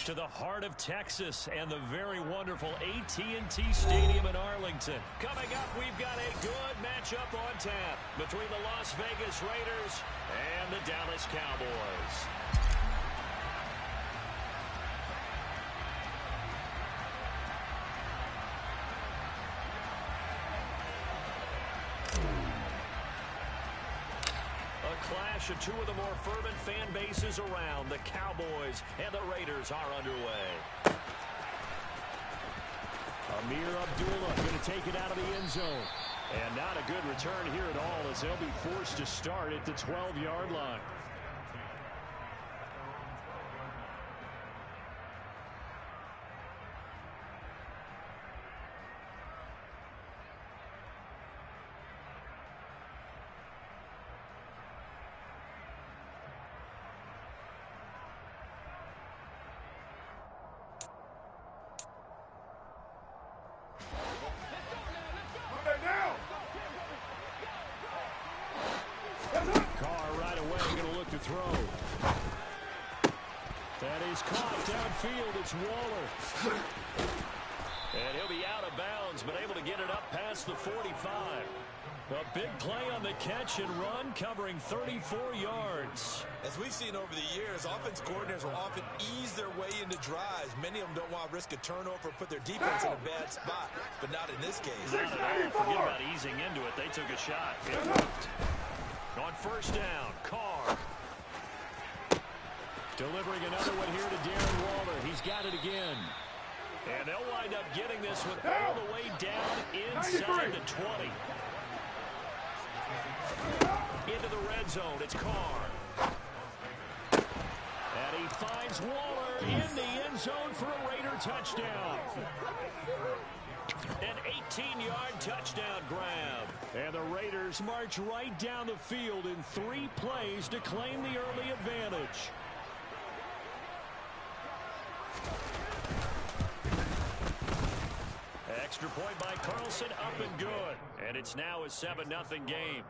goes to the heart of Texas and the very wonderful AT&T Stadium in Arlington. Coming up, we've got a good matchup on tap between the Las Vegas Raiders and the Dallas Cowboys. Clash of two of the more fervent fan bases around. The Cowboys and the Raiders are underway. Amir Abdullah going to take it out of the end zone. And not a good return here at all as they'll be forced to start at the 12-yard line. It's Waller. And he'll be out of bounds, but able to get it up past the 45. A big play on the catch and run, covering 34 yards. As we've seen over the years, offense coordinators will often ease their way into drives. Many of them don't want to risk a turnover or put their defense in a bad spot, but not in this case. Not at all. Forget about easing into it. They took a shot. It worked. On first down, Carr. Delivering another one here to Darren Waller. He's got it again. And they'll wind up getting this one all the way down inside the 20. Into the red zone. It's Carr. And he finds Waller in the end zone for a Raider touchdown. An 18-yard touchdown grab. And the Raiders march right down the field in 3 plays to claim the early advantage. Extra point by Carlson, up and good. And it's now a 7-0 game.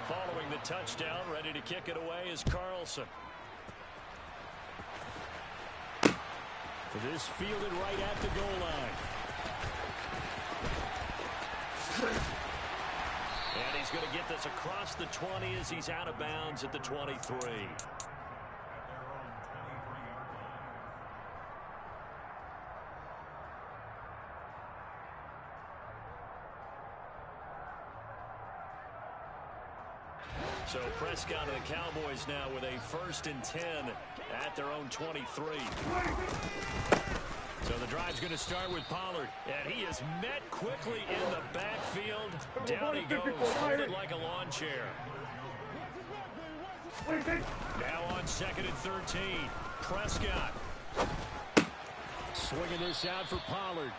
Following the touchdown, ready to kick it away is Carlson. This fielded right at the goal line. And he's going to get this across the 20 as he's out of bounds at the 23. So Prescott and the Cowboys now with a 1st and 10 at their own 23. So the drive's going to start with Pollard. And he is met quickly in the backfield. Down he goes, folded like a lawn chair. Now on 2nd and 13. Prescott. Swinging this out for Pollard.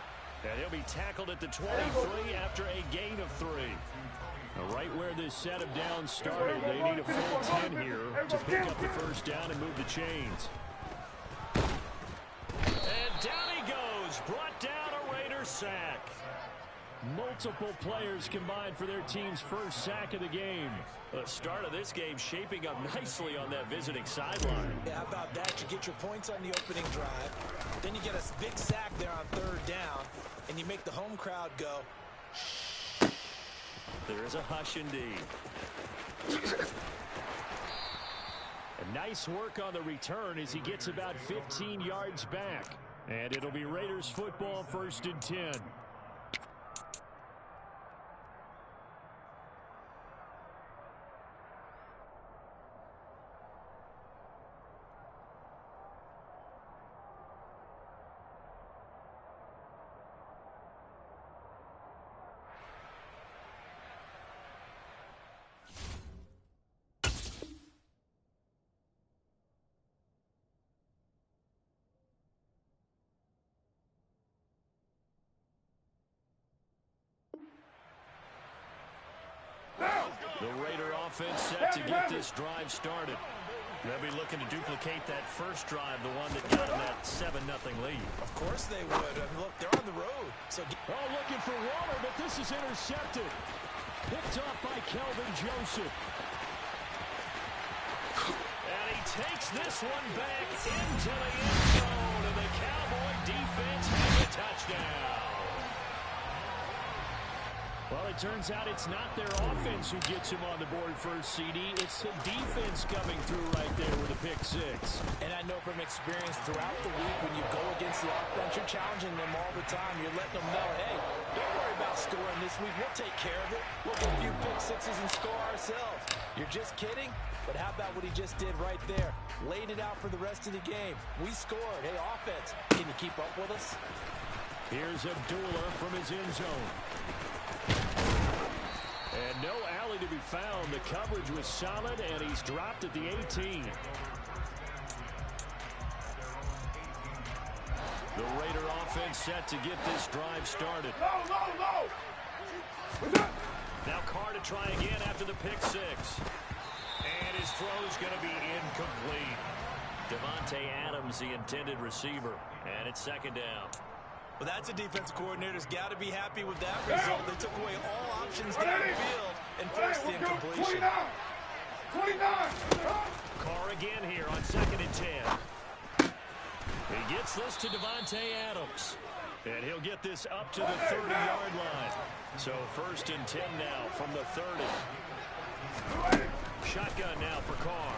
And he'll be tackled at the 23 after a gain of 3. Right where this set of downs started, they need a full 10 here to pick up the first down and move the chains. And down he goes, brought down a Raider sack. Multiple players combined for their team's first sack of the game. The start of this game shaping up nicely on that visiting sideline. Yeah, how about that? You get your points on the opening drive, then you get a big sack there on 3rd down, and you make the home crowd go, shh. There is a hush indeed. A nice work on the return as he gets about 15 yards back. And it'll be Raiders football, 1st and 10. The Raider offense set to get this drive started. They'll be looking to duplicate that first drive, the one that got them that 7-0 lead. Of course they would. I mean, look, they're on the road. So looking for Waller, but this is intercepted. Picked off by Kelvin Joseph. takes this one back into the end zone, and the Cowboy defense has a touchdown. Well, it turns out it's not their offense who gets him on the board first, CD. It's the defense coming through right there with a pick six. And I know from experience throughout the week when you go against the offense, you're challenging them all the time. You're letting them know, hey, don't worry about scoring this week. We'll take care of it. We'll get a few pick sixes and score ourselves. You're just kidding? But how about what he just did right there? Laid it out for the rest of the game. We scored. Hey, offense, can you keep up with us? Here's Abdullah from his end zone. And no alley to be found. The coverage was solid, and he's dropped at the 18. The Raider offense set to get this drive started. Now Carr to try again after the pick six. And his throw's going to be incomplete. Davante Adams, the intended receiver. And it's second down. Well, that's a defense coordinator's got to be happy with that result. They took away all options downfield and forced the incompletion. 29. Carr again here on 2nd and 10. He gets this to Davante Adams. And he'll get this up to the 30-yard line. So 1st and 10 now from the 30. Shotgun now for Carr.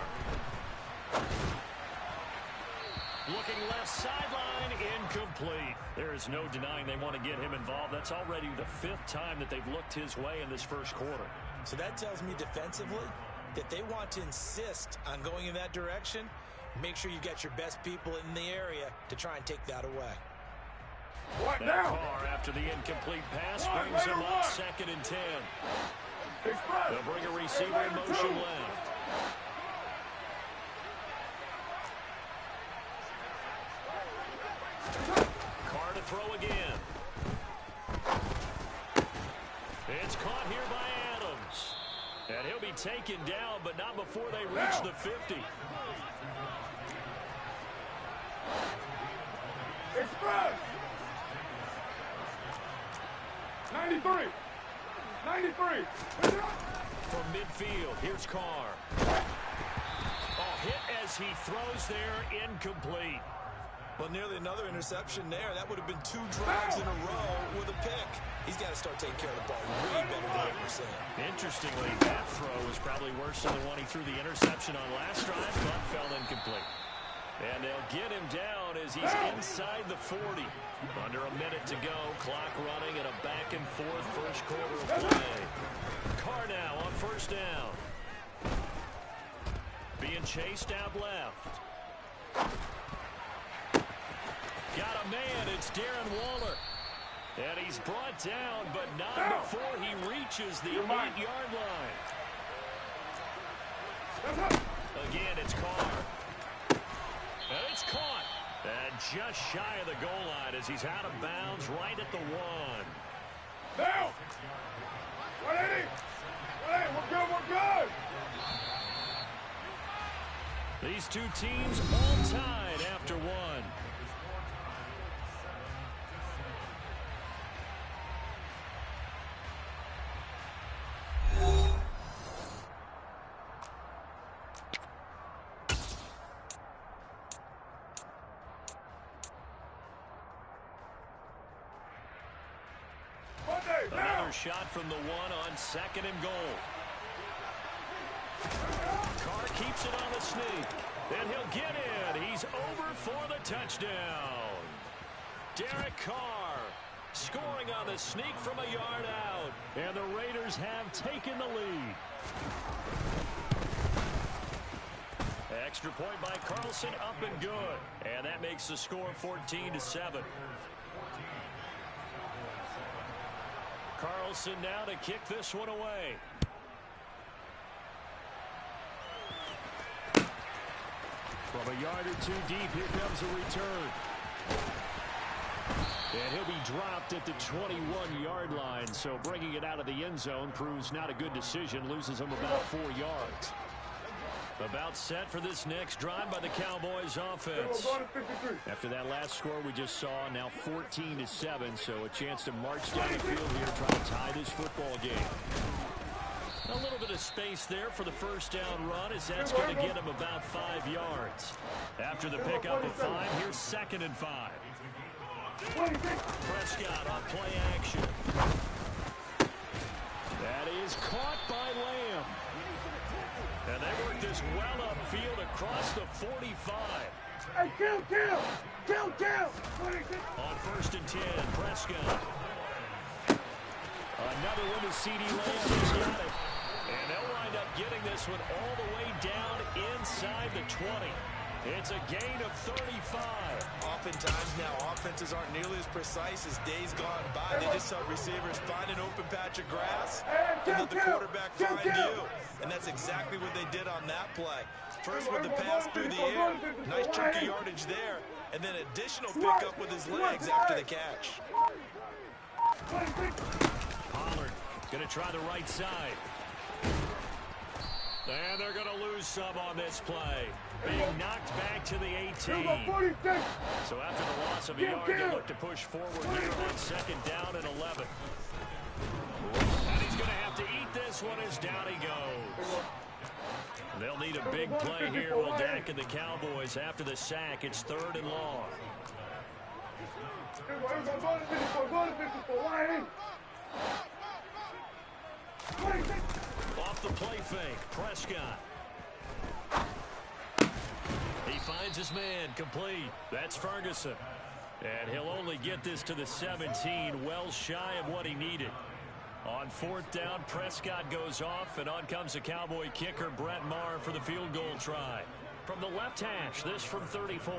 Looking left sideline, incomplete. There is no denying they want to get him involved. That's already the 5th time that they've looked his way in this first quarter. So that tells me defensively that they want to insist on going in that direction. Make sure you get your best people in the area to try and take that away. Now Carr, after the incomplete pass, brings him up 2nd and 10. They'll bring a receiver in motion left. Carr to throw again. It's caught here by Adams. And he'll be taken down, but not before they reach the 50. Express. 93. From midfield, here's Carr. Oh, hit as he throws there, incomplete. Well, nearly another interception there. That would have been 2 drives in a row with a pick. He's got to start taking care of the ball way better than what we're saying. Interestingly, that throw was probably worse than the one he threw the interception on last drive, but fell incomplete. And they'll get him down as he's inside the 40. Under a minute to go, clock running and a back-and-forth first quarter of play. Carr now on 1st down. Being chased out left. Got a man, it's Darren Waller. And he's brought down, but not before he reaches the 8-yard line. Again, it's Carr. And it's caught. And just shy of the goal line as he's out of bounds right at the 1. Now. 180. We're good. These two teams all tied after 1. Another shot from the 1 on 2nd and goal. Carr keeps it on the sneak. And he'll get in. He's over for the touchdown. Derek Carr scoring on the sneak from a yard out. And the Raiders have taken the lead. Extra point by Carlson, up and good. And that makes the score 14-7. Carlson now to kick this one away. From a yard or 2 deep, here comes a return. And he'll be dropped at the 21-yard line, so bringing it out of the end zone proves not a good decision, loses him about 4 yards. About set for this next drive by the Cowboys offense. After that last score we just saw, now 14-7, so a chance to march down the field here, try to tie this football game. A little bit of space there for the 1st down run, as that's going to get him about 5 yards. After the pickup of 5, here's 2nd and 5. Prescott on play action. That is caught by Lamb. And they work this well upfield across the 45. Hey, kill! On 1st and 10, Prescott. Another one to C.D. Lamb. He's got it. And they'll wind up getting this one all the way down inside the 20. It's a gain of 35. Oftentimes now, offenses aren't nearly as precise as days gone by. They just help receivers find an open patch of grass and let the quarterback find you. And that's exactly what they did on that play. First with the pass through the air, nice chunky yardage there, and then additional pickup with his legs after the catch. Pollard going to try the right side. And they're going to lose some on this play. Being knocked back to the 18. So after the loss of a yard, they look to push forward here on 2nd down and 11. And he's going to have to eat this one as down he goes. They'll need a big play here. Will Dak and the Cowboys after the sack. It's 3rd and long. Off the play fake, Prescott. He finds his man, complete. That's Ferguson. And he'll only get this to the 17, well shy of what he needed. On 4th down, Prescott goes off, and on comes the Cowboy kicker, Brett Maher, for the field goal try. From the left hash, this from 34.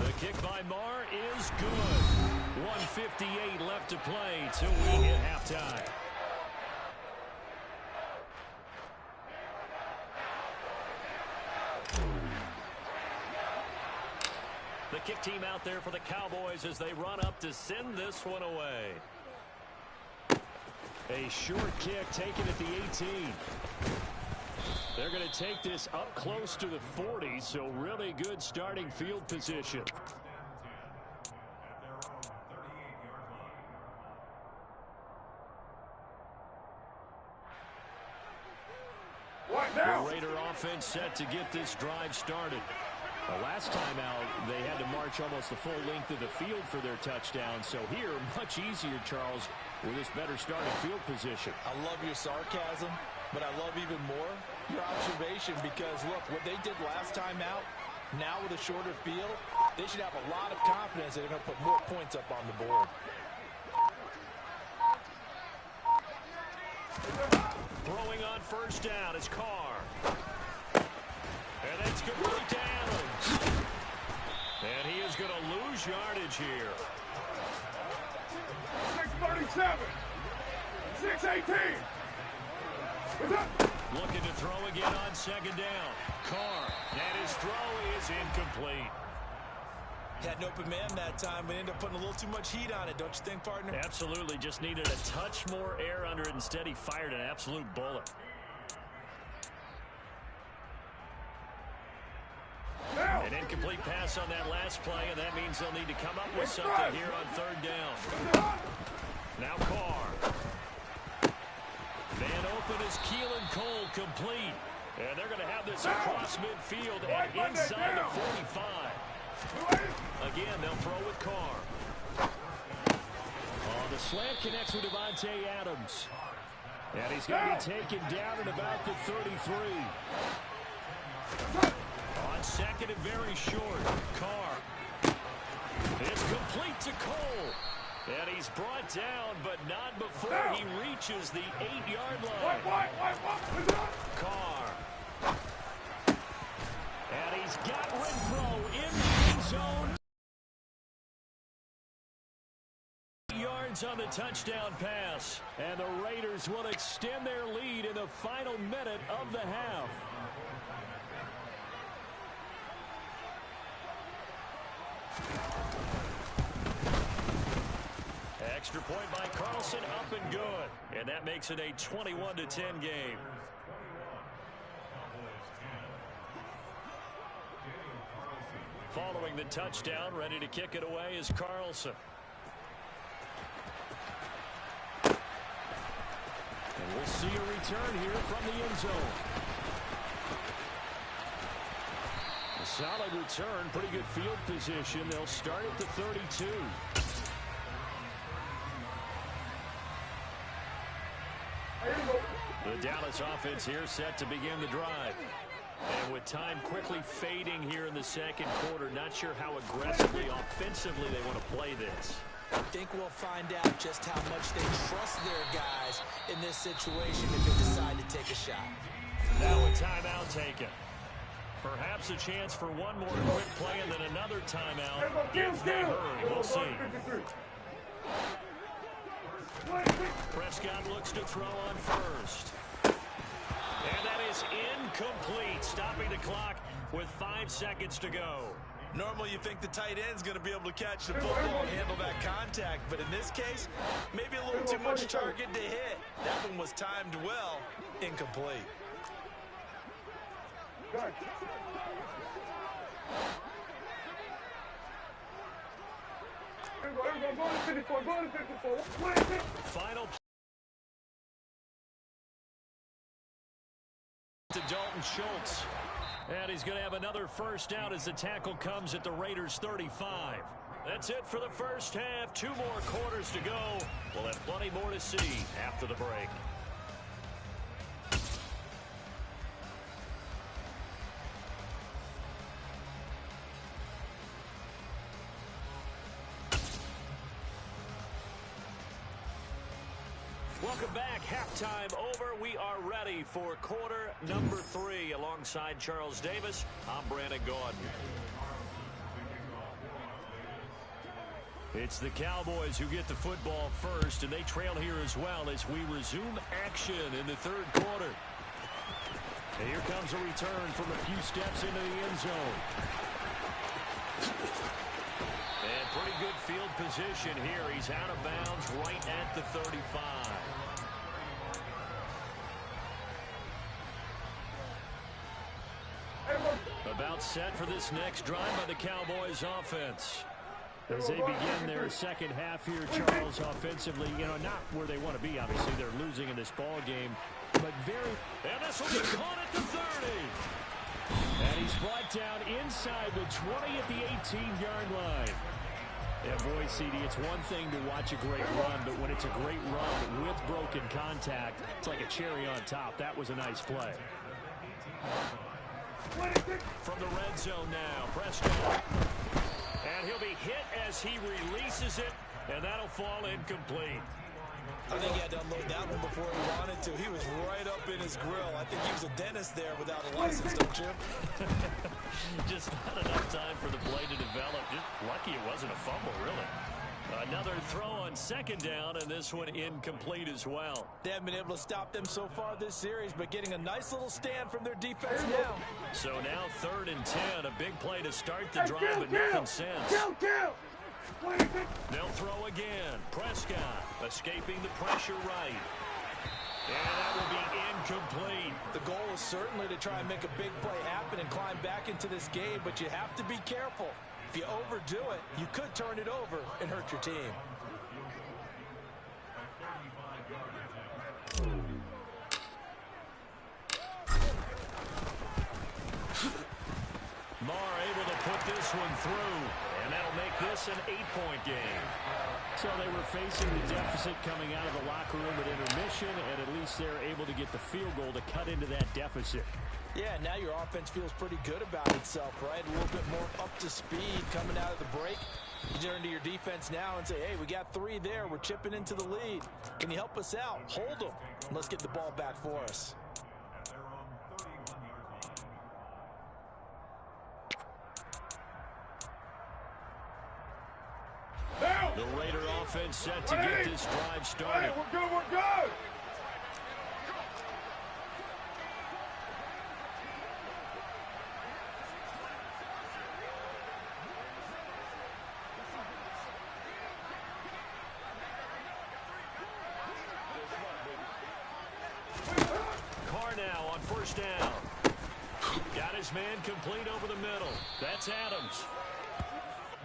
The kick by Maher is good. 1:58 left to play till we hit halftime. The kick team out there for the Cowboys as they run up to send this one away. A short kick taken at the 18. They're going to take this up close to the 40, so really good starting field position. The Raider offense set to get this drive started. Last time out, they had to march almost the full length of the field for their touchdown. So here, much easier, Charles, with this better starting field position. I love your sarcasm, but I love even more your observation because, look, what they did last time out, now with a shorter field, they should have a lot of confidence that they're going to put more points up on the board. Throwing on 1st down is Carr. And it's complete to Adams. And he is going to lose yardage here. 6:37. 6:18. Looking to throw again on 2nd down. Carr. And his throw is incomplete. Had an open man that time, but ended up putting a little too much heat on it, don't you think, partner? Absolutely. Just needed a touch more air under it. Instead, he fired an absolute bullet. An incomplete pass on that last play, and that means they'll need to come up with something here on 3rd down. Now Carr. Man open is Keelan Cole, complete. And they're going to have this across midfield and inside the 45. Again, they'll throw with Carr. The slant connects with Devontae Adams. And he's going to be taken down at about the 33. On 2nd and very short, Carr. It's complete to Cole. And he's brought down, but not before he reaches the 8-yard line. Carr. And he's got Renfro in the end zone. Yards on the touchdown pass. And the Raiders will extend their lead in the final minute of the half. Extra point by Carlson, up and good. And that makes it a 21-10 game. Following the touchdown, ready to kick it away is Carlson. And we'll see a return here from the end zone. A solid return, pretty good field position. They'll start at the 32. The Dallas offense here set to begin the drive. And with time quickly fading here in the second quarter, not sure how aggressively, offensively they want to play this. I think we'll find out just how much they trust their guys in this situation if they decide to take a shot. Now a timeout taken. Perhaps a chance for one more quick play and then another timeout if they hurry. We'll see. Prescott looks to throw on first. And that is incomplete, stopping the clock with 5 seconds to go. Normally you think the tight end's going to be able to catch the football and handle that contact, but in this case, maybe a little too much target to hit. That one was timed well, incomplete. Final to Dalton Schultz. And he's going to have another first down as the tackle comes at the Raiders' 35. That's it for the first half. 2 more quarters to go. We'll have plenty more to see after the break. Welcome back. Halftime over. We are ready for quarter number 3. Alongside Charles Davis, I'm Brandon Gordon. It's the Cowboys who get the football first, and they trail here as well as we resume action in the third quarter. And here comes a return from a few steps into the end zone. And pretty good field position here. He's out of bounds right at the 35. About set for this next drive by the Cowboys offense. As they begin their second half here, Charles, offensively, not where they want to be. Obviously, they're losing in this ball game, but and this will be caught at the 30. And he's brought down inside the 20 at the 18-yard line. Yeah, boy, CD, it's one thing to watch a great run, but when it's a great run with broken contact, it's like a cherry on top. That was a nice play. From the red zone now, Prescott. And he'll be hit as he releases it, and that'll fall incomplete. I think he had to unload that one before he wanted to. He was right up in his grill. I think he was a dentist there without a license, don't you? Just not enough time for the play to develop. Just lucky it wasn't a fumble, really. Another throw on second down, and this one incomplete as well. They haven't been able to stop them so far this series, but getting a nice little stand from their defense now. So now 3rd and 10, a big play to start the drive, but nothing since. They'll throw again. Prescott escaping the pressure right. And that will be incomplete. The goal is certainly to try and make a big play happen and climb back into this game, but you have to be careful. If you overdo it, you could turn it over and hurt your team. Marr able to put this one through, and that'll make this an 8-point game. So they were facing the deficit coming out of the locker room at intermission, and at least they're able to get the field goal to cut into that deficit. Yeah, now your offense feels pretty good about itself, right? A little bit more up to speed coming out of the break. You turn to your defense now and say, hey, we got 3 there. We're chipping into the lead. Can you help us out? Hold them. Let's get the ball back for us. The Raider offense set to get this drive started. Hey, we're good, we're good. Carr now on first down. Got his man complete over the middle. That's Adams.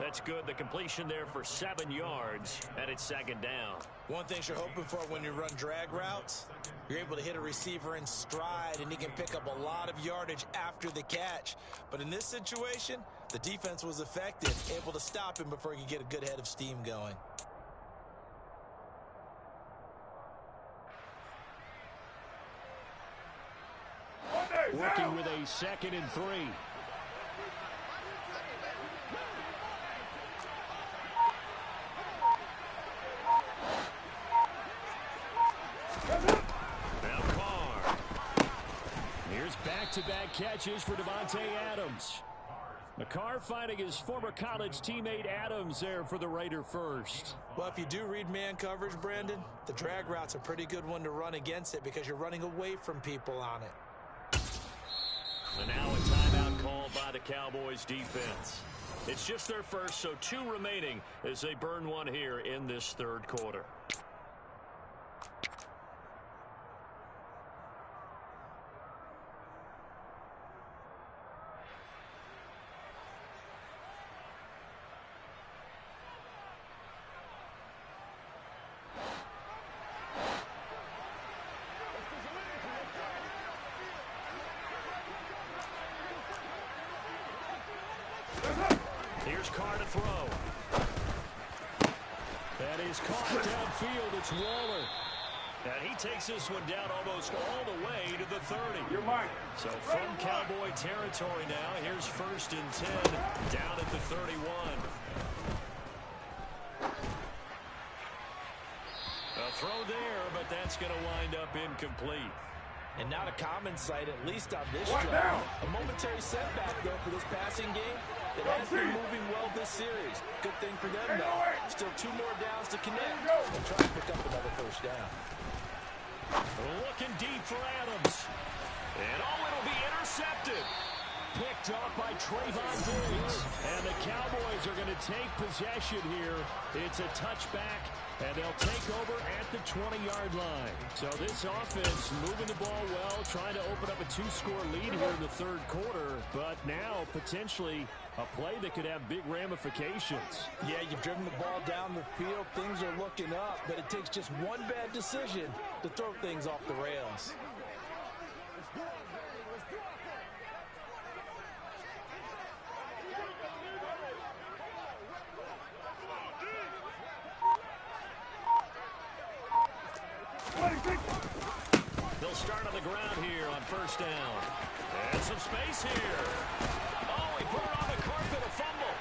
That's good. The completion there for 7 yards, and it's second down. One thing you're hoping for when you run drag routes, you're able to hit a receiver in stride, and he can pick up a lot of yardage after the catch. But in this situation, the defense was effective, able to stop him before he could get a good head of steam going. Working with a 2nd and 3. Now Carr. Here's back-to-back catches for Davante Adams. Carr finding his former college teammate Adams there for the Raider first. Well, if you do read man coverage, Brandon, the drag route's a pretty good one to run against it because you're running away from people on it. And now a timeout called by the Cowboys defense. It's just their first, so 2 remaining as they burn one here in this 3rd quarter. Here's Carr to throw. That is caught downfield. It's Waller. And he takes this one down almost all the way to the 30. You're mine. So from Cowboy territory now, here's 1st and 10 down at the 31. A throw there, but that's going to wind up incomplete. And not a common sight, at least on this drive. A momentary setback, though, for this passing game. It has been moving well this series. Good thing for them, though. Still 2 more downs to connect. And try to pick up another 1st down. Looking deep for Adams. And it'll be intercepted. Picked off by Trayvon Diggs. And the Cowboys are going to take possession here. It's a touchback, and they'll take over at the 20-yard line. So this offense moving the ball well, trying to open up a 2-score lead here in the 3rd quarter. But now potentially a play that could have big ramifications. Yeah, you've driven the ball down the field. Things are looking up, but it takes just one bad decision to throw things off the rails. They'll start on the ground here on 1st down. And some space here. Oh, he put it on the carpet, a fumble.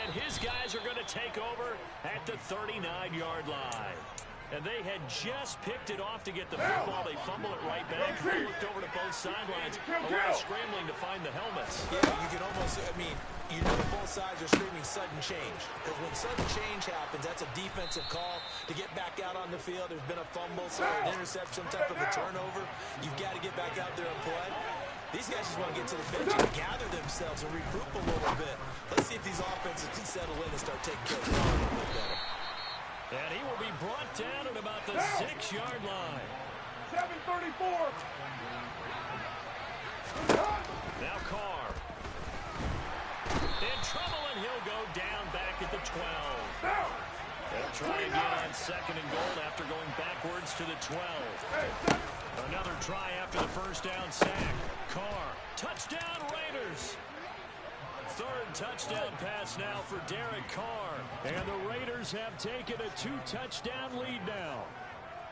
And his guys are going to take over at the 39-yard line. And they had just picked it off to get the football. They fumble it right back. They looked over to both sidelines. A lot of scrambling to find the helmets. Yeah, you can almost, you know both sides are screaming sudden change. Because when sudden change happens, that's a defensive call to get back out on the field. There's been a fumble, so an interception, some type of a turnover. You've got to get back out there and play. These guys just want to get to the bench and gather themselves and regroup a little bit. Let's see if these offenses can settle in and start taking care of the ball a little bit better. And he will be brought down at about the 6-yard line. 7:34. Now Carr. In trouble, and he'll go down back at the 12. They'll try again on 2nd and goal after going backwards to the 12. Another try after the 1st down sack. Carr. Touchdown, Raiders. 3rd touchdown pass now for Derek Carr. And the Raiders have taken a 2-touchdown lead now.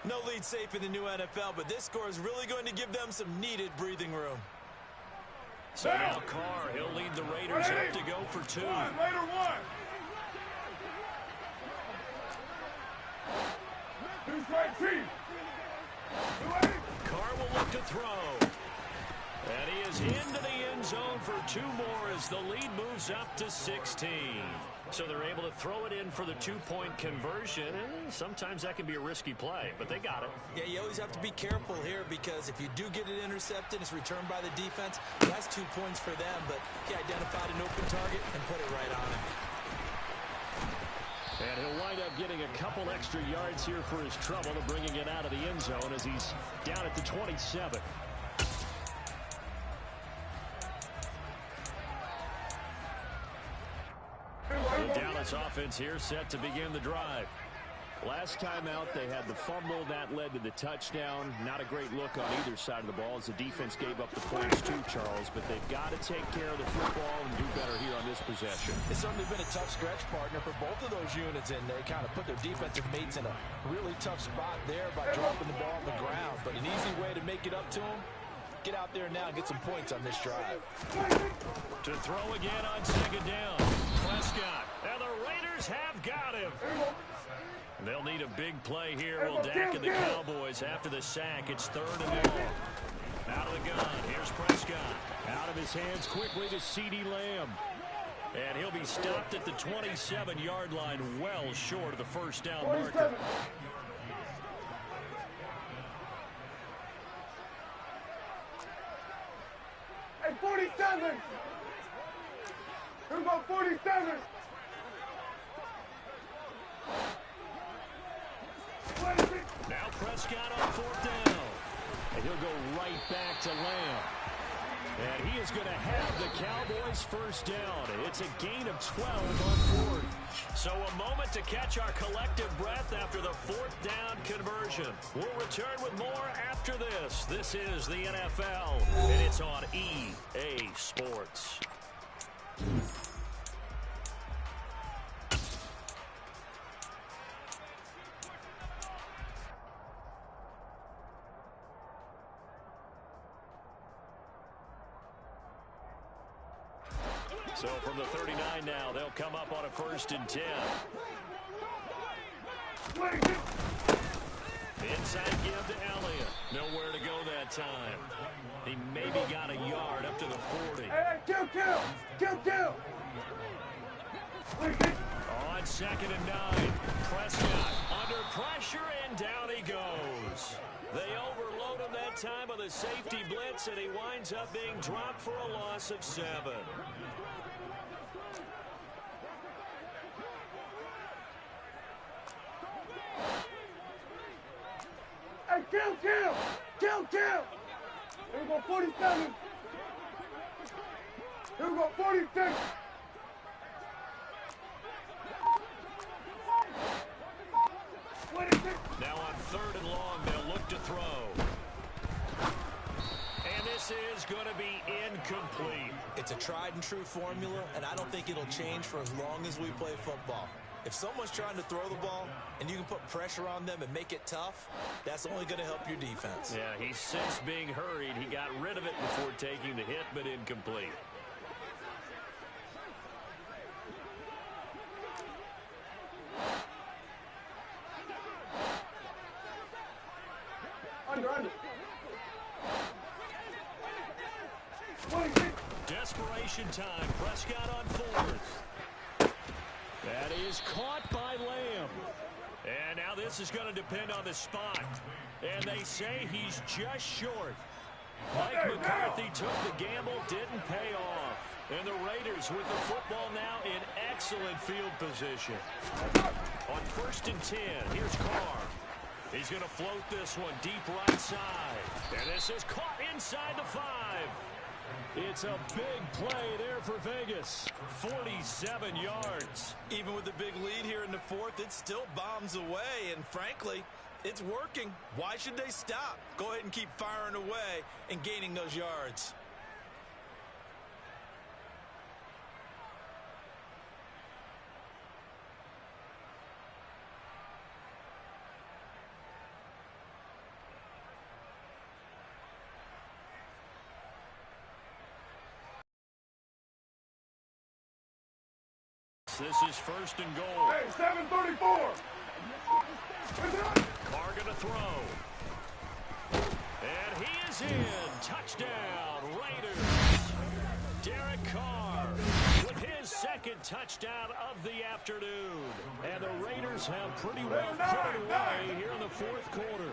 No lead safe in the new NFL, but this score is really going to give them some needed breathing room. So now Carr, he'll lead the Raiders up to go for 2. Raider 1. 2 strike Chief. Carr will look to throw. And he is into the end zone for 2 more as the lead moves up to 16. So they're able to throw it in for the 2-point conversion. And sometimes that can be a risky play, but they got it. Yeah, you always have to be careful here because if you do get it intercepted, it's returned by the defense. That's 2 points for them, but he identified an open target and put it right on him. And he'll wind up getting a couple extra yards here for his trouble of bringing it out of the end zone as he's down at the 27. This offense here set to begin the drive. Last time out, they had the fumble. That led to the touchdown. Not a great look on either side of the ball as the defense gave up the points too, Charles. But they've got to take care of the football and do better here on this possession. It's certainly been a tough stretch, partner, for both of those units, and they kind of put their defensive mates in a really tough spot there by dropping the ball on the ground. But an easy way to make it up to them, get out there now and get some points on this drive. To throw again on second down. Prescott. And the Raiders have got him. They'll need a big play here. Will Dak and the Cowboys after the sack. It's 3rd and long. Out of the gun. Here's Prescott. Out of his hands quickly to CeeDee Lamb. And he'll be stopped at the 27-yard line, well short of the first down marker. Hey, 47! Who's on 47? Now Prescott on 4th down. And he'll go right back to Lamb. And he is going to have the Cowboys first down. It's a gain of 12 on 4th. So a moment to catch our collective breath after the 4th down conversion. We'll return with more after this. This is the NFL, and it's on EA Sports. So from the 39 now, they'll come up on a 1st and 10. Inside give to Elliott. Nowhere to go that time. He maybe got a yard up to the 40. Hey, kill! On 2nd and 9, Prescott under pressure, and down he goes. They overload him that time with a safety blitz, and he winds up being dropped for a loss of 7. Hey, kill! Here we go, 47. Here we go, 46. Now on 3rd and long, they'll look to throw. And this is going to be incomplete. It's a tried and true formula, and I don't think it'll change for as long as we play football. If someone's trying to throw the ball and you can put pressure on them and make it tough, that's only going to help your defense. Yeah, he's since being hurried. He got rid of it before taking the hit, but incomplete. Under. Desperation time. Prescott on 4th. That is caught by Lamb. And now this is going to depend on the spot. And they say he's just short. Mike McCarthy took the gamble, didn't pay off. And the Raiders with the football now in excellent field position. On 1st and 10, here's Carr. He's going to float this one deep right side. And this is caught inside the 5. It's a big play there for Vegas. 47 yards. Even with the big lead here in the 4th, it still bombs away. And frankly, it's working. Why should they stop? Go ahead and keep firing away and gaining those yards. This is 1st and goal. Hey, 7:34. Carr gonna throw. And he is in. Touchdown, Raiders. Derek Carr with his 2nd touchdown of the afternoon. And the Raiders have pretty well put it away here in the 4th quarter.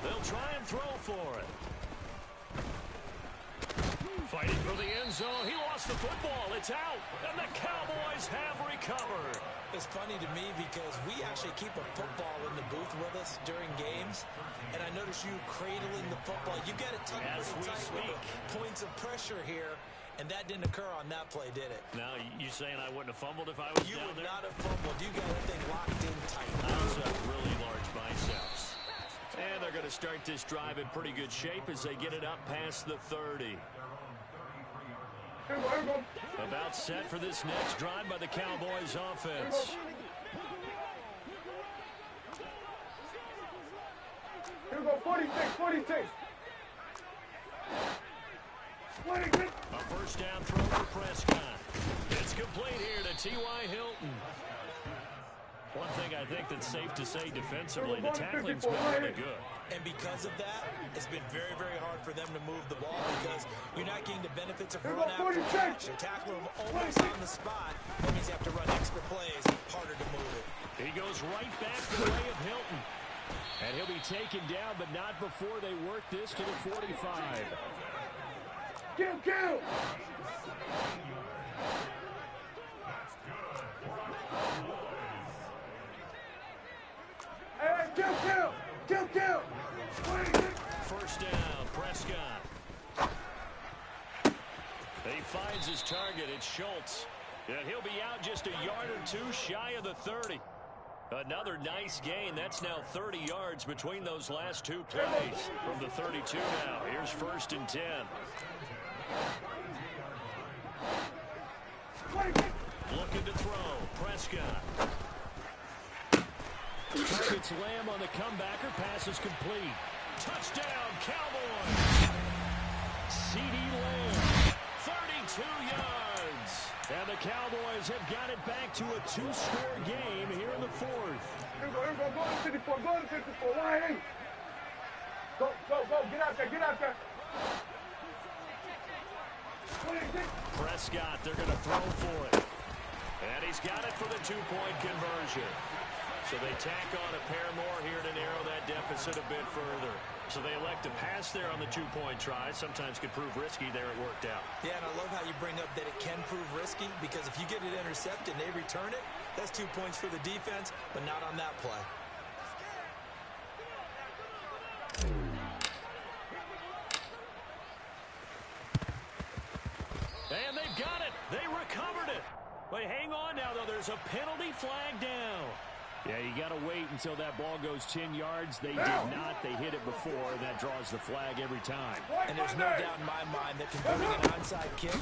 They'll try and throw for it. Fighting for the end zone. He lost the football. It's out. And the Cowboys have recovered. It's funny to me because we actually keep a football in the booth with us during games. And I notice you cradling the football. You got it tucked as we tight speak. Points of pressure here. And that didn't occur on that play, did it? Now, you saying I wouldn't have fumbled if I was You down would there? not have fumbled. You got that thing locked in tight. I also have really large biceps. And they're going to start this drive in pretty good shape as they get it up past the 30. About set for this next drive by the Cowboys offense. Here we go, 46, 46. A first down throw for Prescott. It's complete here to T.Y. Hilton. One thing I think that's safe to say defensively, the tackling's been really good. And because of that, it's been very, very hard for them to move the ball because you're not getting the benefits of run after catch. You're tackling them almost on the spot. That means you have to run extra plays, harder to move it. He goes right back the way of Hilton. And he'll be taken down, but not before they work this to the 45. Kill! Hey, kill! First down, Prescott. He finds his target. It's Schultz. And he'll be out just a yard or two shy of the 30. Another nice gain. That's now 30 yards between those last two plays. From the 32 now. Here's 1st and 10. Looking to throw. Prescott. Targets Lamb on the comebacker. Pass is complete. Touchdown, Cowboys. C.D. Lamb. 32 yards. And the Cowboys have got it back to a 2-score game here in the 4th. Here we go, go to 54, why ain't? Go, get out there. 26. Prescott, they're going to throw for it. And he's got it for the 2-point conversion. So they tack on a pair more here to narrow that deficit a bit further. So they elect to pass there on the 2-point try. Sometimes could prove risky. There it worked out. Yeah, and I love how you bring up that it can prove risky because if you get it intercepted and they return it, that's 2 points for the defense, but not on that play. And they've got it. They recovered it. But hang on now, though. There's a penalty flag down. Yeah, you got to wait until that ball goes 10 yards. They did not. They hit it before, and that draws the flag every time. And there's no doubt in my mind that converting an onside kick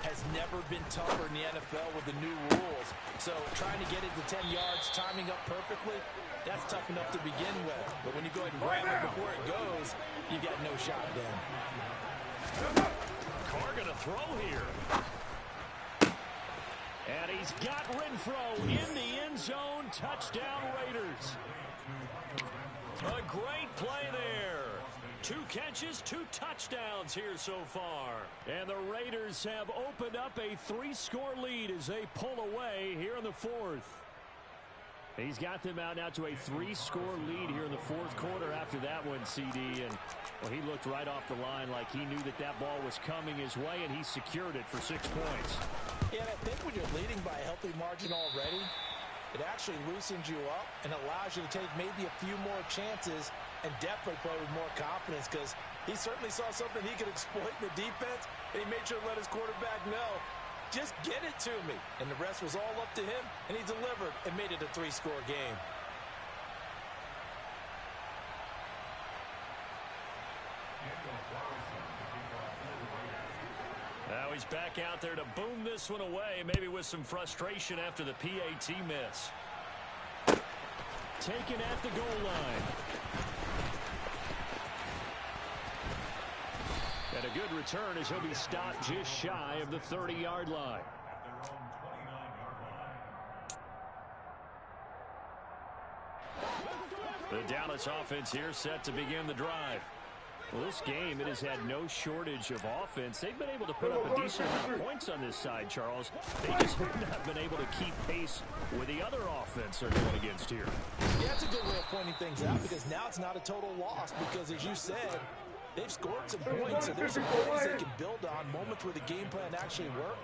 has never been tougher in the NFL with the new rules. So trying to get it to 10 yards, timing up perfectly, that's tough enough to begin with. But when you go ahead and grab it before it goes, you got no shot then. Carr going to throw here. And he's got Renfro in the end zone. Touchdown, Raiders. A great play there. 2 catches, 2 touchdowns here so far. And the Raiders have opened up a 3-score lead as they pull away here in the 4th. He's got them out now to a 3-score lead here in the 4th quarter after that one, CD. And well, he looked right off the line like he knew that that ball was coming his way, and he secured it for 6 points. Yeah, and I think when you're leading by a healthy margin already, it actually loosens you up and allows you to take maybe a few more chances and definitely play with more confidence because he certainly saw something he could exploit in the defense, and he made sure to let his quarterback know, just get it to me. And the rest was all up to him, and he delivered and made it a 3-score game. Now he's back out there to boom this one away, maybe with some frustration after the PAT miss. Taken at the goal line. And a good return as he'll be stopped just shy of the 30-yard line. The Dallas offense here set to begin the drive. Well, this game, it has had no shortage of offense. They've been able to put up a decent amount of points on this side, Charles. They just have not been able to keep pace with the other offense they're going against here. Yeah, that's a good way of pointing things out because now it's not a total loss because, as you said, they've scored some points, so there's some ways they can build on, moments where the game plan actually worked.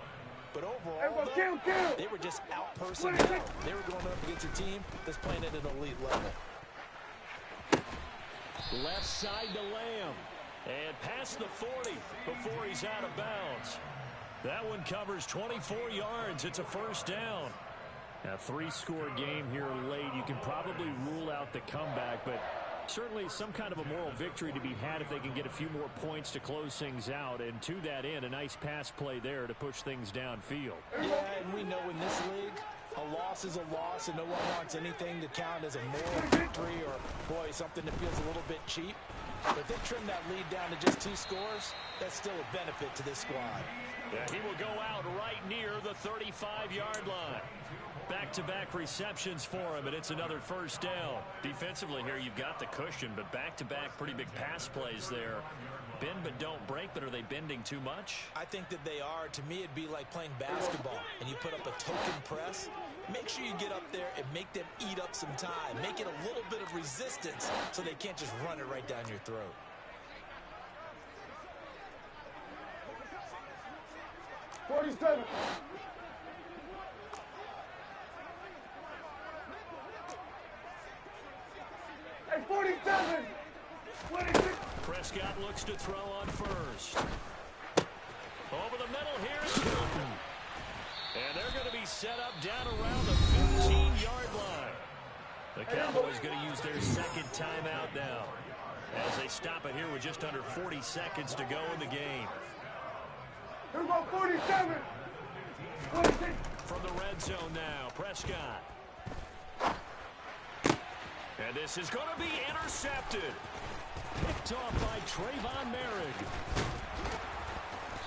But overall, though, they were just out-personnel. They were going up against a team that's playing at an elite level. Left side to Lamb. And past the 40 before he's out of bounds. That one covers 24 yards. It's a first down. A three-score game here late. You can probably rule out the comeback, but certainly some kind of a moral victory to be had if they can get a few more points to close things out. And to that end, a nice pass play there to push things downfield. Yeah, and we know in this league, a loss is a loss, and no one wants anything to count as a moral victory or, boy, something that feels a little bit cheap. But if they trim that lead down to just 2 scores, that's still a benefit to this squad. Yeah, he will go out right near the 35-yard line. Back-to-back receptions for him, and it's another first down. Defensively here, you've got the cushion, but back-to-back pretty big pass plays there. Bend but don't break, but are they bending too much? I think that they are. To me, it'd be like playing basketball, and you put up a token press. Make sure you get up there and make them eat up some time. Make it a little bit of resistance so they can't just run it right down your throat. $47. Hey, 47. 26. Prescott looks to throw on first. Over the middle here is Hilton. And they're going to be set up down around the 15-yard line. The Cowboys going to use their second timeout now as they stop it here with just under 40 seconds to go in the game. Here we go, 47. 26. From the red zone now, Prescott. And this is going to be intercepted. Picked off by Trayvon Merrick.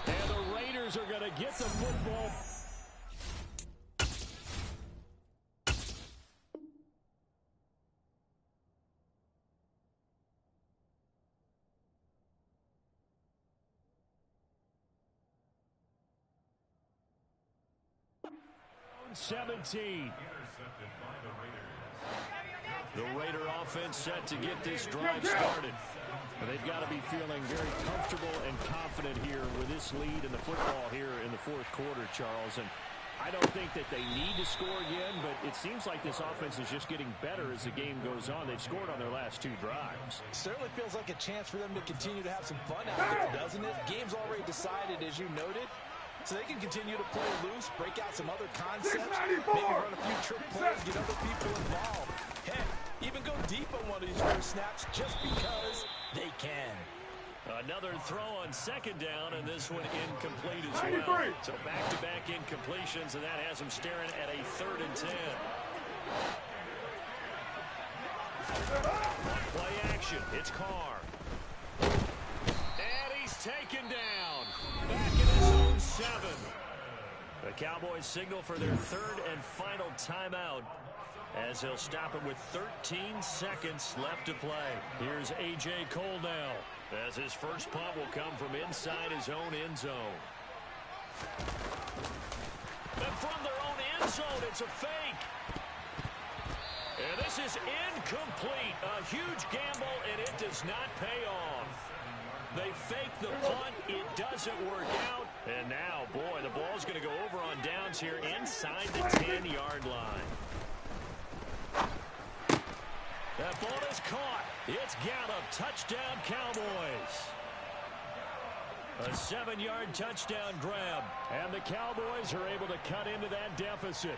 And the Raiders are going to get the football. On 17. The Raider offense set to get this drive started. But they've got to be feeling very comfortable and confident here with this lead in the football here in the fourth quarter, Charles. And I don't think that they need to score again, but it seems like this offense is just getting better as the game goes on. They've scored on their last 2 drives. Certainly feels like a chance for them to continue to have some fun out there, doesn't it? Game's already decided, as you noted. So they can continue to play loose, break out some other concepts, maybe run a few trick plays, get other people involved. Heck, even go deep on one of these first snaps just because they can. Another throw on second down, and this one incomplete as well. So back-to-back incompletions, and that has them staring at a 3rd and 10. Play action. It's Carr. And he's taken down. Back in his own 7. The Cowboys signal for their 3rd and final timeout as he'll stop it with 13 seconds left to play. Here's A.J. Cole now, as his first punt will come from inside his own end zone. And from their own end zone, it's a fake. And this is incomplete. A huge gamble, and it does not pay off. They fake the punt. It doesn't work out. And now, boy, the ball's going to go over on downs here inside the 10-yard line. That ball is caught. It's Gallup. Touchdown, Cowboys. A 7-yard touchdown grab. And the Cowboys are able to cut into that deficit.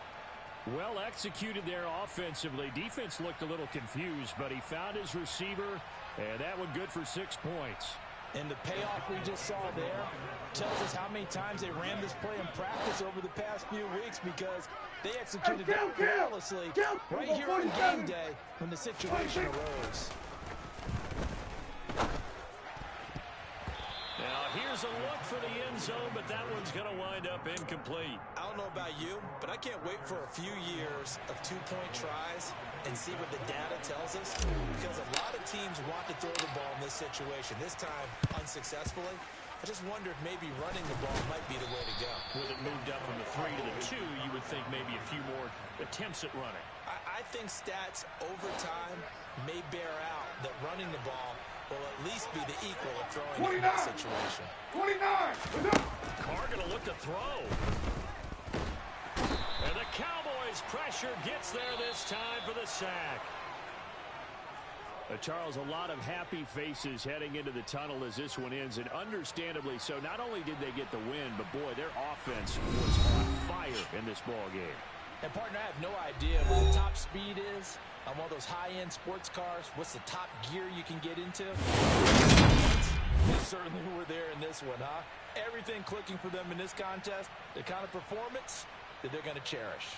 Well executed there offensively. Defense looked a little confused, but he found his receiver, and that one good for 6 points. And the payoff we just saw there tells us how many times they ran this play in practice over the past few weeks, because they executed it flawlessly right here on game day when the situation arose. Now here's a look for the end zone, but that one's going to wind up incomplete. I don't know about you, but I can't wait for a few years of 2-point tries and see what the data tells us, because a lot of teams want to throw the ball in this situation, this time unsuccessfully. I just wonder if maybe running the ball might be the way to go. With it moved up from the 3 to the 2, you would think maybe a few more attempts at running. I think stats over time may bear out that running the ball will at least be the equal of throwing in that situation. 29! Carr going to look to throw. And the Cowboys' pressure gets there this time for the sack. Charles, a lot of happy faces heading into the tunnel as this one ends, and understandably so. Not only did they get the win, but, boy, their offense was on fire in this ball game. And, partner, I have no idea what the top speed is on one of those high-end sports cars. What's the top gear you can get into? They certainly were there in this one, huh? Everything clicking for them in this contest, the kind of performance that they're going to cherish.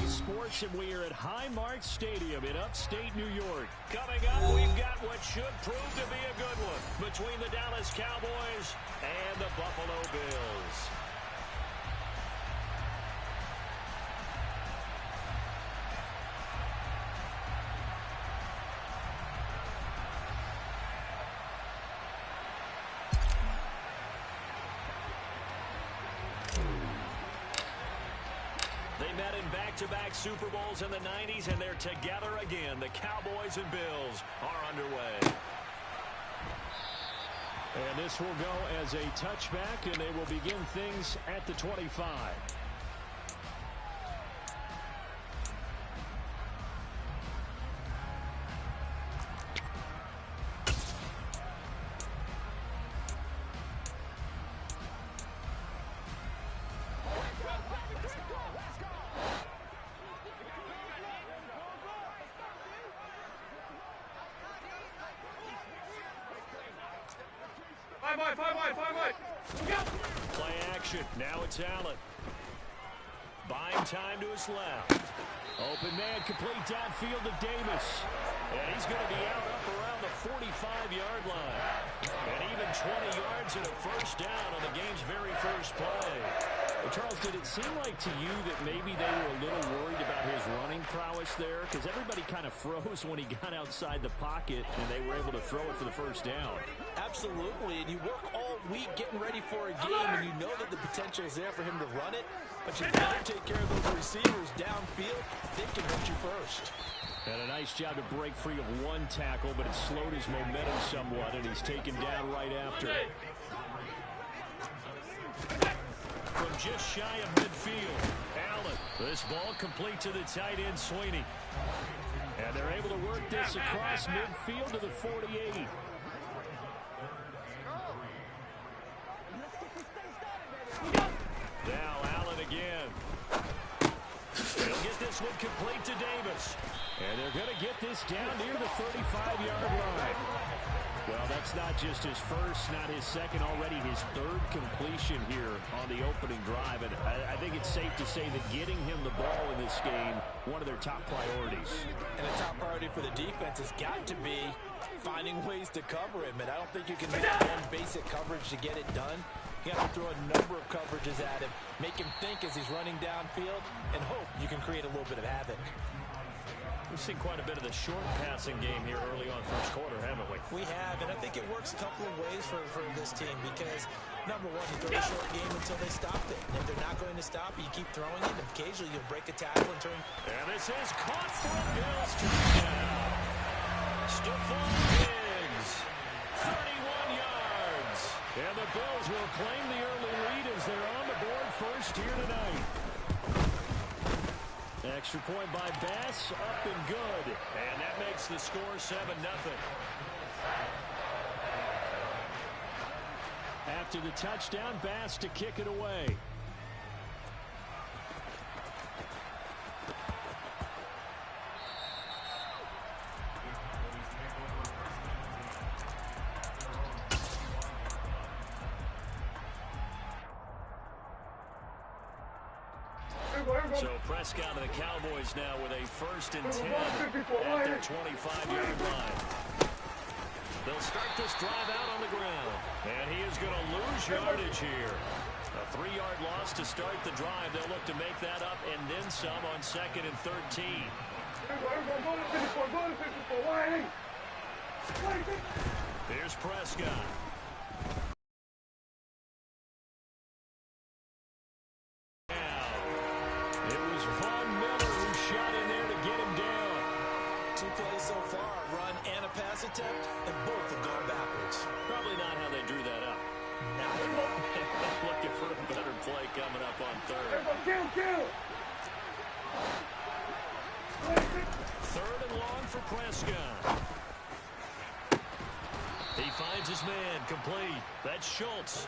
Sports, and we are at Highmark Stadium in upstate New York. Coming up, we've got what should prove to be a good one between the Dallas Cowboys and the Buffalo Bills. They met in back-to-back Super Bowls in the 90s, and they're together again. The Cowboys and Bills are underway. And this will go as a touchback, and they will begin things at the 25. Play action. Now it's Allen. Buying time to his left. Open man, complete downfield to Davis. And he's going to be out up around the 45-yard line. And even 20 yards and a first down on the game's very first play. Well, Charles, did it seem like to you that maybe they were a little worried about his running prowess there? Because everybody kind of froze when he got outside the pocket, and they were able to throw it for the first down. Absolutely, and you work all week getting ready for a game, and you know that the potential is there for him to run it, but you got to take care of those receivers downfield. They can hurt you first. And a nice job to break free of one tackle, but it slowed his momentum somewhat, and he's taken down right after. From just shy of midfield, Allen. This ball complete to the tight end, Sweeney. And they're able to work this across midfield to the 48. Now Allen again. They'll get this one complete to Davis. And they're going to get this down near the 35-yard line. Well, that's not just his first, not his second, already his third completion here on the opening drive. And I think it's safe to say that getting him the ball in this game, one of their top priorities. And a top priority for the defense has got to be finding ways to cover him. And I don't think you can make one basic coverage to get it done. You have to throw a number of coverages at him, make him think as he's running downfield, and hope you can create a little bit of havoc. We've seen quite a bit of the short passing game here early on first quarter, haven't we? We have, and I think it works a couple of ways for this team because, number one, you throw a short game until they stop it. And if they're not going to stop it, you keep throwing it, and occasionally you'll break a tackle and turn. And this is caught for a Bills touchdown. Stephon Diggs, 31 yards. And the Bills will claim the early lead as they're on the board first here tonight. Extra point by Bass, up and good. And that makes the score 7-0. After the touchdown, Bass to kick it away. So Prescott and the Cowboys now with a 1st and 10 at their 25-yard line. They'll start this drive out on the ground. And he is going to lose yardage here. A 3-yard loss to start the drive. They'll look to make that up and then some on 2nd and 13. Here's Prescott. So far, run and a pass attempt, and both have gone backwards. Probably not how they drew that up. Not looking for a better play coming up on 3rd. Kill. 3rd and long for Prescott. He finds his man, complete. That's Schultz.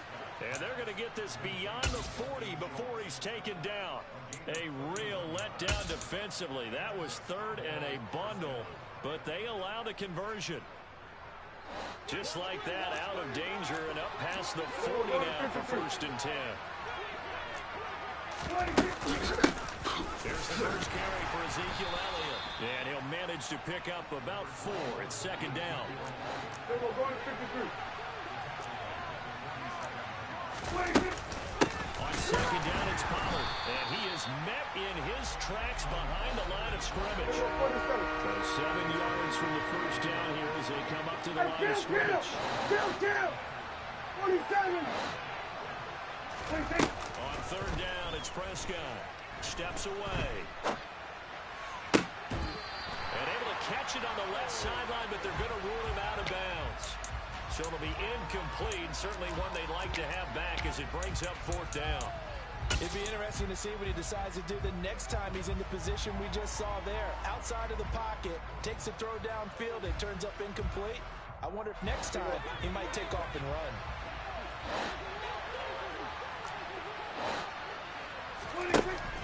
And they're going to get this beyond the 40 before he's taken down. A real letdown defensively. That was 3rd and a bundle, but they allow the conversion. Just like that, out of danger and up past the 40 now for 1st and 10. Here's the first carry for Ezekiel Elliott. And he'll manage to pick up about 4. It's 2nd down. On 2nd down, it's Pollard. And he is met in his tracks behind the line of scrimmage. So 7 yards from the first down here as they come up to the line of scrimmage. Kill. 47. On 3rd down, it's Prescott. Steps away. And able to catch it on the left sideline, but they're going to rule him out of bounds. So it'll be incomplete, certainly one they'd like to have back as it brings up 4th down. It'd be interesting to see what he decides to do the next time he's in the position we just saw there. Outside of the pocket, takes a throw downfield, it turns up incomplete. I wonder if next time he might take off and run.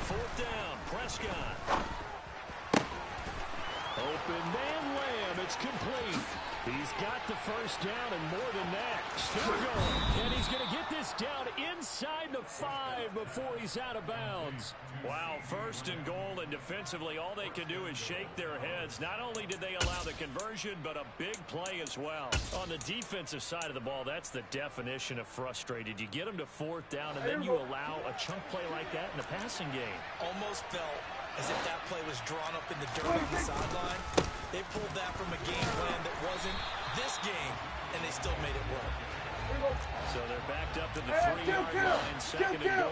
4th down, Prescott. Open man lamb. It's complete. He's got the first down and more than that. Still going. And he's going to get this down inside the 5 before he's out of bounds. Wow, first and goal, and defensively all they can do is shake their heads. Not only did they allow the conversion, but a big play as well. On the defensive side of the ball, that's the definition of frustrated. You get them to 4th down, and then you allow a chunk play like that in the passing game. Almost felt as if that play was drawn up in the dirt on the sideline. They pulled that from a game plan that wasn't this game, and they still made it work. So they're backed up to the 3-yard line, second and goal.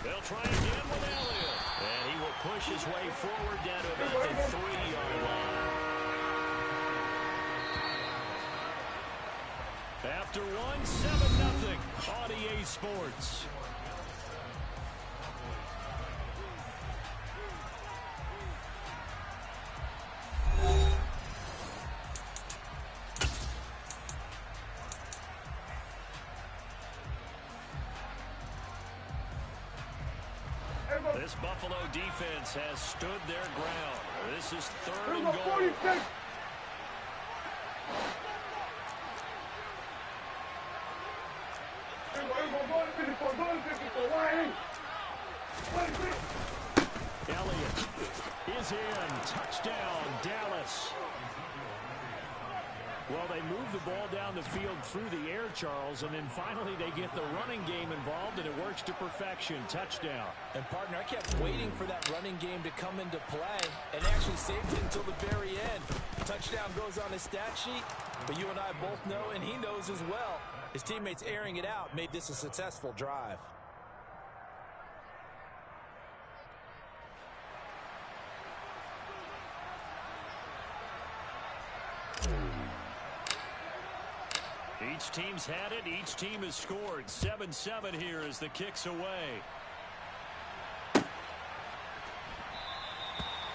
They'll try again with Elliott. And he will push his way forward down to about the 3-yard line. After one, 7-0 on EA Sports. This Buffalo defense has stood their ground. This is 3rd and goal. Elliott is in. Touchdown, Dallas. Well, they move the ball down the field through the air, Charles, and then finally they get the running game involved, and it works to perfection. Touchdown. And, partner, I kept waiting for that running game to come into play and actually saved it until the very end. Touchdown goes on his stat sheet, but you and I both know, and he knows as well, his teammates airing it out made this a successful drive. Each team's had it. Each team has scored. 7-7 here as the kick's away.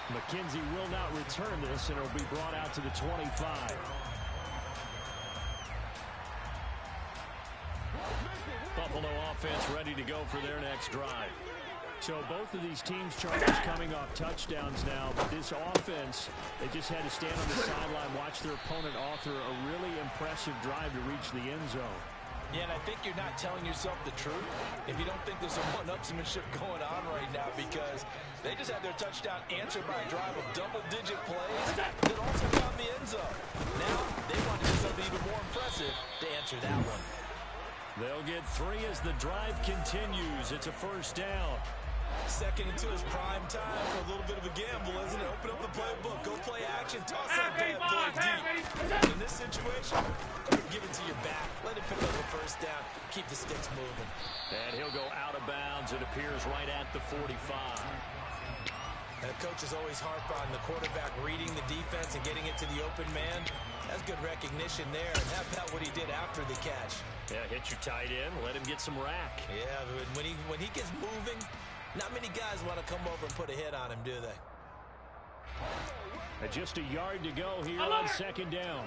McKenzie will not return this, and it'll be brought out to the 25. Buffalo offense ready to go for their next drive. So both of these teams, Charles, coming off touchdowns now, but this offense, they just had to stand on the sideline, watch their opponent author a really impressive drive to reach the end zone. Yeah, and I think you're not telling yourself the truth if you don't think there's some one-upsmanship going on right now, because they just had their touchdown answered by a drive of double-digit plays that also found the end zone. Now they want to do something even more impressive to answer that one. They'll get 3 as the drive continues. It's a first down. Second into his prime time for a little bit of a gamble, isn't it? Open up the playbook, go play action, toss that bad boy deep. In this situation, give it to your back. Let it pick up the first down. Keep the sticks moving. And he'll go out of bounds. It appears right at the 45. And coaches always harp on the quarterback reading the defense and getting it to the open man. That's good recognition there. And how about what he did after the catch? Yeah, hit your tight end, let him get some rack. Yeah, but when he gets moving, not many guys want to come over and put a hit on him, do they? And just a yard to go here on second down.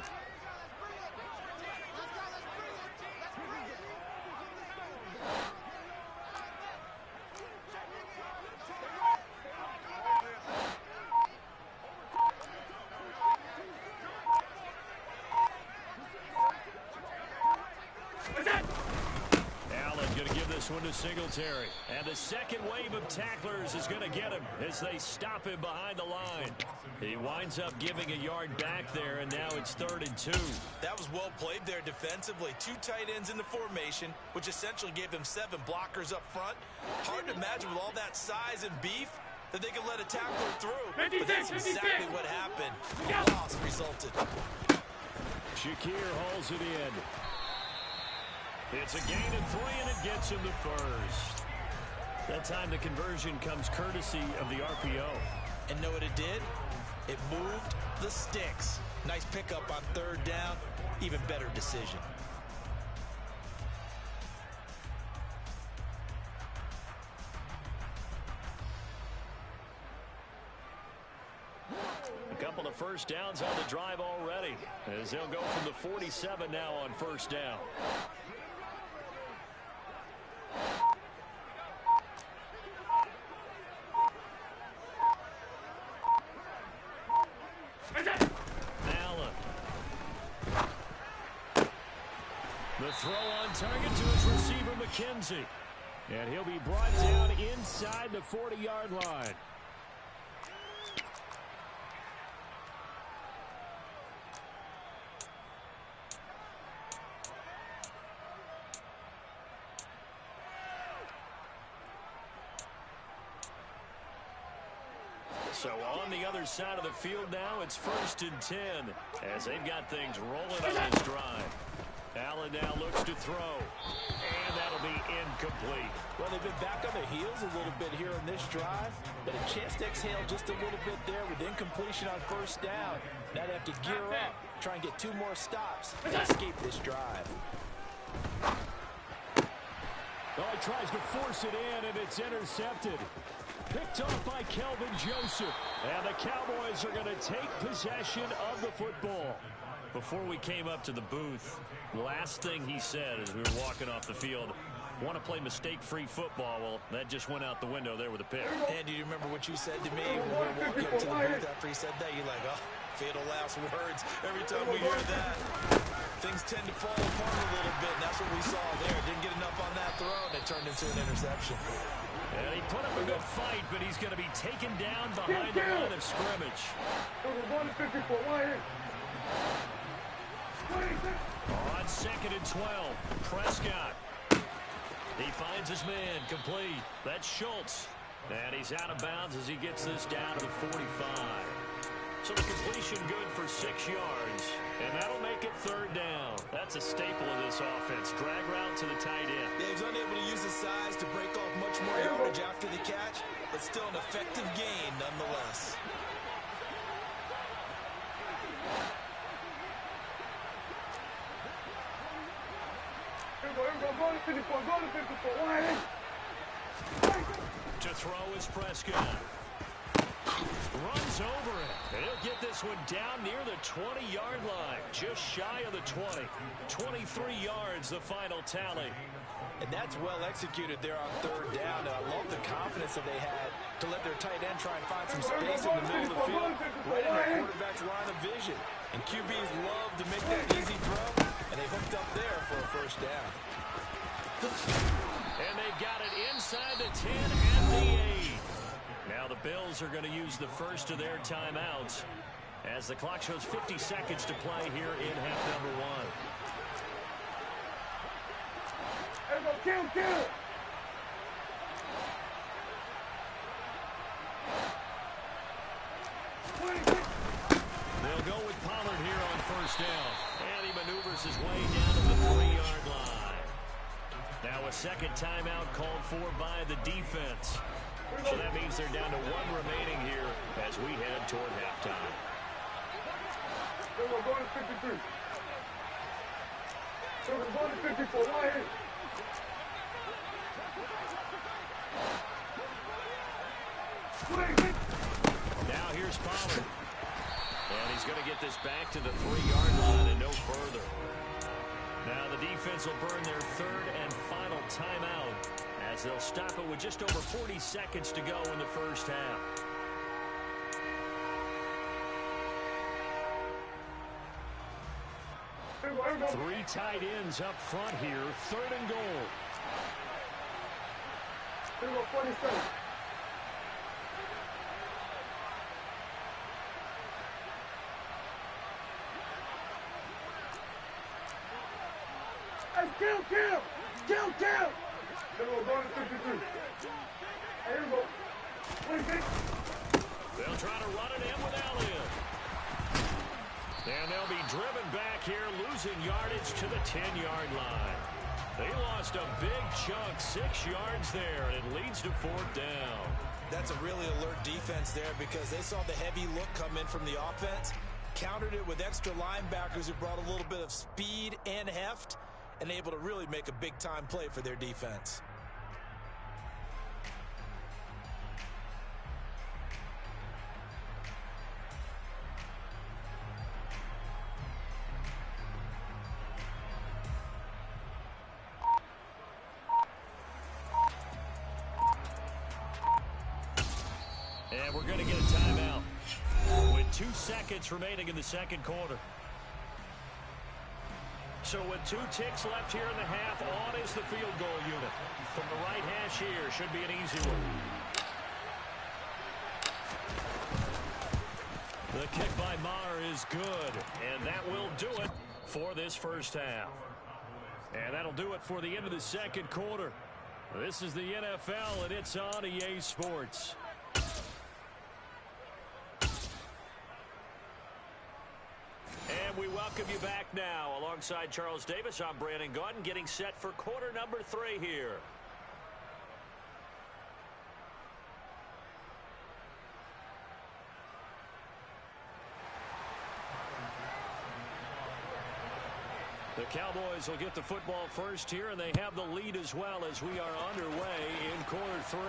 One to Singletary, and the second wave of tacklers is going to get him as they stop him behind the line. He winds up giving a yard back there, and now it's 3rd and 2. That was well played there defensively. 2 tight ends in the formation, which essentially gave them 7 blockers up front. Hard to imagine with all that size and beef that they could let a tackler through, but that's exactly what happened. A loss resulted. Shakir hauls it in. It's a gain of 3, and it gets him the first. That time the conversion comes courtesy of the RPO. And know what it did? It moved the sticks. Nice pickup on 3rd down. Even better decision. A couple of first downs on the drive already, as they'll go from the 47 now on first down. throw on target to his receiver, McKenzie. And he'll be brought down inside the 40-yard line. So on the other side of the field now, it's 1st and 10 as they've got things rolling on this drive. Allen now looks to throw, and that'll be incomplete. Well, they've been back on their heels a little bit here in this drive, but a chance to exhale just a little bit there with incompletion on 1st down. Now they have to gear up, try and get 2 more stops to escape this drive. Oh, he tries to force it in, and it's intercepted. Picked off by Kelvin Joseph. And the Cowboys are going to take possession of the football. Before we came up to the booth, last thing he said as we were walking off the field, want to play mistake-free football. Well, that just went out the window there with a pick. And do you remember what you said to me when we were walking up to the booth after he said that? You're like, oh, fatal last words. Every time we hear that, things tend to fall apart a little bit, and that's what we saw there. Didn't get enough on that throw, and it turned into an interception. And he put up a good fight, but he's going to be taken down behind the line of scrimmage. On 2nd and 12, Prescott. He finds his man, complete. That's Schultz. And he's out of bounds as he gets this down to the 45. So the completion good for 6 yards. And that'll make it 3rd down. That's a staple of this offense. Drag route to the tight end. Yeah, he's unable to use his size to break off much more yardage after the catch, but still an effective gain nonetheless. To throw is Prescott. Runs over it. And he'll get this one down near the 20-yard line. Just shy of the 20. 23 yards, the final tally. And that's well executed there on 3rd down. And I love the confidence that they had to let their tight end try and find some space in the middle of the field, right in their quarterback's line of vision. And QBs love to make that easy throw, and they hooked up there for a 1st down. And they've got it inside the 10 and the 8. Now the Bills are going to use the first of their timeouts as the clock shows 50 seconds to play here in half number 1. Kill. They'll go with Pollard here on 1st down. And he maneuvers his way down to the 3-yard line. Now a 2nd timeout called for by the defense. So that means they're down to 1 remaining here as we head toward halftime. We're going to 53. We're going to 54. Right here. Now here's Pollard. And he's going to get this back to the 3-yard line and no further. Now the defense will burn their 3rd and final timeout as they'll stop it with just over 40 seconds to go in the 1st half. Three tight ends up front here. 3rd and goal. 47. Kill! We're going to 53. Here we go. 26. They'll try to run it in with Elliott. And they'll be driven back here, losing yardage to the 10-yard line. They lost a big chunk, 6 yards there, and it leads to 4th down. That's a really alert defense there because they saw the heavy look come in from the offense, countered it with extra linebackers who brought a little bit of speed and heft, and able to really make a big-time play for their defense. And we're going to get a timeout with 2 seconds remaining in the 2nd quarter. So with 2 ticks left here in the half, on is the field goal unit. From the right hash here, should be an easy one. The kick by Maher is good, and that will do it for this first half. And that'll do it for the end of the second quarter. This is the NFL, and it's on EA Sports. And we welcome you back now. Alongside Charles Davis, I'm Brandon Gaudin, getting set for quarter number 3 here. The Cowboys will get the football first here, and they have the lead as well as we are underway in quarter 3.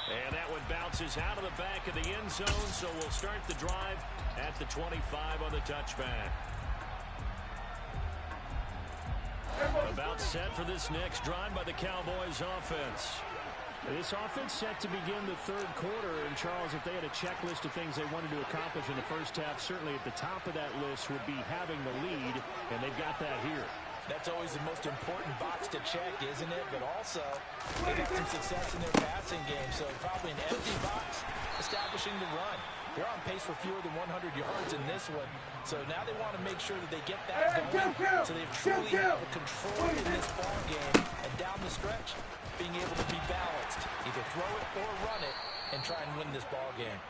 And that one bounces out of the back of the end zone, so we'll start the drive at the 25 on the touchback. About set for this next drive by the Cowboys offense. This offense set to begin the third quarter, and Charles, if they had a checklist of things they wanted to accomplish in the first half, certainly at the top of that list would be having the lead, and they've got that here. That's always the most important box to check, isn't it? But also, they got some success in their passing game, so probably an empty box, establishing the run. They're on pace for fewer than 100 yards in this one, so now they want to make sure that they get that going, so they truly have the control in this ball game, and down the stretch, being able to be balanced, either throw it or run it, and try and win this ball game.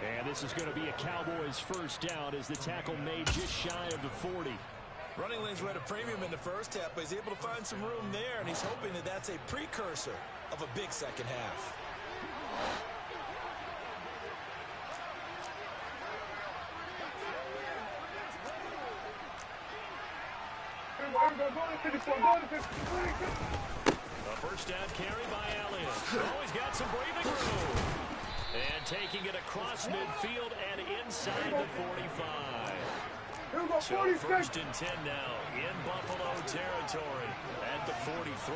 And this is going to be a Cowboys first down as the tackle made just shy of the 40. Running lanes were at a premium in the first half, but he's able to find some room there, and he's hoping that that's a precursor of a big second half. A first down carry by Elliott. Oh, he's got some breathing room. And taking it across midfield and inside the 45. So first and 10 now in Buffalo territory at the 43.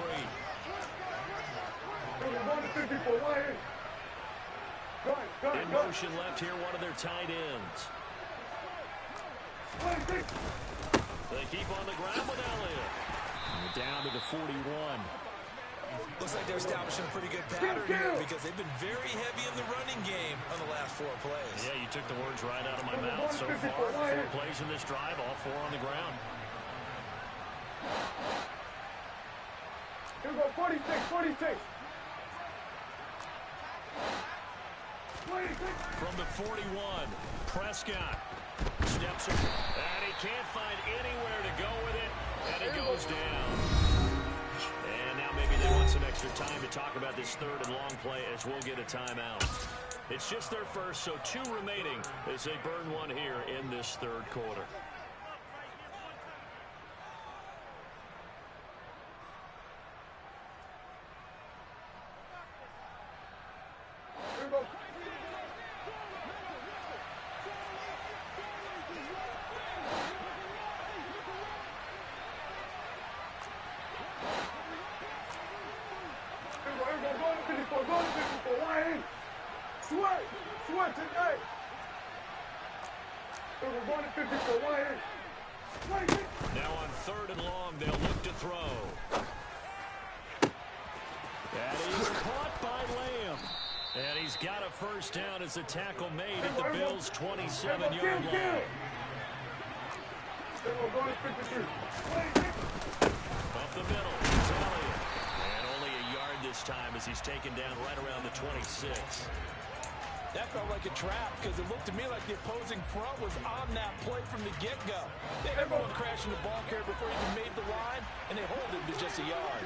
In motion left here, one of their tight ends. They keep on the ground with Elliott. Down to the 41. Looks like they're establishing a pretty good pattern here because they've been very heavy in the running game on the last 4 plays. Yeah, you took the words right out of my mouth. So far, 4 plays in this drive, all 4 on the ground. Here we go, 46. From the 41, Prescott steps up, and he can't find anywhere to go with it, and it goes down. And now maybe they want some extra time to talk about this third and long play as we'll get a timeout. It's just their first, so 2 remaining as they burn one here in this third quarter. Sweat tonight. We're going to 54. Now on third and long, they'll look to throw. That is caught by Lamb. And he's got a first down as the tackle made at the Bills' 27-yard line. Up the middle, it's Elliott. And only a yard this time as he's taken down right around the 26. That felt like a trap because it looked to me like the opposing front was on that play from the get-go. They had everyone crashing the ball carrier before he even made the line, and they hold him to just a yard.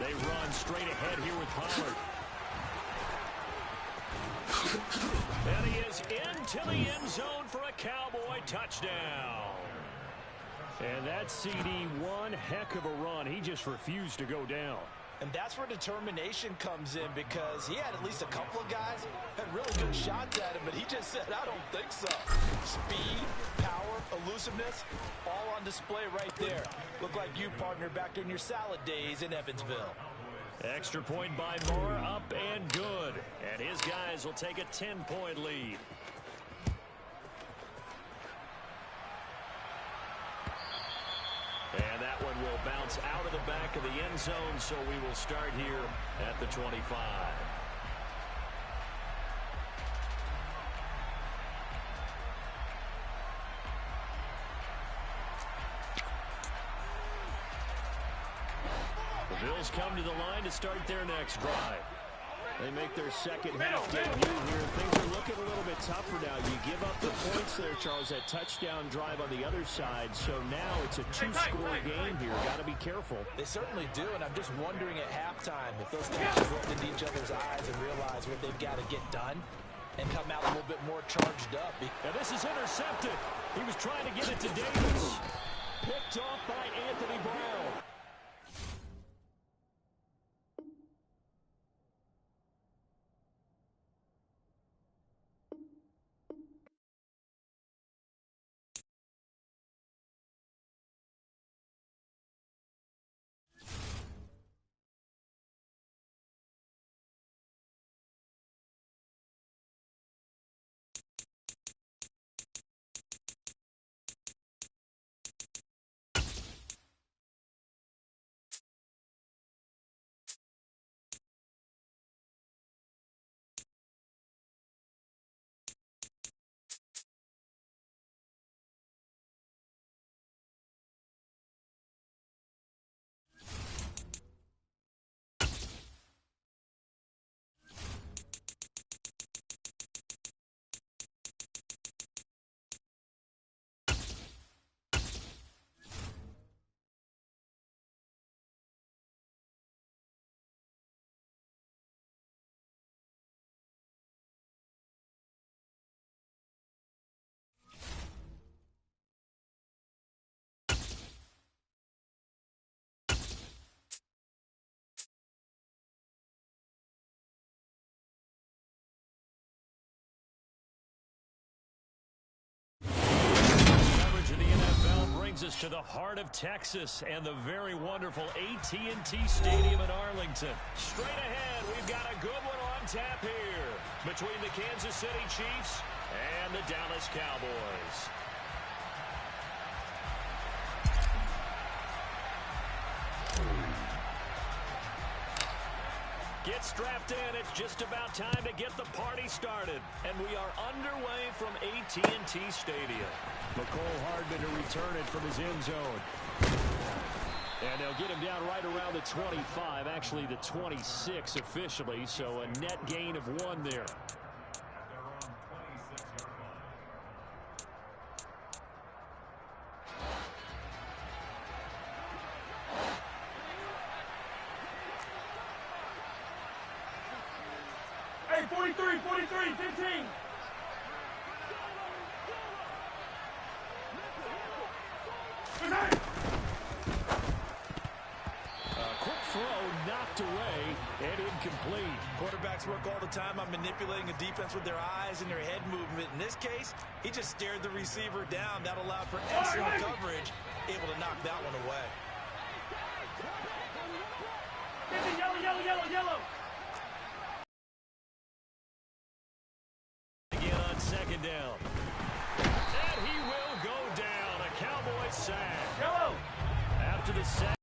They run straight ahead here with Pollard. And he is into the end zone for a Cowboy touchdown. And that CD, one heck of a run. He just refused to go down. And that's where determination comes in because he had at least a couple of guys had really good shots at him, but he just said, I don't think so. Speed, power, elusiveness, all on display right there. Look like you, partner, back during your salad days in Evansville. Extra point by Moore, up and good. And his guys will take a 10-point lead. bounce out of the back of the end zone, so we will start here at the 25. The Bills come to the line to start their next drive. They make their second half debut here. Things are looking a little bit tougher now. You give up the points there, Charles, that touchdown drive on the other side. So now it's a two-score game here. Got to be careful. They certainly do, and I'm just wondering at halftime if those guys look into each other's eyes and realize what they've got to get done and come out a little bit more charged up. Now this is intercepted. He was trying to get it to Davis. Picked off by Anthony Brown. Us to the heart of Texas and the very wonderful AT&T Stadium in Arlington. Straight ahead, we've got a good one on tap here between the Kansas City Chiefs and the Dallas Cowboys. Get strapped in. It's just about time to get the party started. And we are underway from AT&T Stadium. McCole Hardman to return it from his end zone. And they'll get him down right around the 25, actually the 26 officially, so a net gain of 1 there. Hey, 43, 15. Quick throw knocked away and incomplete. Quarterbacks work all the time on manipulating a defense with their eyes and their head movement. In this case, he just stared the receiver down. That allowed for excellent coverage, able to knock that one away. Yellow. Again on second down. And he will go down. A Cowboy sack. Yellow. After the sack.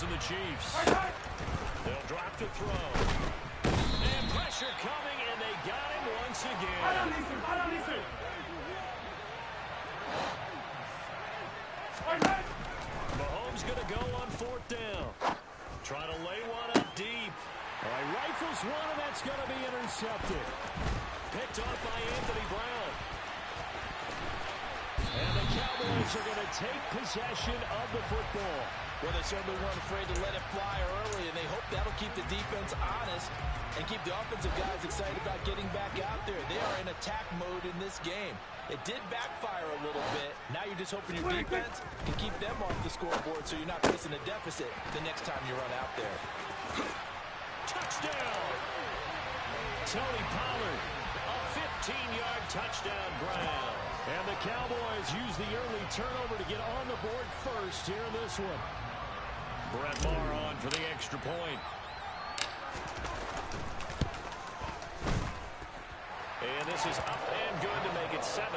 And the Chiefs. They'll drop the throw. And pressure coming, and they got him once again. Mahomes going to go on 4th down. Try to lay one up deep. All right, rifles one, and that's going to be intercepted. Picked off by Anthony Brown. And the Cowboys are going to take possession of the football. Well, they certainly weren't afraid to let it fly early, and they hope that'll keep the defense honest and keep the offensive guys excited about getting back out there. They are in attack mode in this game. It did backfire a little bit. Now you're just hoping your defense can keep them off the scoreboard so you're not facing a deficit the next time you run out there. Touchdown! Tony Pollard, a 15-yard touchdown grab. And the Cowboys use the early turnover to get on the board first here in this one. Brett Maher on for the extra point. And this is up and good to make it 7-0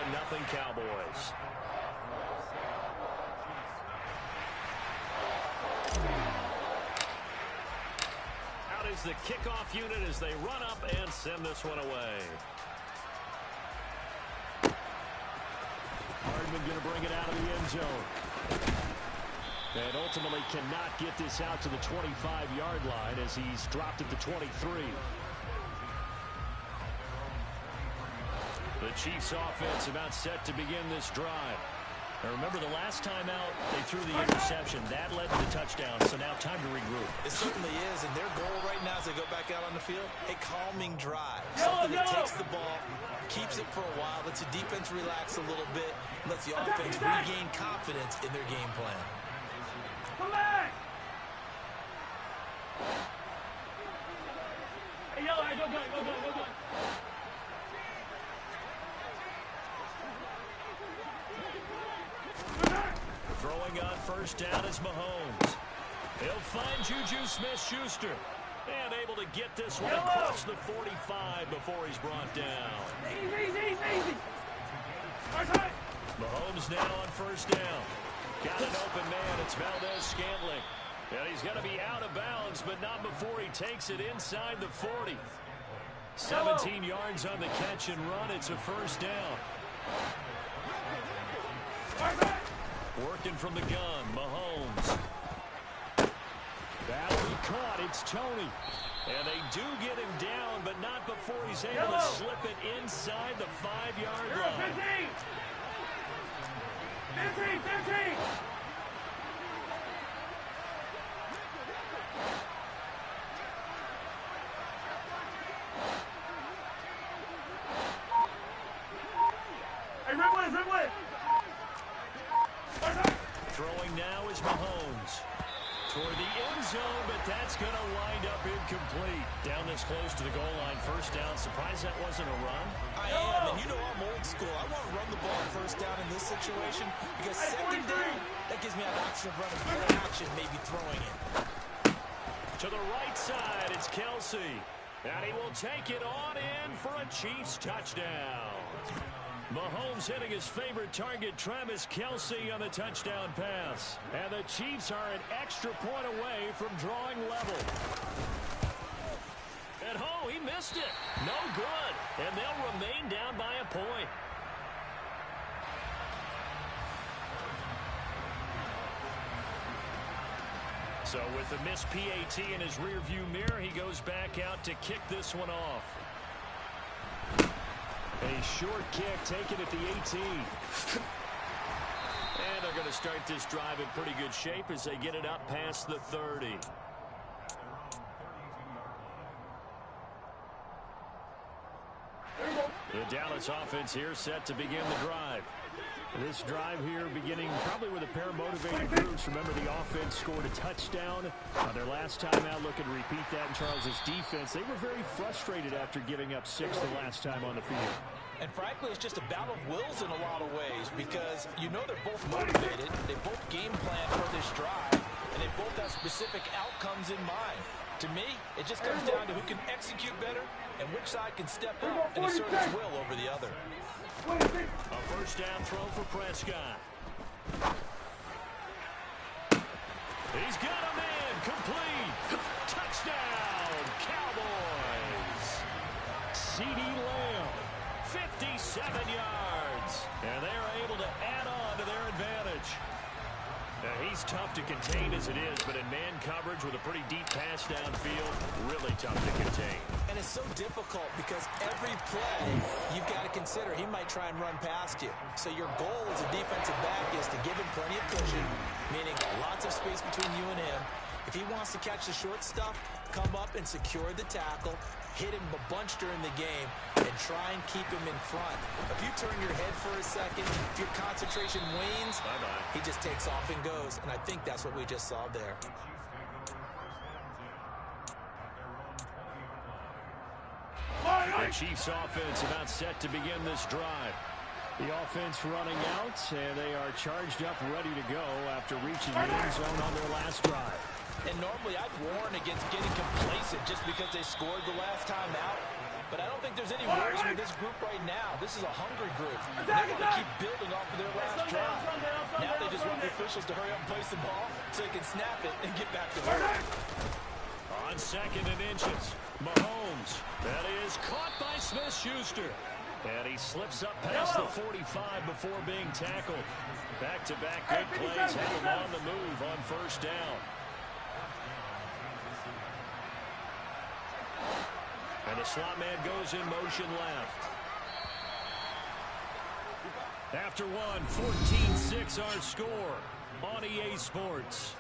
Cowboys. is the kickoff unit as they run up and send this one away. Hardman going to bring it out of the end zone. And ultimately cannot get this out to the 25-yard line as he's dropped at the 23. The Chiefs offense about set to begin this drive. Now remember, the last time out, they threw the interception. That led to the touchdown, so now time to regroup. It certainly is, and their goal right now as they go back out on the field, a calming drive. Something that takes the ball, keeps it for a while, lets the defense relax a little bit, and lets the offense regain confidence in their game plan. Come back! Hey, yellow, go, go, go, go, go, go. Throwing on first down is Mahomes. He'll find Juju Smith-Schuster. And able to get this one across the 45 before he's brought down. Easy. Mahomes now on first down. Got an open man. It's Valdez-Scantling. And he's going to be out of bounds, but not before he takes it inside the 40. 17 yards on the catch and run. It's a first down. Working from the gun, Mahomes. That'll be caught. It's Tony. And they do get him down, but not before he's able to slip it inside the 5-yard line. 15! Hey, Rimwood! Throwing now is Mahomes. Toward the end zone, but that's going to wind up incomplete. Down this close to the goal line, first down. Surprised that wasn't a run? I am, and you know I'm old school. I want to run the ball first down in this situation because second down, that gives me an option of running play action, maybe throwing it. To the right side, it's Kelsey. And he will take it on in for a Chiefs touchdown. Mahomes hitting his favorite target, Travis Kelsey, on the touchdown pass. And the Chiefs are an extra point away from drawing level. And oh, he missed it. No good. And they'll remain down by a point. So with the missed PAT in his rearview mirror, he goes back out to kick this one off. A short kick taken at the 18. And they're going to start this drive in pretty good shape as they get it up past the 30. The Dallas offense here set to begin the drive. This drive here beginning probably with a pair of motivated groups. Remember, the offense scored a touchdown on their last time out. Looking to repeat that in Charles's defense. They were very frustrated after giving up 6 the last time on the field. And frankly, it's just a battle of wills in a lot of ways because you know they're both motivated. They both game plan for this drive, and they both have specific outcomes in mind. To me, it just comes down to who can execute better and which side can step up and assert its will over the other. A first down throw for Prescott. He's got a man, complete. Touchdown, Cowboys. CD Lamb, 57 yards. And they're able to add on to their advantage. Now, he's tough to contain as it is, but in man coverage with a pretty deep pass downfield, really tough to contain. And it's so difficult because every play you've got to consider he might try and run past you. So your goal as a defensive back is to give him plenty of cushion, meaning lots of space between you and him. If he wants to catch the short stuff, come up and secure the tackle, hit him a bunch during the game, and try and keep him in front. If you turn your head for a second, if your concentration wanes, he just takes off and goes. And I think that's what we just saw there. The Chiefs offense about set to begin this drive. The offense running out, and they are charged up, ready to go after reaching the end zone on their last drive. And normally I'd warn against getting complacent just because they scored the last time out. But I don't think there's any worries with this group right now. This is a hungry group. And they want to keep building off of their last drive. Now they just want the officials to hurry up and place the ball so they can snap it and get back to work. On 2nd and inches. Mahomes. That is caught by Smith-Schuster. And he slips up past the 45 before being tackled. Back-to-back good plays have him on the move on 1st down. And the slot man goes in motion left. After one, 14-6 our score on EA Sports.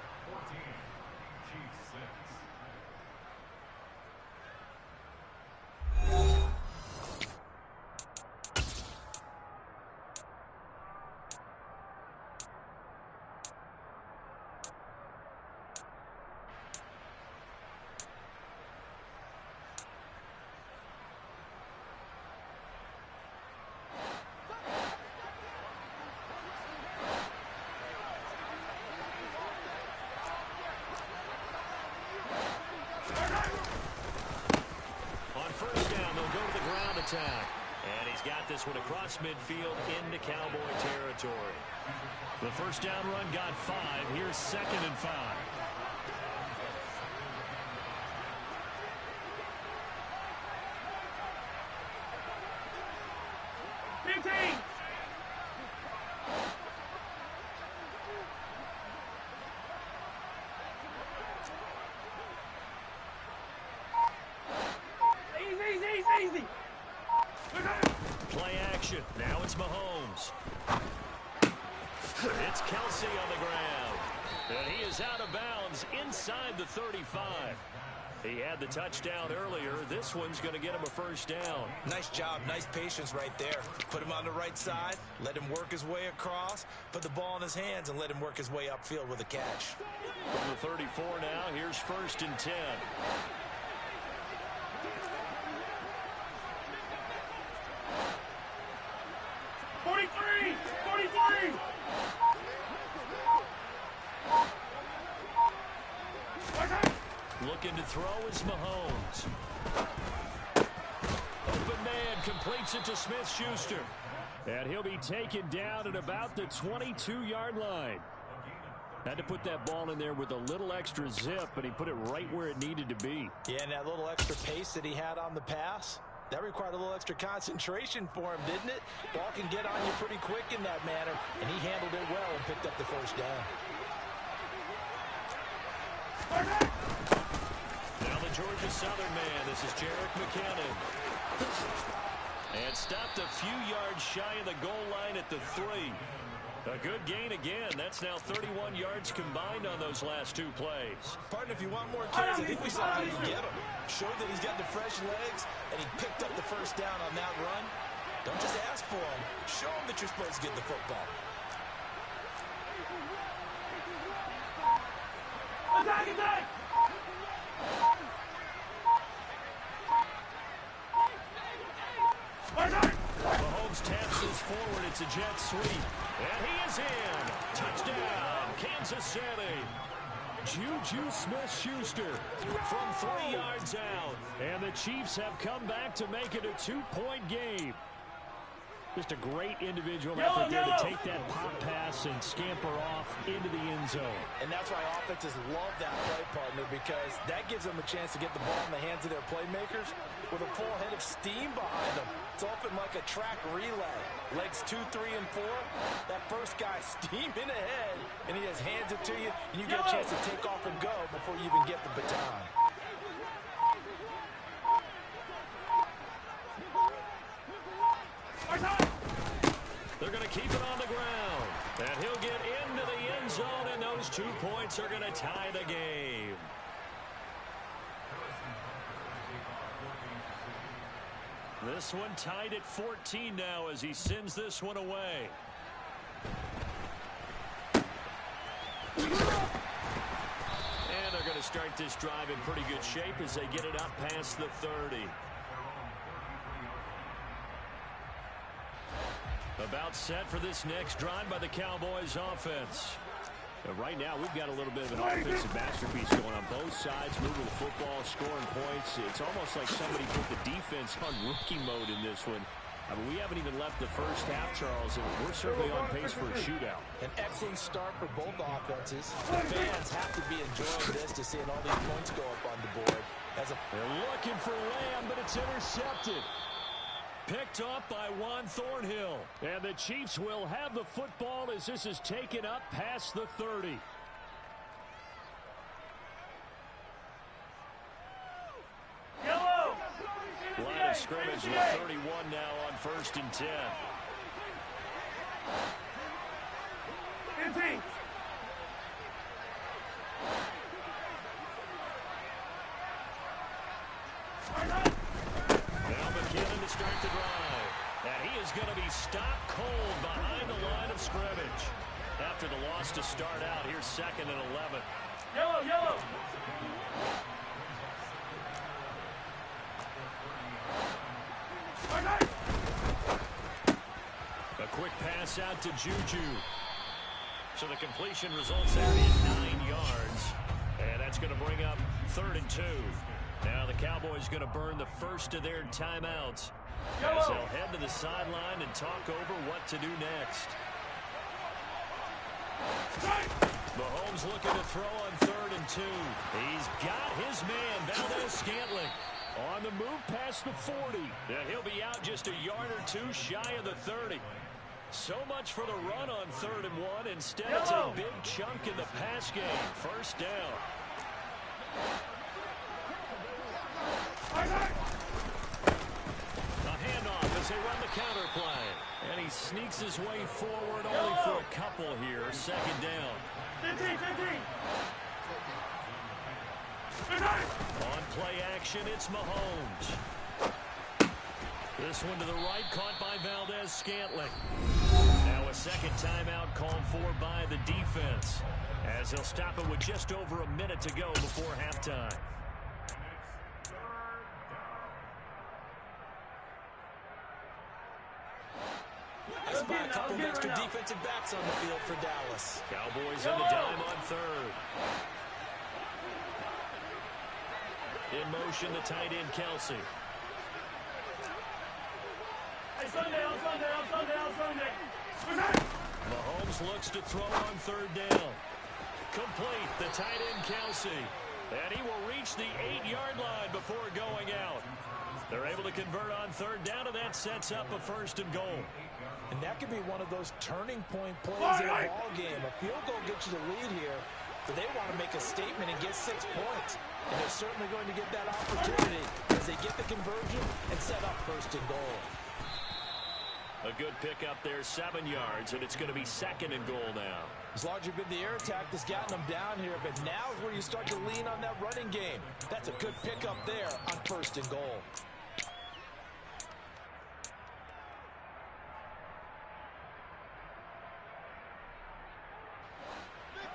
And he's got this one across midfield into Cowboy territory. The 1st down run got 5. Here's 2nd and 5. Easy. Play action. Now it's Mahomes. It's Kelsey on the ground. And he is out of bounds inside the 35. He had the touchdown earlier. This one's going to get him a 1st down. Nice job. Nice patience right there. Put him on the right side. Let him work his way across. Put the ball in his hands and let him work his way upfield with a catch. From the 34 now, here's 1st and 10. Looking to throw is Mahomes. Open man completes it to Smith-Schuster. And he'll be taken down at about the 22-yard line. Had to put that ball in there with a little extra zip, and he put it right where it needed to be. Yeah, and that little extra pace that he had on the pass, that required a little extra concentration for him, didn't it? Ball can get on you pretty quick in that manner, and he handled it well and picked up the 1st down. Now the Georgia Southern man. This is Jerick McKinnon. And stopped a few yards shy of the goal line at the 3. A good gain again. That's now 31 yards combined on those last 2 plays. Partner, if you want more carries, I think we saw how you get him. Showed that he's got the fresh legs, and he picked up the 1st down on that run. Don't just ask for him. Show him that you're supposed to get the football. Attack! Mahomes taps this forward. It's a jet sweep. And he is in. Touchdown, Kansas City. Juju Smith-Schuster from 3 yards out. And the Chiefs have come back to make it a 2-point game. Just a great individual effort there to take that pop pass and scamper off into the end zone. And that's why offenses love that play, partner, because that gives them a chance to get the ball in the hands of their playmakers with a full head of steam behind them. It's open like a track relay. Legs 2, 3, and 4. That first guy steaming ahead, and he just hands it to you, and you get a chance to take off and go before you even get the baton. They're going to keep it on the ground. And he'll get into the end zone, and those 2 points are going to tie the game. This one tied at 14 now as he sends this one away. And they're going to start this drive in pretty good shape as they get it up past the 30. About set for this next drive by the Cowboys offense. Right now, we've got a little bit of an offensive masterpiece going on both sides, moving the football, scoring points. It's almost like somebody put the defense on rookie mode in this one. I mean, we haven't even left the first half, Charles, and we're certainly on pace for a shootout. An excellent start for both offenses. The fans have to be enjoying this to seeing all these points go up on the board. They're looking for Lamb, but it's intercepted. Picked off by Juan Thornhill. And the Chiefs will have the football as this is taken up past the 30. Yellow! Line of scrimmage with 31 now on 1st and 10. 15. Now McKinnon to start the drive. And he is going to be stopped cold behind the line of scrimmage. After the loss to start out, here's 2nd and 11. Yellow, yellow. A quick pass out to Juju. So the completion results out in 9 yards. And that's going to bring up 3rd and 2. Now the Cowboys going to burn the first of their timeouts as they'll head to the sideline and talk over what to do next. Mahomes looking to throw on 3rd and 2. He's got his man, Valdes-Scantling, on the move past the 40. And he'll be out just a yard or two shy of the 30. So much for the run on 3rd and 1. Instead, it's a big chunk in the pass game. First down. A handoff as they run the counter play. And he sneaks his way forward only for a couple here. 2nd down. 15, 15. On play action, it's Mahomes. This one to the right, caught by Valdes-Scantling. Now a second timeout called for by the defense, as he'll stop it with just over a minute to go before halftime. I spy a couple of extra defensive backs on the field for Dallas. Cowboys on the dime on 3rd. In motion, the tight end, Kelsey. Hey, Sunday. Mahomes looks to throw on 3rd down. Complete, the tight end, Kelsey. And he will reach the 8-yard line before going out. They're able to convert on 3rd down, and that sets up a 1st and goal. And that could be one of those turning point plays in a ball game. A field goal gets you the lead here, but they want to make a statement and get 6 points. And they're certainly going to get that opportunity as they get the conversion and set up 1st and goal. A good pickup there, 7 yards, and it's going to be 2nd and goal now. As large as been the air attack that's gotten them down here, but now is where you start to lean on that running game. That's a good pickup there on 1st and goal.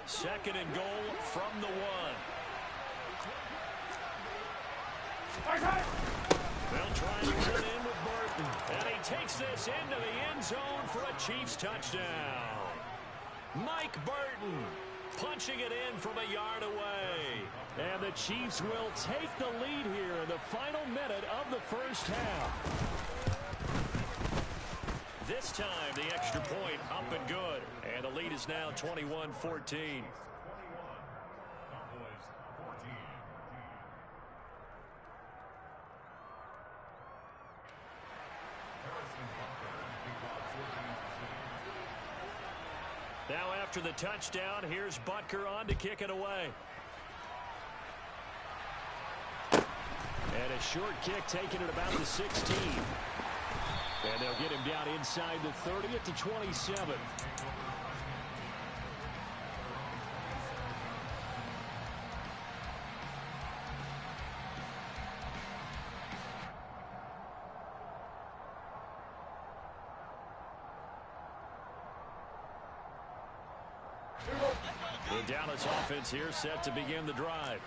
2nd and goal from the 1. They'll try to run in with Burton. And he takes this into the end zone for a Chiefs touchdown. Mike Burton punching it in from a yard away. And the Chiefs will take the lead here in the final minute of the first half. This time, the extra point up and good. And the lead is now 21-14. Now after the touchdown, here's Butker on to kick it away. And a short kick taken at about the 16. And they'll get him down inside the 30 at the 27. The Dallas offense here set to begin the drive.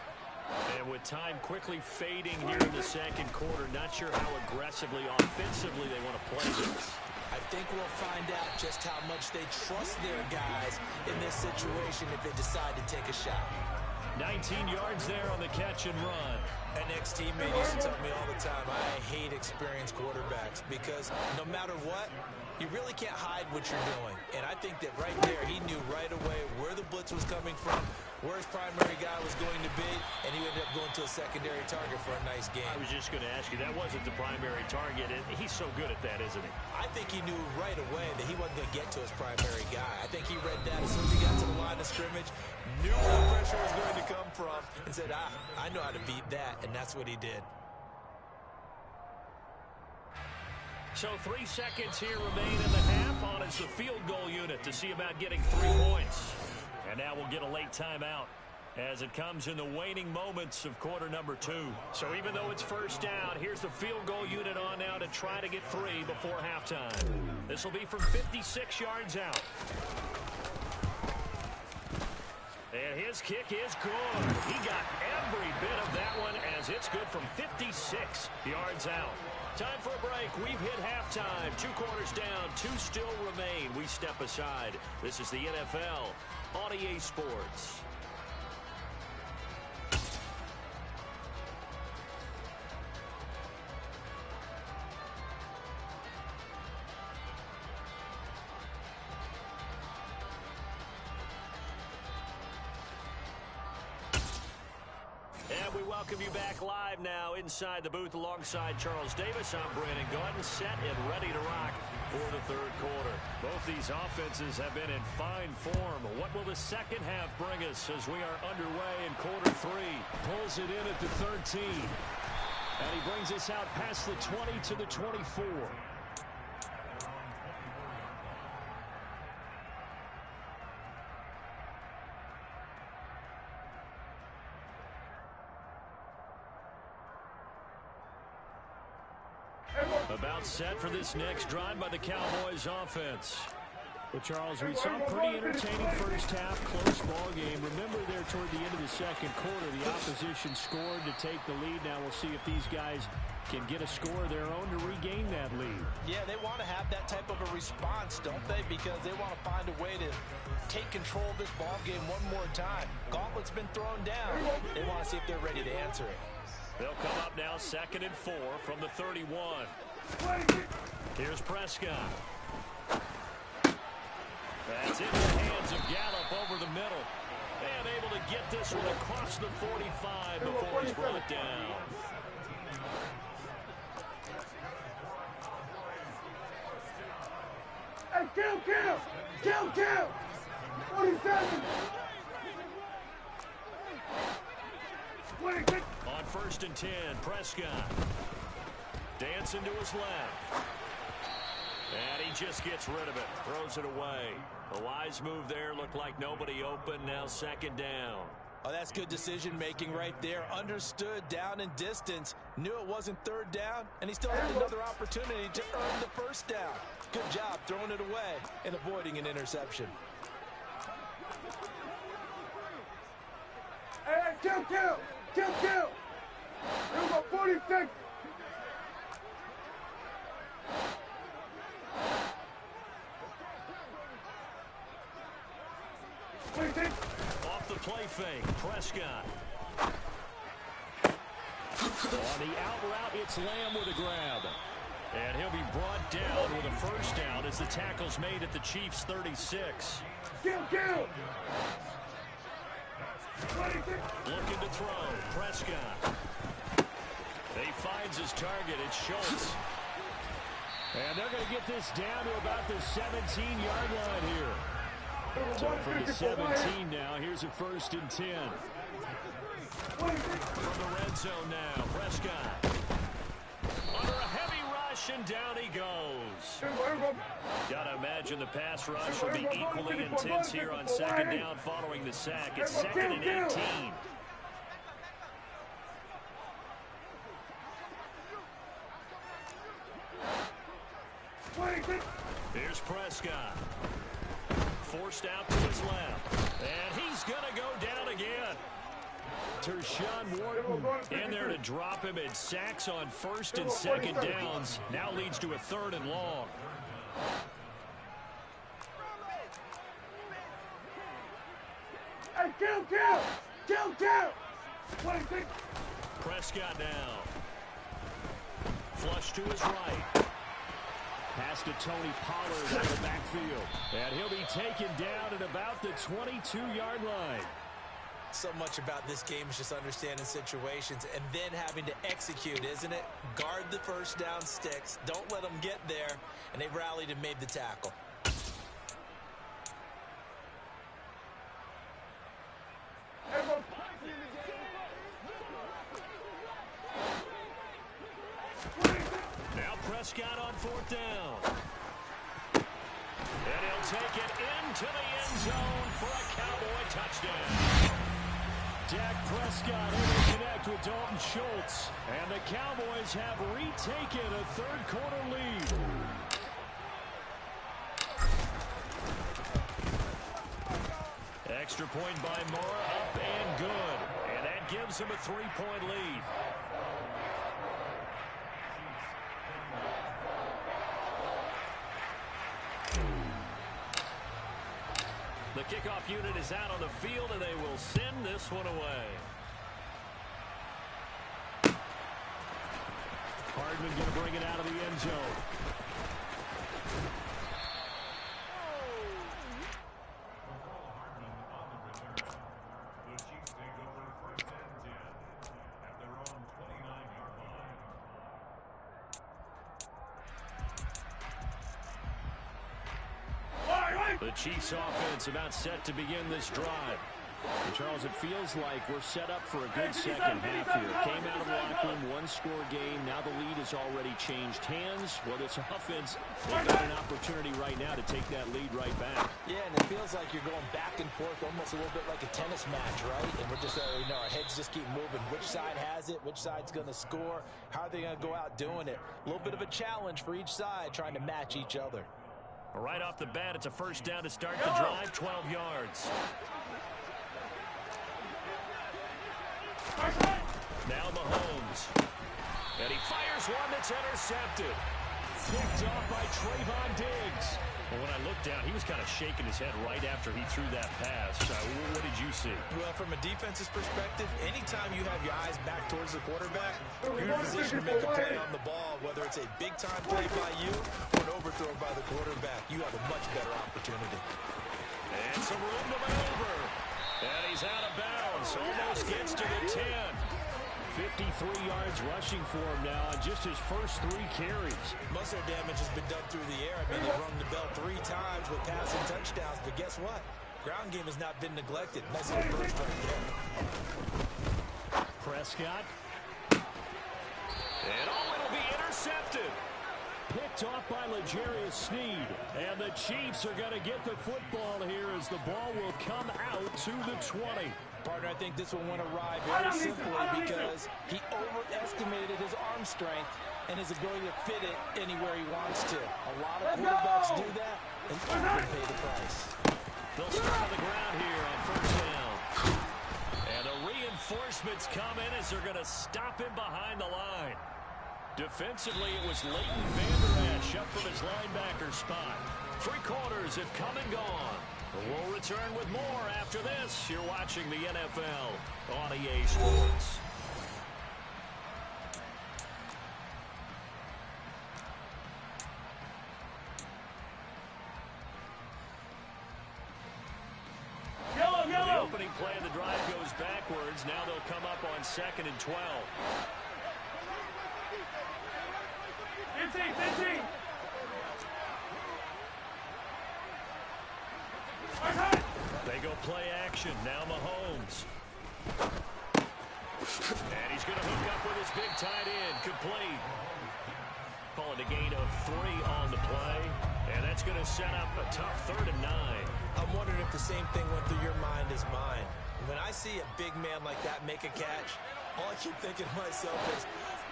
And with time quickly fading here in the second quarter, not sure how aggressively, offensively they want to play this. I think we'll find out just how much they trust their guys in this situation if they decide to take a shot. 19 yards there on the catch and run. An ex-teammate used to tell me all the time, I hate experienced quarterbacks because no matter what, You really can't hide what you're doing. And I think that right there, he knew right away where the blitz was coming from, where his primary guy was going to be, and he ended up going to a secondary target for a nice game. I was just going to ask you, that wasn't the primary target. He's so good at that, isn't he? I think he knew right away that he wasn't going to get to his primary guy. I think he read that as soon as he got to the line of scrimmage, knew where the pressure was going to come from, and said, I know how to beat that, and that's what he did. So 3 seconds here remain in the half on as the field goal unit to see about getting 3 points. And now we'll get a late timeout as it comes in the waning moments of quarter number 2. So even though it's first down, here's the field goal unit on now to try to get 3 before halftime. This will be from 56 yards out. And his kick is good. He got every bit of that one as it's good from 56 yards out. Time for a break. We've hit halftime. 2 quarters down. 2 still remain. We step aside. This is the NFL on EA Sports. And we welcome you back live now inside the booth alongside Charles Davis. I'm Brandon Gaudin, set and ready to rock for the 3rd quarter. Both these offenses have been in fine form. What will the second half bring us as we are underway in quarter 3? Pulls it in at the 13. And he brings us out past the 20 to the 24. About set for this next drive by the Cowboys offense. But Charles, we saw a pretty entertaining first half, close ball game. Remember there toward the end of the second quarter, the opposition scored to take the lead. Now we'll see if these guys can get a score of their own to regain that lead. Yeah, they want to have that type of a response, don't they? Because they want to find a way to take control of this ball game one more time. Gauntlet's been thrown down. They want to see if they're ready to answer it. They'll come up now 2nd and 4 from the 31. Here's Prescott. That's into the hands of Gallup over the middle. And able to get this one across the 45 before he's brought down. Hey, kill! 47! 26! On 1st and 10, Prescott. Dancing to his left. And he just gets rid of it. Throws it away. A wise move there. Looked like nobody open. Now 2nd down. Oh, that's good decision-making right there. Understood down and distance. Knew it wasn't 3rd down, and he still had another opportunity to earn the 1st down. Good job throwing it away and avoiding an interception. Hey, kill! Here we go, 46! Off the play fake, Prescott. On the out route, it's Lamb with a grab. And he'll be brought down with a 1st down as the tackle's made at the Chiefs' 36. Kill! Looking to throw, Prescott. He finds his target, it's Schultz. And they're going to get this down to about the 17-yard line here. So from the 17 now, here's a 1st and 10. From the red zone now, Prescott. Under a heavy rush, and down he goes. Got to imagine the pass rush will be equally intense here on 2nd down following the sack. It's 2nd and 18. Here's Prescott. Forced out to his left. And he's going to go down again. Tershawn Wharton in there to drop him. And sacks on 1st and 2nd downs. Now leads to a 3rd and long. Hey, kill! 26! Prescott now. Flush to his right. Pass to Tony Pollard out of the backfield. And he'll be taken down at about the 22-yard line. So much about this game is just understanding situations and then having to execute, isn't it? Guard the first down sticks. Don't let them get there. And they rallied and made the tackle. Now Prescott on 4th down. And he'll take it into the end zone for a Cowboy touchdown. Dak Prescott able to connect with Dalton Schultz. And the Cowboys have retaken a third-quarter lead. Extra point by Moore, up and good. And that gives him a 3-point lead. The kickoff unit is out on the field, and they will send this one away. Hardman going to bring it out of the end zone. The Chiefs take over 1st and 10 at their own 29-yard line. The Chiefs offense about set to begin this drive. And Charles, it feels like we're set up for a good second half here. Came out of the locker room, one-score game. Now the lead has already changed hands. Well, this offense, they've got an opportunity right now to take that lead right back. Yeah, and it feels like you're going back and forth almost a little bit like a tennis match, right? And we're just, our heads just keep moving. Which side has it? Which side's going to score? How are they going to go out doing it? A little bit of a challenge for each side trying to match each other. Right off the bat, it's a first down to start the drive, 12 yards. Now Mahomes. And he fires one that's intercepted. Picked off by Trayvon Diggs. Well, when I looked down, he was kind of shaking his head right after he threw that pass. What did you see? Well, from a defense's perspective, anytime you have your eyes back towards the quarterback, you're in a position to make a play on the ball, whether it's a big-time play by you or an overthrow by the quarterback. You have a much better opportunity. And some room to maneuver. And he's out of bounds. Almost gets to the 10. 53 yards rushing for him now on just his first 3 carries. Most of their damage has been done through the air. I mean, they've rung the bell 3 times with passing touchdowns, but guess what? Ground game has not been neglected. Nice little burst right there. Prescott. And it'll be intercepted. Picked off by L'Jarius Sneed. And the Chiefs are going to get the football here as the ball will come out to the 20. Partner, I think this one went awry very simply because he overestimated his arm strength and his ability to fit it anywhere he wants to. A lot of quarterbacks do that, and often pay the price. They'll start on the ground here on first down. And the reinforcements come in as they're going to stop him behind the line. Defensively, it was Leighton Vander Esch up from his linebacker spot. 3 quarters have come and gone. We'll return with more after this. You're watching the NFL on EA Sports. The opening play of the drive goes backwards. Now they'll come up on 2nd and 12. 15. They go play action. Now Mahomes. And he's going to hook up with his big tight end. Complete. Calling a gain of 3 on the play. And that's going to set up a tough 3rd and 9. I'm wondering if the same thing went through your mind as mine. When I see a big man like that make a catch, all I keep thinking to myself is,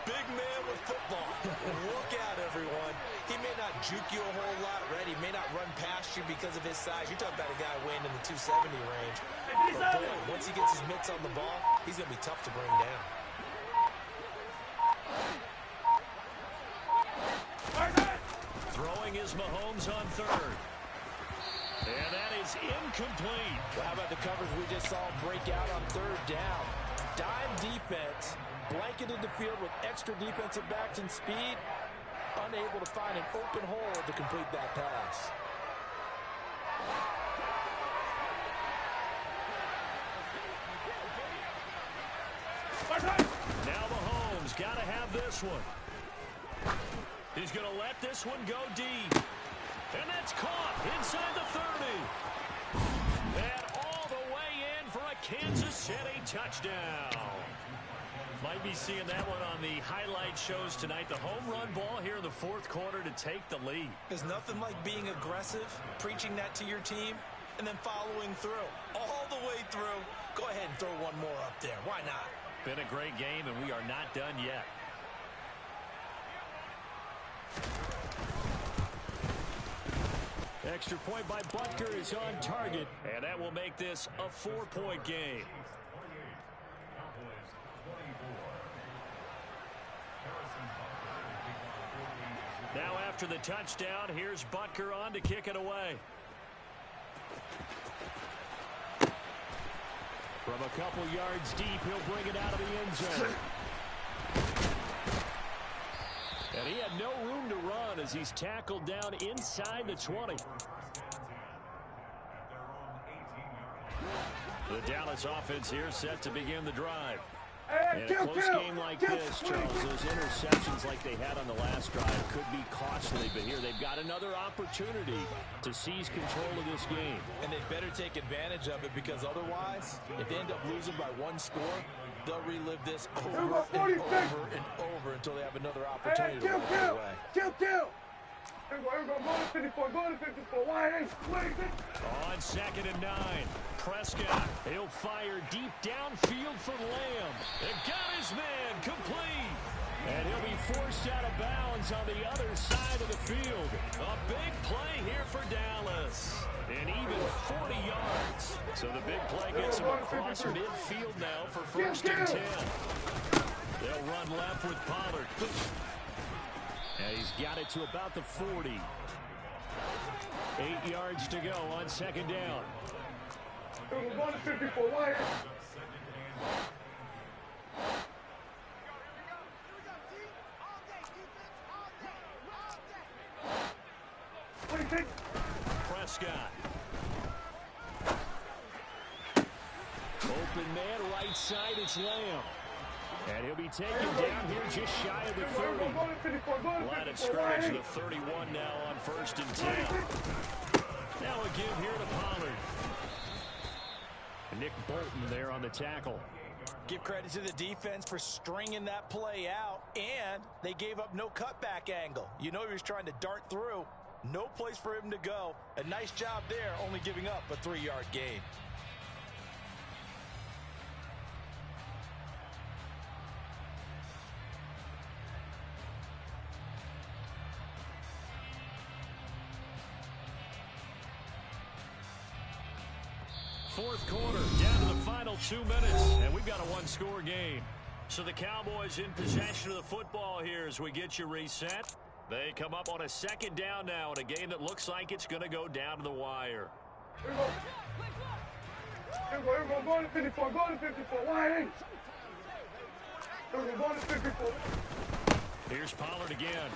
big man with football. Look out, everyone. He may not juke you a whole lot, right? He may not run past you because of his size. You're talking about a guy weighing in the 270 range. But boy, once he gets his mitts on the ball, he's going to be tough to bring down. Throwing is Mahomes on 3rd. And that is incomplete. Well, how about the coverage we just saw break out on 3rd down? Dime defense, blanketed the field with extra defensive backs and speed. unable to find an open hole to complete that pass. Now Mahomes got to have this one. He's going to let this one go deep. And that's caught inside the 30. And all the way in for a Kansas City touchdown. Might be seeing that one on the highlight shows tonight. The home run ball here in the fourth quarter to take the lead. There's nothing like being aggressive, preaching that to your team, and then following through. All the way through. Go ahead and throw one more up there. Why not? Been a great game, and we are not done yet. Extra point by Butker is on target, and that will make this a 4-point game. Now after the touchdown, here's Butker on to kick it away. From a couple yards deep, he'll bring it out of the end zone. And he had no room to run as he's tackled down inside the 20. The Dallas offense here set to begin the drive. In a close game like this, Charles, those interceptions like they had on the last drive could be costly. But here they've got another opportunity to seize control of this game. And they better take advantage of it, because otherwise, if they end up losing by one score, they'll relive this over and over and over until they have another opportunity to walk it away. On 2nd and 9, Prescott, he'll fire deep downfield for Lamb. And got his man complete. And he'll be forced out of bounds on the other side of the field. A big play here for Dallas. And even 40 yards. So the big play gets him across midfield now for 1st and 10. They'll run left with Pollard. And he's got it to about the 40. 8 yards to go on 2nd down. Prescott. Open man, right side, it's Lamb. And he'll be taken down here just shy of the 30. Line of scrimmage to the 31 now on 1st and 10. Now a give here to Pollard. Nick Bolton there on the tackle. Give credit to the defense for stringing that play out, and they gave up no cutback angle. You know he was trying to dart through. No place for him to go. A nice job there, only giving up a 3-yard gain. Fourth quarter, down to the final 2 minutes, and we've got a one-score game. So the Cowboys in possession of the football here as we get you reset. They come up on a 2nd down now in a game that looks like it's going to go down to the wire. Here's Pollard again.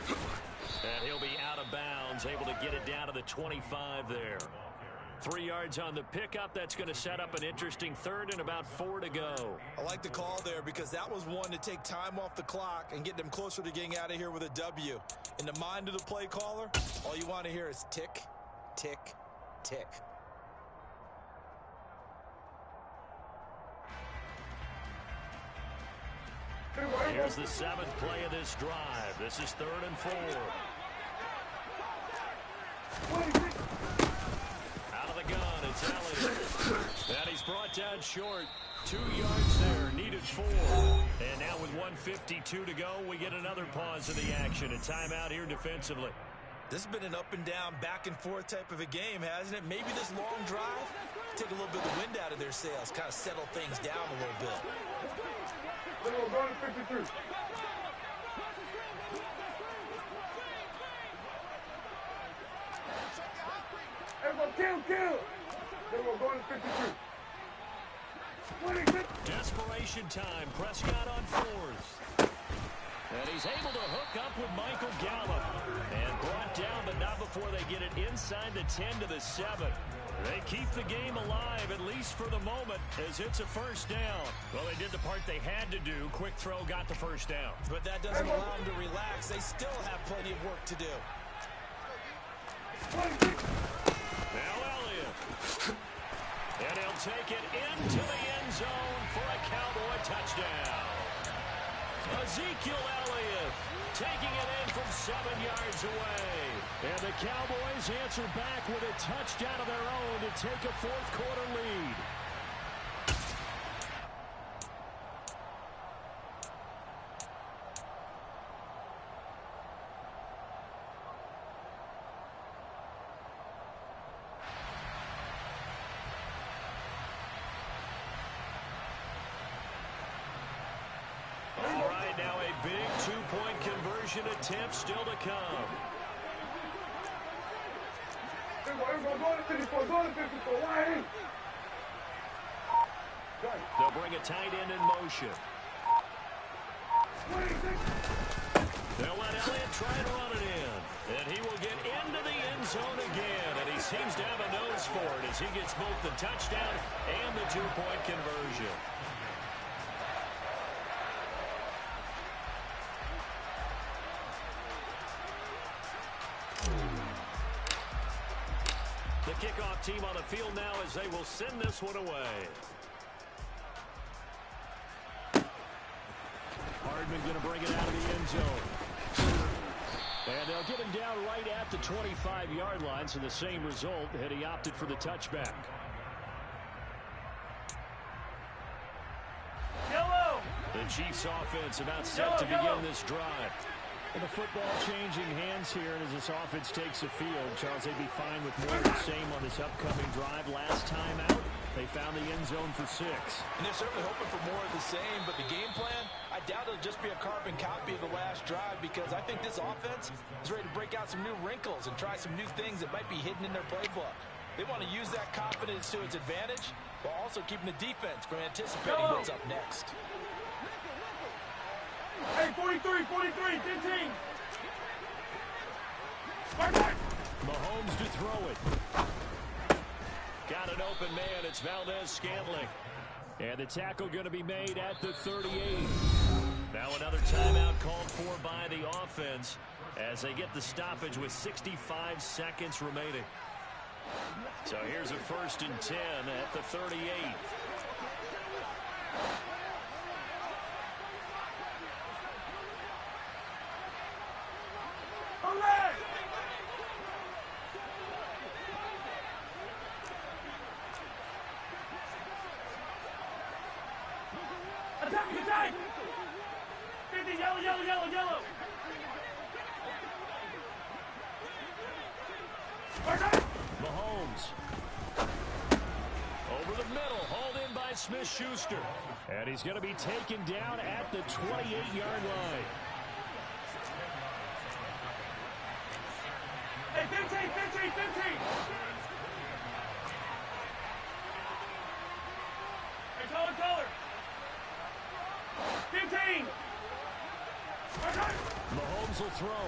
And he'll be out of bounds, able to get it down to the 25 there. 3 yards on the pickup. That's going to set up an interesting 3rd and about 4 to go. I like the call there because that was one to take time off the clock and get them closer to getting out of here with a W. In the mind of the play caller, all you want to hear is tick, tick, tick. Here's the 7th play of this drive. This is 3rd and 4. Out of the gun, it's Elliott. And he's brought down short. 2 yards there, needed 4. And now with 1:52 to go, we get another pause in the action. A timeout here defensively. This has been an up and down, back and forth type of a game, hasn't it? Maybe this long drive, take a little bit of the wind out of their sails, kind of settle things down a little bit. Desperation time. Prescott on 4th. And he's able to hook up with Michael Gallup. And brought down, but not before they get it inside the 10 to the 7. They keep the game alive, at least for the moment, as it's a first down. Well, they did the part they had to do. Quick throw got the first down. But that doesn't allow them to relax. They still have plenty of work to do. Now Elliott. And he'll take it into the end zone for a Cowboy touchdown. Ezekiel Elliott taking it in from 7 yards away. And the Cowboys answer back with a touchdown of their own to take a fourth-quarter lead. All right, now a big two-point conversion attempt still to come. They'll bring a tight end in motion. They'll let Elliott try and run it in. And he will get into the end zone again. And he seems to have a nose for it as he gets both the touchdown and the two-point conversion. The kickoff team on the field now as they will send this one away. Hardman going to bring it out of the end zone. And they'll get him down right at the 25-yard line, so the same result had he opted for the touchback. Yellow! The Chiefs offense about set to begin this drive. And the football changing hands here, and as this offense takes the field, Charles, they'd be fine with more of the same on this upcoming drive. Last time out, they found the end zone for 6. And they're certainly hoping for more of the same, but the game plan, I doubt it'll just be a carbon copy of the last drive, because I think this offense is ready to break out some new wrinkles and try some new things that might be hidden in their playbook. They want to use that confidence to its advantage, while also keeping the defense from anticipating what's up next. Hey, 43, 43, 15. Mahomes to throw it. Got an open man. It's Valdez-Scantling. And the tackle going to be made at the 38. Now another timeout called for by the offense as they get the stoppage with 65 seconds remaining. So here's a 1st and 10 at the 38. Attack! 50, yellow. Mahomes. Over the middle, hauled in by Smith-Schuster. And he's going to be taken down at the 28-yard line. Hey, 15. Hey, taller. 15. Mahomes will throw.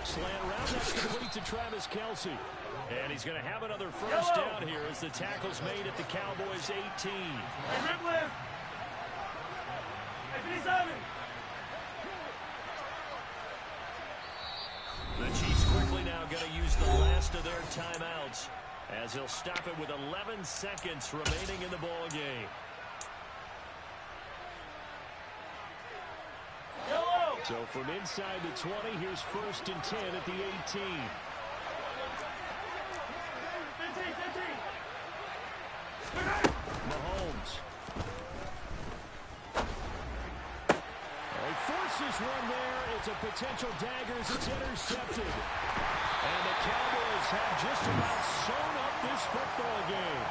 Slant route, that's complete to Travis Kelce. And he's going to have another first down here as the tackle's made at the Cowboys' 18. Hey, rip lift. Hey, 57. The Chiefs quickly now going to use the last of their timeouts as he'll stop it with 11 seconds remaining in the ball game. So from inside the 20, here's 1st and 10 at the 18. 15. Mahomes. He forces one there. It's a potential dagger as it's intercepted. And the Cowboys have just about sewn up this football game.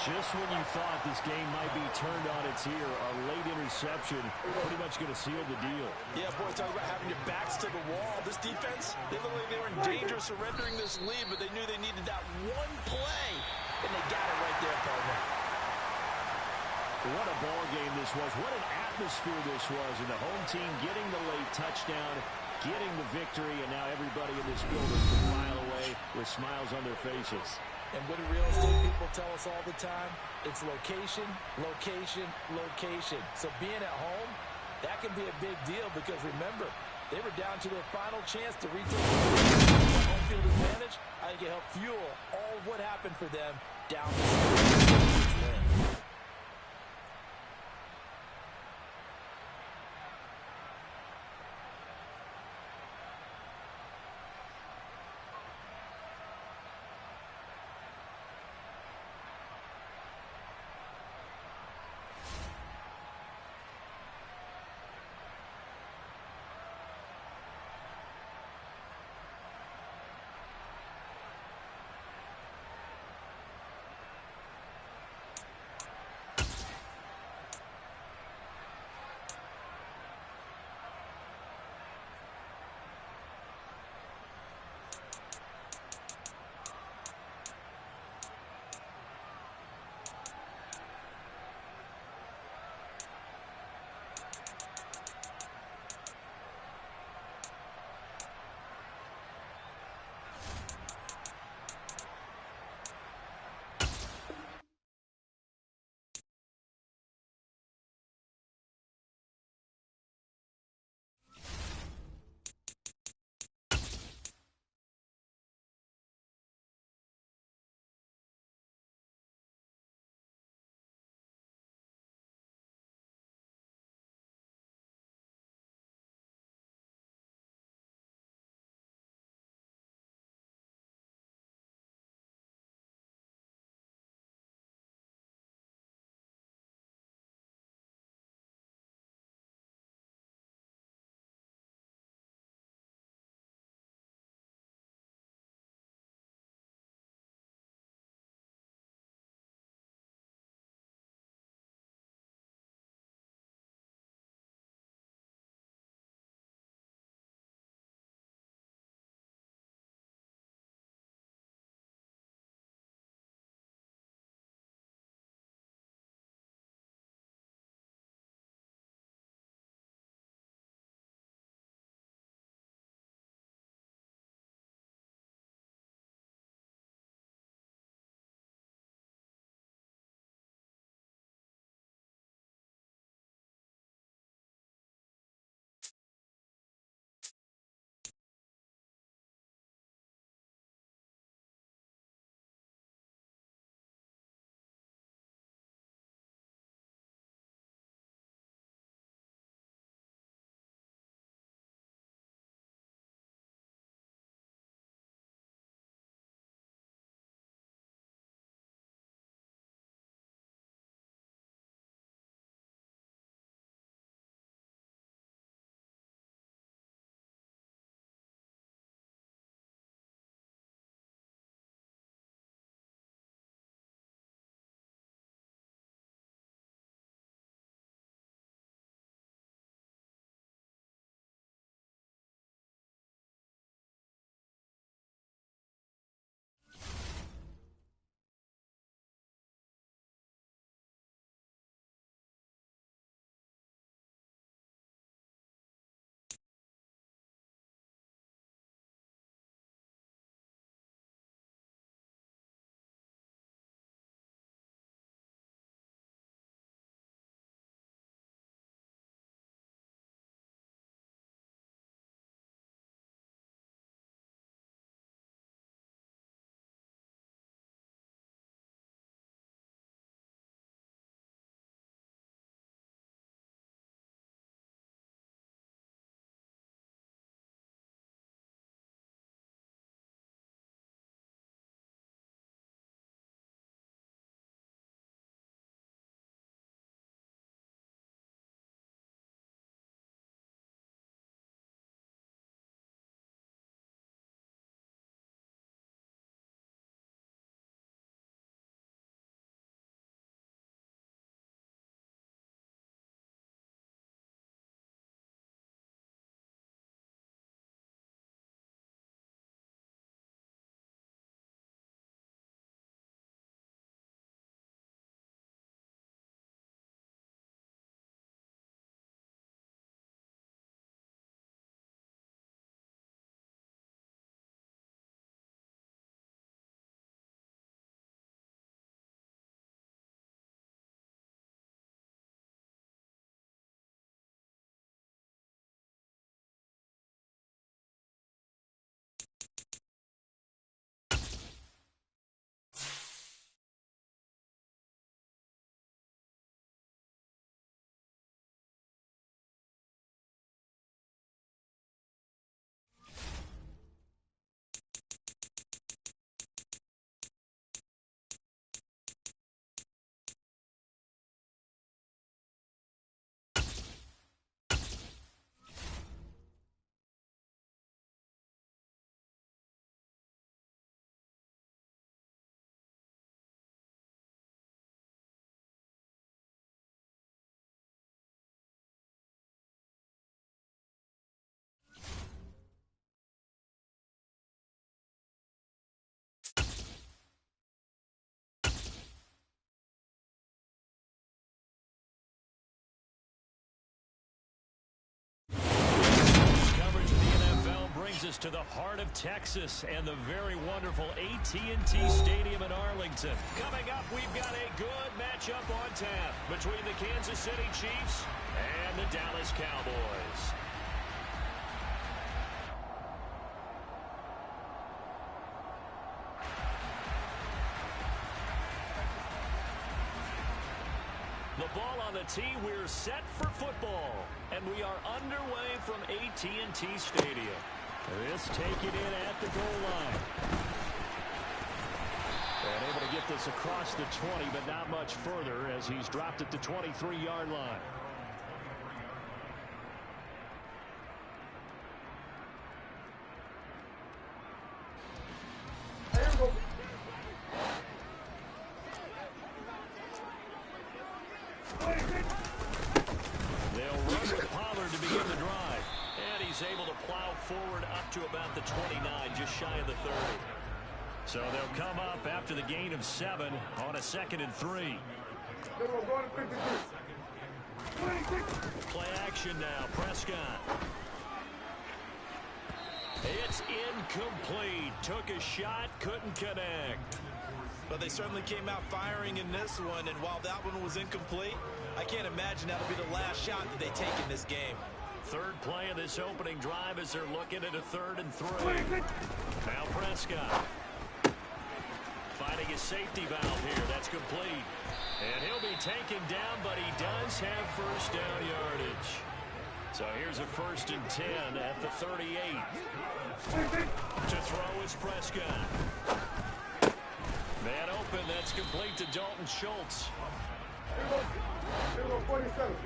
Just when you thought this game might be turned on its ear, a late interception pretty much going to seal the deal. Yeah, boy, talk about having your backs to the wall. This defense, they looked like they were in danger of surrendering this lead, but they knew they needed that one play, and they got it right there, partner. What a ball game this was. What an atmosphere this was, and the home team getting the late touchdown, getting the victory, and now everybody in this building can file away with smiles on their faces. And what do real estate people tell us all the time? It's location, location, location. So being at home, that can be a big deal because, remember, they were down to their final chance to retake the home field advantage. I think it helped fuel all of what happened for them down the stretch. brings us to the heart of Texas and the very wonderful AT&T Stadium in Arlington. Coming up, we've got a good matchup on tap between the Kansas City Chiefs and the Dallas Cowboys. The ball on the tee, we're set for football. And we are underway from AT&T Stadium. This taken in at the goal line. And able to get this across the 20, but not much further as he's dropped at the 23-yard line. Forward up to about the 29, just shy of the 30. So they'll come up after the gain of 7 on a 2nd and 3. Play action now, Prescott. It's incomplete. Took a shot, couldn't connect. But they certainly came out firing in this one, and while that one was incomplete, I can't imagine that'll be the last shot that they take in this game. Third play of this opening drive as they're looking at a 3rd and 3. Now Prescott finding his safety valve here. That's complete. And he'll be taken down, but he does have first down yardage. So here's a 1st and 10 at the 38. To throw is Prescott. Man open. That's complete to Dalton Schultz. Here we go, 47.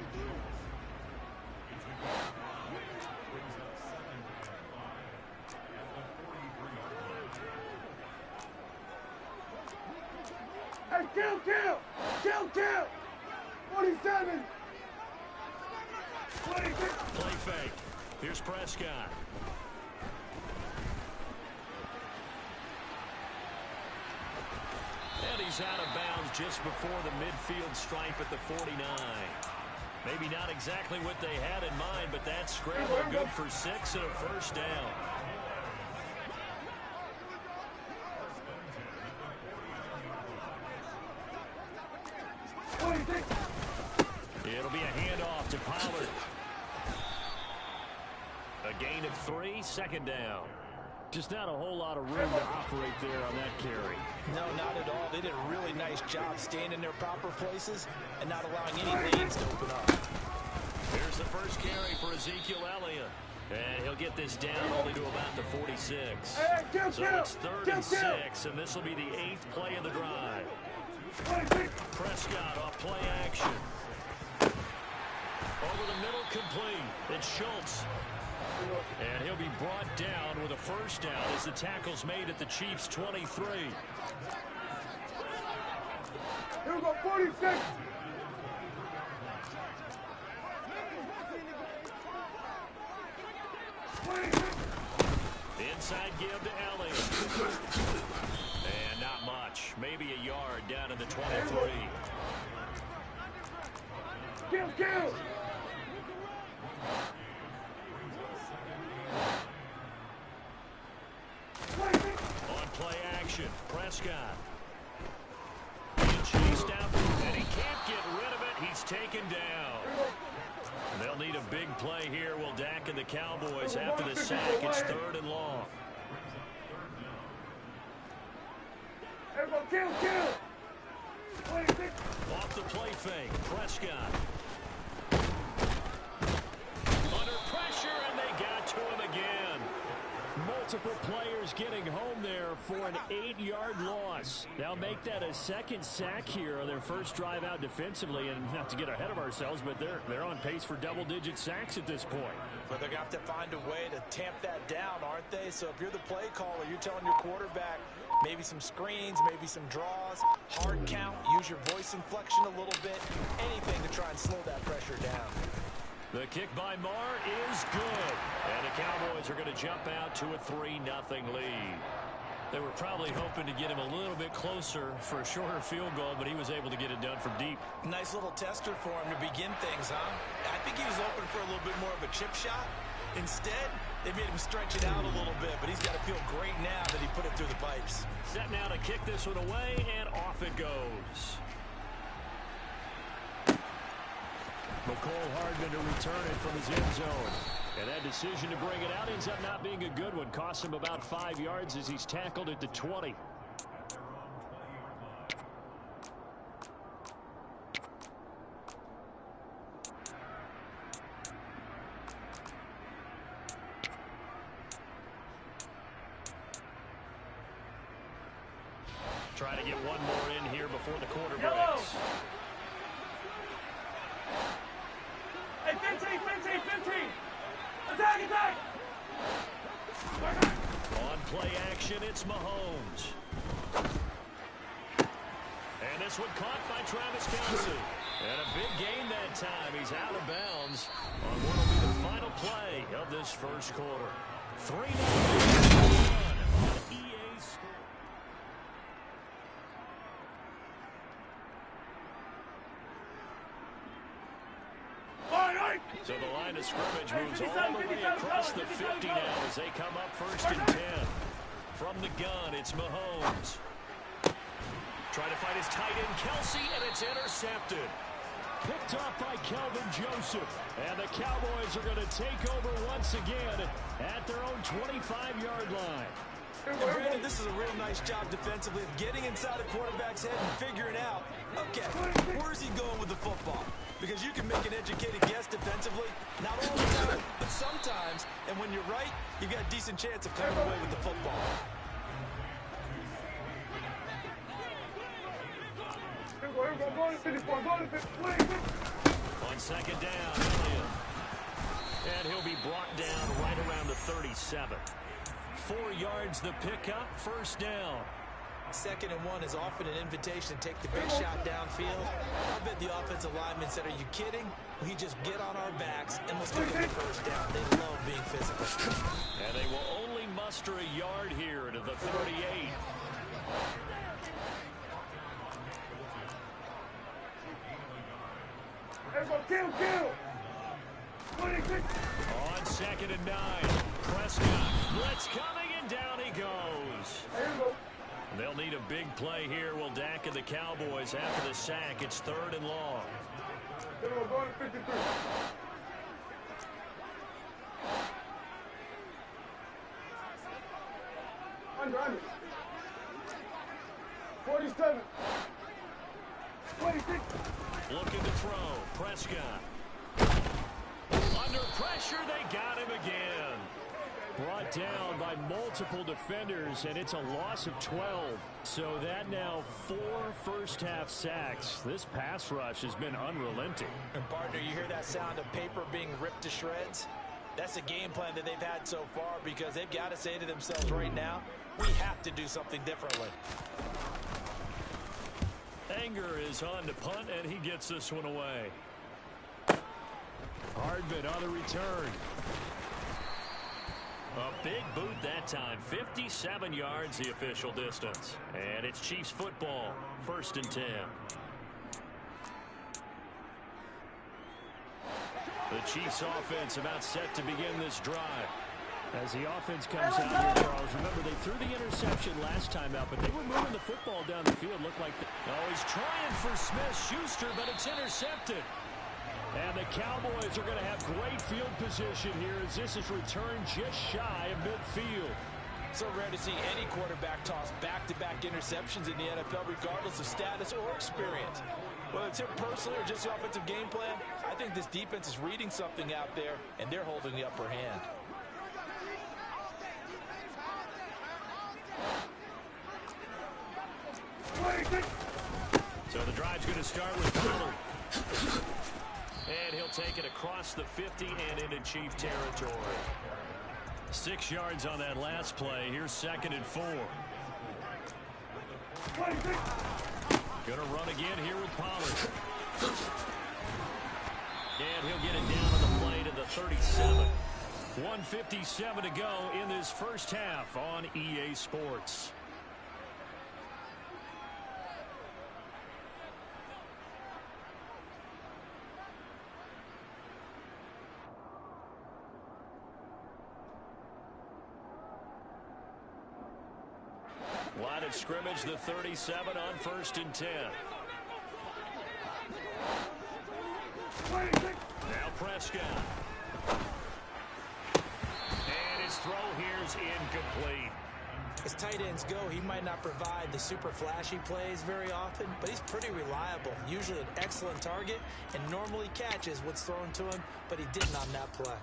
Hey, kill! 47. 26. Play fake. Here's Prescott. And he's out of bounds just before the midfield stripe at the 49. Maybe not exactly what they had in mind, but that scramble good for 6 and a first down. It'll be a handoff to Pollard. A gain of 3, 2nd down. Just not a whole lot of room to operate there on that carry. No, not at all. They did a really nice job staying in their proper places and not allowing any lanes to open up. Here's the first carry for Ezekiel Elliott. And he'll get this down only to about the 46. So it's 3rd and 6, and this will be the 8th play of the drive. Prescott off play action. Over the middle, complete. It's Schultz. And he'll be brought down with a first down as the tackle's made at the Chiefs' 23. Here we go, 46. Inside give to Elliott. And not much. Maybe a yard down in the 23. Kill! On play action, Prescott. Being chased out, and he can't get rid of it. He's taken down. They'll need a big play here. Will Dak and the Cowboys after the sack? It's 3rd and long. Kill! 26. Off the play fake, Prescott. Under pressure, and they got to him again. Multiple players getting home there for an 8-yard loss. They'll make that a 2nd sack here on their first drive out defensively. And not to get ahead of ourselves, but they're on pace for double-digit sacks at this point. But they're going to have to find a way to tamp that down, aren't they? So if you're the play caller, you're telling your quarterback maybe some screens, maybe some draws, hard count, use your voice inflection a little bit, anything to try and slow that pressure down. The kick by Marr is good. And the Cowboys are going to jump out to a 3-0 lead. They were probably hoping to get him a little bit closer for a shorter field goal, but he was able to get it done from deep. Nice little tester for him to begin things, huh? I think he was open for a little bit more of a chip shot. Instead, They made him stretch it out a little bit, but he's got to feel great now that he put it through the pipes. Set now to kick this one away, and off it goes. McCole Hardman to return it from his end zone. And that decision to bring it out ends up not being a good one. Costs him about 5 yards as he's tackled at the 20. Try to get one more in here before the quarter breaks. Hey, 15. Attack. On play action, it's Mahomes. And this one caught by Travis Kelce. And a big gain that time. He's out of bounds on what will be the final play of this first quarter. 3-0 on EA Sports. So the line of scrimmage moves all the way across the 50 now as they come up 1st and 10. From the gun, it's Mahomes. Trying to find his tight end, Kelce, and it's intercepted. Picked off by Kelvin Joseph. And the Cowboys are going to take over once again at their own 25-yard line. And Brandon, this is a real nice job defensively of getting inside the quarterback's head and figuring out, okay, where's he going with the football? Because you can make an educated guess defensively, not all the time, but sometimes. And when you're right, you've got a decent chance of coming away with the football. On second down, Elliott. And he'll be brought down right around the 37. 4 yards the pickup, 1st down. 2nd and 1 is often an invitation to take the big shot downfield. I bet the offensive lineman said, are you kidding? We just get on our backs and let's go get the 1st down. They love being physical. And they will only muster a yard here to the 38. Kill. On 2nd and 9, Prescott. Blitz coming, and down he goes. They'll need a big play here. Will Dak and the Cowboys after the sack. It's 3rd and long. Going to 53. Under. 47. 26. Looking to throw. Prescott. Under pressure, they got him again. Brought down by multiple defenders, and it's a loss of 12. So that now 4 first-half sacks. This pass rush has been unrelenting. And partner, you hear that sound of paper being ripped to shreds? That's a game plan that they've had so far because they've got to say to themselves right now, we have to do something differently. Anger is on to punt, and he gets this one away. Hardman on the return. A big boot that time. 57 yards the official distance. And it's Chiefs football. 1st and 10. The Chiefs offense about set to begin this drive. As the offense comes out here, Charles, remember they threw the interception last time out, but they were moving the football down the field. Looked like he's trying for Smith-Schuster, but it's intercepted. And the Cowboys are going to have great field position here as this is returned just shy of midfield. So rare to see any quarterback toss back-to-back interceptions in the NFL, regardless of status or experience. Whether it's him personally or just the offensive game plan, I think this defense is reading something out there, and they're holding the upper hand. So the drive's going to start with Pollard. And he'll take it across the 50 and into Chief territory. 6 yards on that last play. Here's 2nd and 4. Going to run again here with Pollard. And he'll get it down on the play to the 37. 1:57 to go in this first half on EA Sports. Line of scrimmage, the 37 on 1st and 10. Now Prescott. And his throw here's incomplete. As tight ends go, he might not provide the super flashy plays very often, but he's pretty reliable. Usually an excellent target and normally catches what's thrown to him, but he didn't on that play.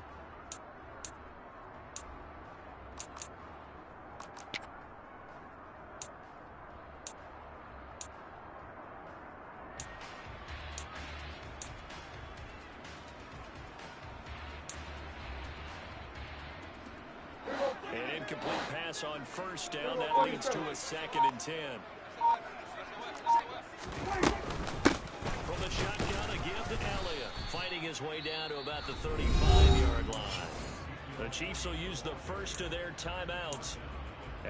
An incomplete pass on 1st down. That leads to a 2nd and 10. From the shotgun, a give to Elliott. Fighting his way down to about the 35-yard line. The Chiefs will use the first of their timeouts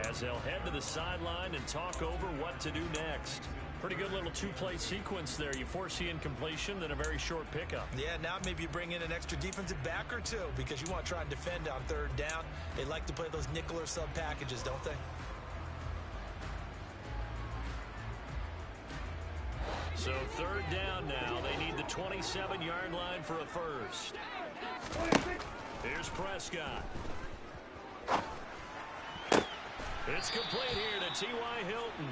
as they'll head to the sideline and talk over what to do next. Pretty good little two-play sequence there. You force the incompletion, then a very short pickup. Yeah, now maybe you bring in an extra defensive back or two because you want to try and defend on 3rd down. They like to play those nickel or sub packages, don't they? So 3rd down now. They need the 27-yard line for a first. Here's Prescott. It's complete here to T.Y. Hilton.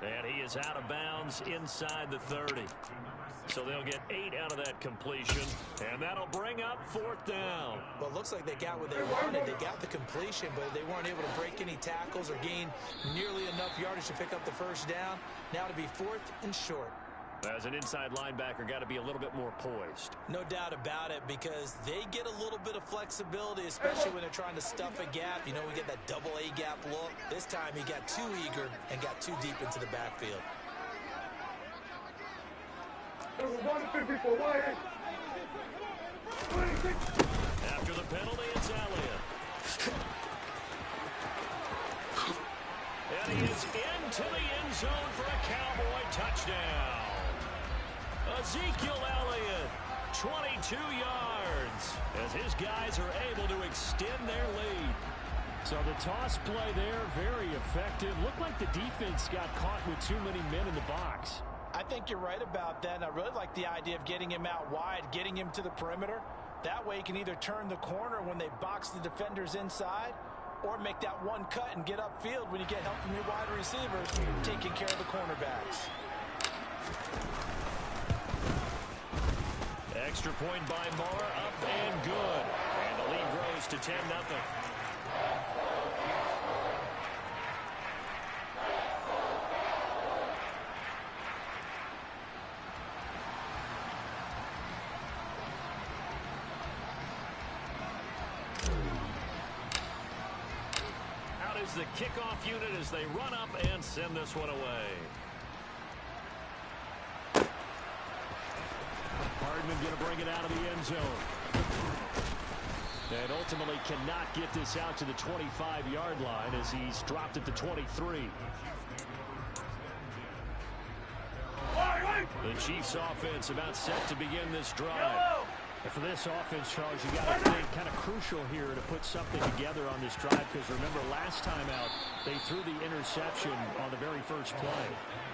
And he is out of bounds inside the 30. So they'll get 8 out of that completion. And that'll bring up 4th down. Well, it looks like they got what they wanted. They got the completion, but they weren't able to break any tackles or gain nearly enough yardage to pick up the 1st down. Now to be 4th and short. As an inside linebacker, got to be a little bit more poised. No doubt about it, because they get a little bit of flexibility, especially when they're trying to stuff a gap. You know, we get that double A gap look. This time he got too eager and got too deep into the backfield. After the penalty, it's Elliott. And he is into the end zone for a Cowboy touchdown. Ezekiel Elliott, 22 yards, as his guys are able to extend their lead. So the toss play there, very effective. Looked like the defense got caught with too many men in the box. I think you're right about that. I really like the idea of getting him out wide, getting him to the perimeter. That way he can either turn the corner when they box the defenders inside, or make that one cut and get upfield when you get help from your wide receivers taking care of the cornerbacks. Extra point by Moore, up and good. And the lead grows to 10-0. Out is the kickoff unit as they run up and send this one away. Hardman going to bring it out of the end zone. And ultimately cannot get this out to the 25-yard line as he's dropped at the 23. The Chiefs offense about set to begin this drive. And for this offense, Charles, you got to think kind of crucial here to put something together on this drive, because remember last time out they threw the interception on the very first play.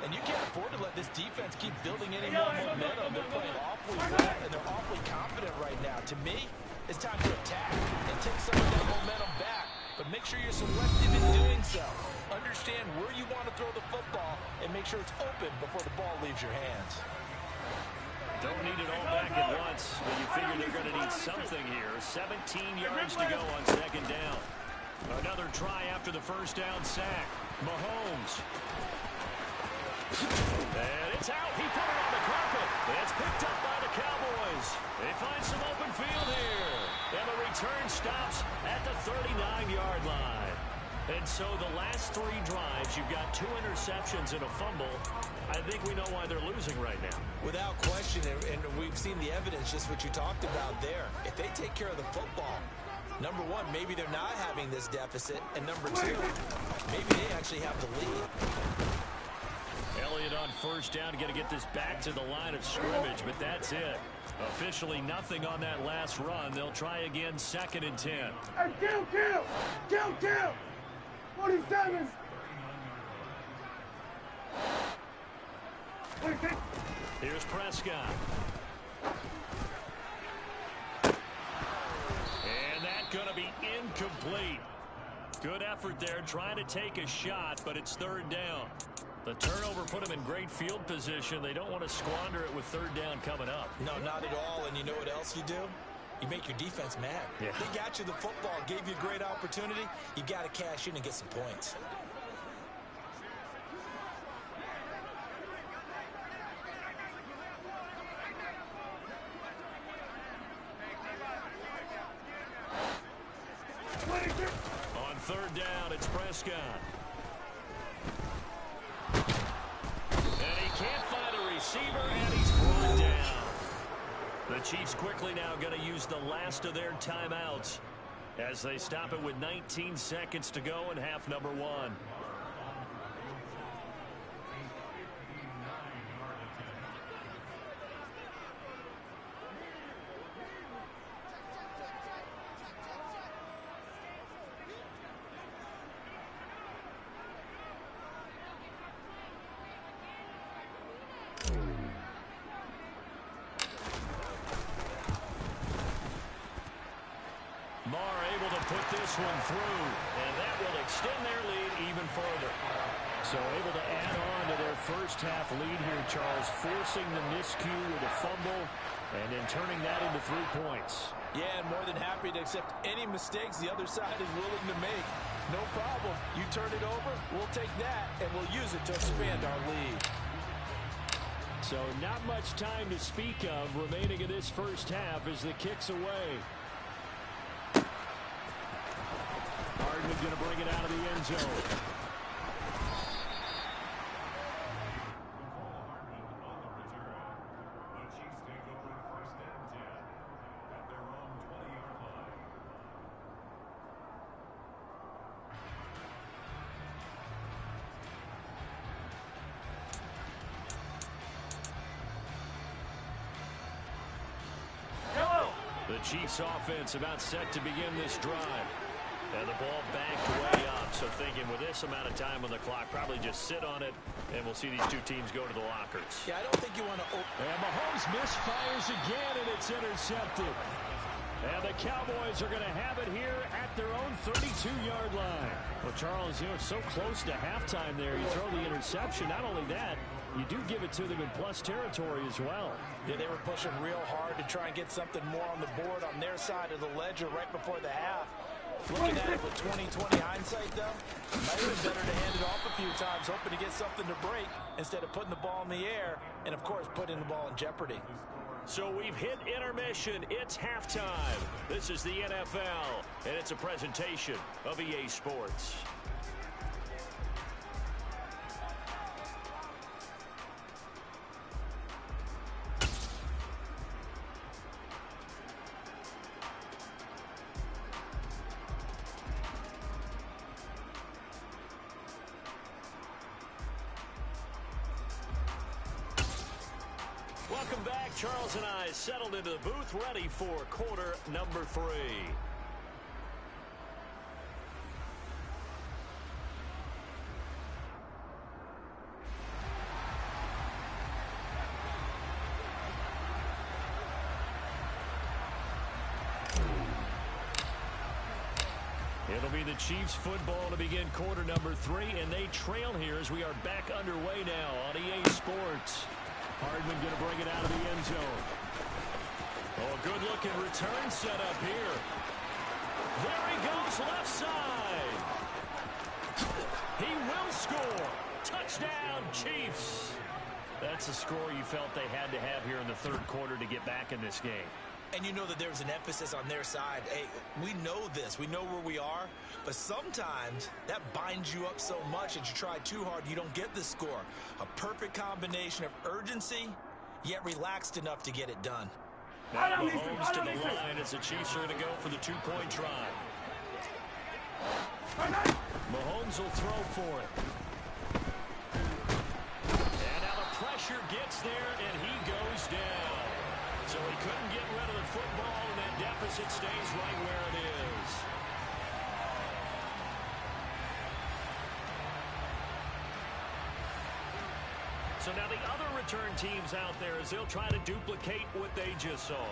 And you can't afford to let this defense keep building any more momentum. They're playing awfully well, and they're awfully confident right now. To me, it's time to attack and take some of that momentum back. But make sure you're selective in doing so. Understand where you want to throw the football and make sure it's open before the ball leaves your hands. Don't need it all back at once, but you figure they're going to need something here. 17 yards to go on second down. Another try after the first down sack. Mahomes. And it's out. He put it on the carpet. It's picked up by the Cowboys. They find some open field here. And the return stops at the 39-yard line. And so the last 3 drives, you've got 2 interceptions and a fumble. I think we know why they're losing right now. Without question, and we've seen the evidence, just what you talked about there. If they take care of the football, number one, maybe they're not having this deficit. And number two, maybe they actually have the lead. Elliott on first down, going to get this back to the line of scrimmage, but that's it. Officially nothing on that last run. They'll try again, 2nd and 10. Hey, kill! 47! Here's Prescott. And that's going to be incomplete. Good effort there trying to take a shot, but it's third down. The turnover put them in great field position. They don't want to squander it with third down coming up. No, not at all. And you know what else you do? You make your defense mad. Yeah. They got you the football, gave you a great opportunity. You got to cash in and get some points. On third down, it's Prescott. And he can't find a receiver, and he's brought down. The Chiefs quickly now going to use the last of their timeouts as they stop it with 19 seconds to go in half number one. Put this one through, and that will extend their lead even further. So able to add on to their first half lead here, Charles, forcing the miscue with a fumble and then turning that into 3 points. Yeah, and more than happy to accept any mistakes the other side is willing to make. No problem. You turn it over, we'll take that, and we'll use it to expand our lead. So not much time to speak of remaining in this first half as the kick's away. Hardman going to bring it out of the end zone. The Chiefs offense about set to begin this drive. And the ball backed way up. So thinking with this amount of time on the clock, probably just sit on it, and we'll see these two teams go to the lockers. Yeah, I don't think you want to... And Mahomes misfires again, and it's intercepted. And the Cowboys are going to have it here at their own 32-yard line. Well, Charles, you know, it's so close to halftime there. You throw the interception. Not only that, you do give it to them in plus territory as well. Yeah, they were pushing real hard to try and get something more on the board on their side of the ledger right before the half. Looking at it with 20/20 hindsight, though, might have been better to hand it off a few times, hoping to get something to break instead of putting the ball in the air and, of course, putting the ball in jeopardy. So we've hit intermission. It's halftime. This is the NFL, and it's a presentation of EA Sports. Welcome back. Charles and I settled into the booth, ready for quarter number 3. It'll be the Chiefs football to begin quarter number 3, and they trail here as we are back underway now on EA Sports. Hardman going to bring it out of the end zone. Oh, good-looking return set up here. There he goes, left side. He will score. Touchdown, Chiefs. That's a score you felt they had to have here in the third quarter to get back in this game. And you know that there's an emphasis on their side. Hey, we know this. We know where we are. But sometimes that binds you up so much that you try too hard, you don't get the score. A perfect combination of urgency, yet relaxed enough to get it done. Now Mahomes to the line as the Chiefs are going to go for the 2-point try. Mahomes will throw for it. And now the pressure gets there, and he goes down. So he couldn't get rid of the football, and that deficit stays right where it is. So now the other return teams out there as they'll try to duplicate what they just saw.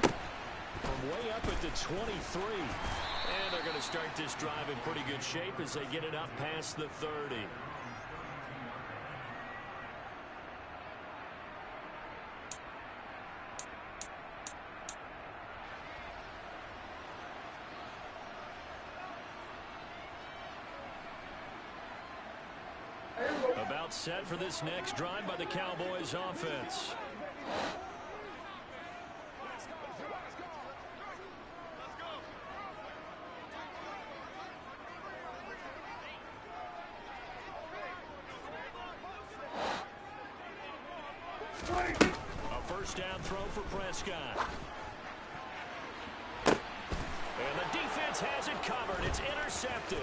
From way up at the 23. And they're going to start this drive in pretty good shape as they get it up past the 30. About set for this next drive by the Cowboys offense. A first down throw for Prescott. And the defense has it covered. It's intercepted.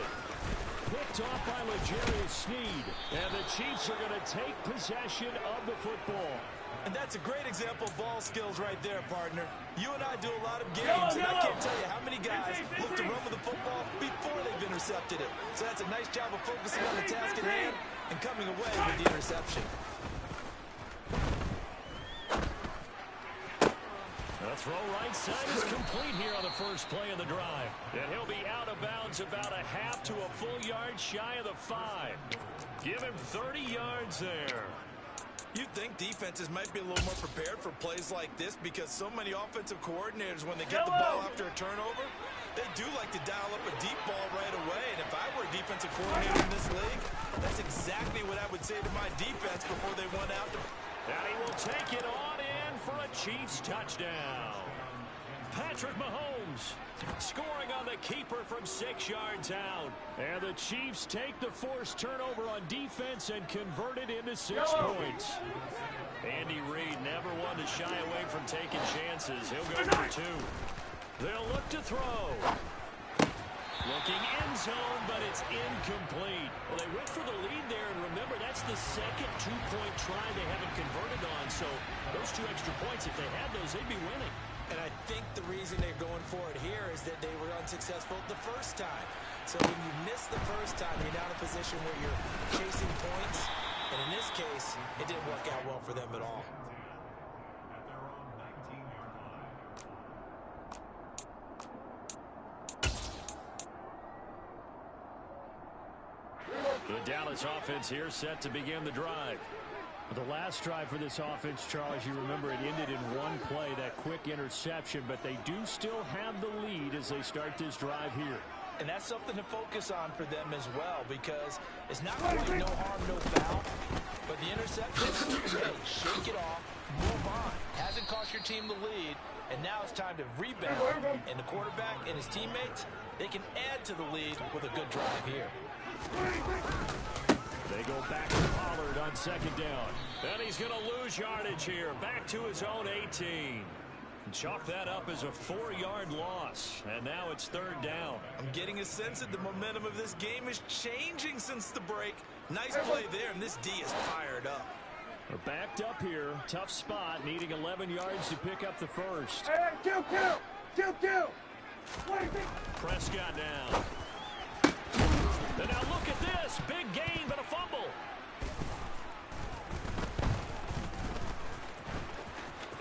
Picked off by L'Jarius Sneed. And the Chiefs are going to take possession of the football. And that's a great example of ball skills right there, partner. You and I do a lot of games, and I can't tell you how many guys look to run with the football before they've intercepted it. So that's a nice job of focusing on the task at hand and coming away with the interception. The throw right side is complete here on the first play of the drive. And he'll be out of bounds about a half to a full yard shy of the 5. Give him 30 yards there. You'd think defenses might be a little more prepared for plays like this because so many offensive coordinators, when they get the ball after a turnover, they do like to dial up a deep ball right away. And if I were a defensive coordinator in this league, that's exactly what I would say to my defense before they went out to... And he will take it on in for a Chiefs touchdown. Patrick Mahomes scoring on the keeper from 6 yards out. And the Chiefs take the forced turnover on defense and convert it into 6 points. Andy Reid never one to shy away from taking chances. He'll go for 2. They'll look to throw. Looking end zone, but it's incomplete. Well, they went for the lead there, and remember, that's the second 2-point try they haven't converted on. So those 2 extra points, if they had those, they'd be winning. And I think the reason they're going for it here is that they were unsuccessful the first time. So when you miss the first time, you're now in a position where you're chasing points. And in this case, it didn't work out well for them at all. At their own 19-yard line. The Dallas offense here set to begin the drive. The last drive for this offense, Charles, you remember it ended in one play, that quick interception, but they do still have the lead as they start this drive here. And that's something to focus on for them as well, because it's not quite no harm, no foul, but the interception, hey, shake it off, move on. Hasn't cost your team the lead, and now it's time to rebound. And the quarterback and his teammates, they can add to the lead with a good drive here. They go back to Pollard on second down. And he's going to lose yardage here. Back to his own 18. Chalk that up as a 4-yard loss. And now it's third down. I'm getting a sense that the momentum of this game is changing since the break. Nice play there, and this D is fired up. We're backed up here. Tough spot, needing 11 yards to pick up the first. Hey, kill. Prescott down. And now look at this. Big gain, but a fumble.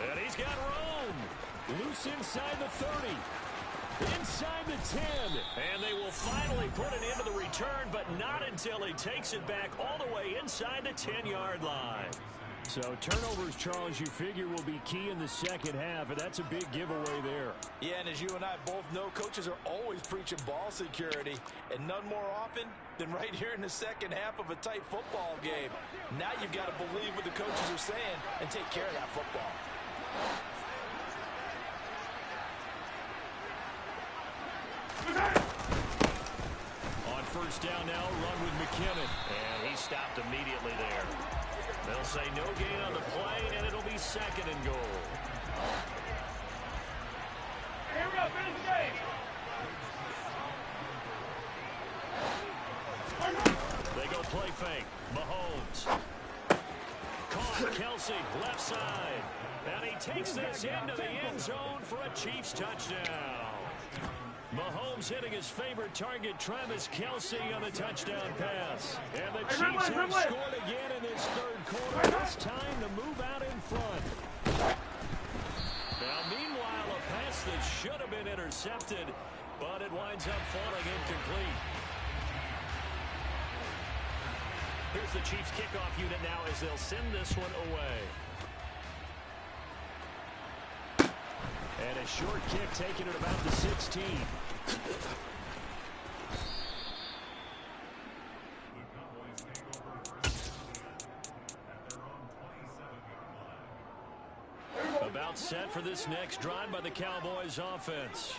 And he's got room. Loose inside the 30. Inside the 10. And they will finally put an end to the return, but not until he takes it back all the way inside the 10-yard line. So turnovers, Charles, you figure will be key in the second half, and that's a big giveaway there. Yeah, and as you and I both know, coaches are always preaching ball security, and none more often than right here in the second half of a tight football game. Now you've got to believe what the coaches are saying and take care of that football. On first down now, run with McKinnon, and he stopped immediately there. They'll say no gain on the play, and it'll be second and goal. Here we go, finish the game. They go play fake. Mahomes. Caught. Kelsey, left side. And he takes this into the end zone for a Chiefs touchdown. Mahomes hitting his favorite target, Travis Kelce, on the touchdown pass. And the Chiefs have scored again in this third quarter. It's time to move out in front. Now, meanwhile, a pass that should have been intercepted, but it winds up falling incomplete. Here's the Chiefs kickoff unit now as they'll send this one away. And a short kick taken at about the 16. About set for this next drive by the Cowboys offense.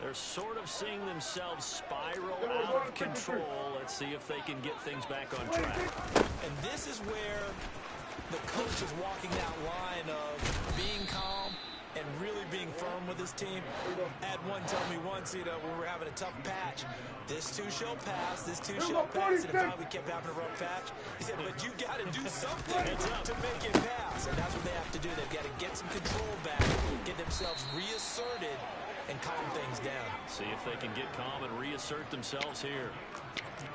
They're sort of seeing themselves spiral out of control. Let's see if they can get things back on track. And this is where the coach is walking that line of being calm and really being firm with his team. I had one tell me once, when we were having a tough patch, this too shall pass, this too shall pass, and finally we kept having a rough patch. He said, but you got to do something to make it pass, and that's what they have to do. They've got to get some control back, get themselves reasserted, and calm things down. See if they can get calm and reassert themselves here.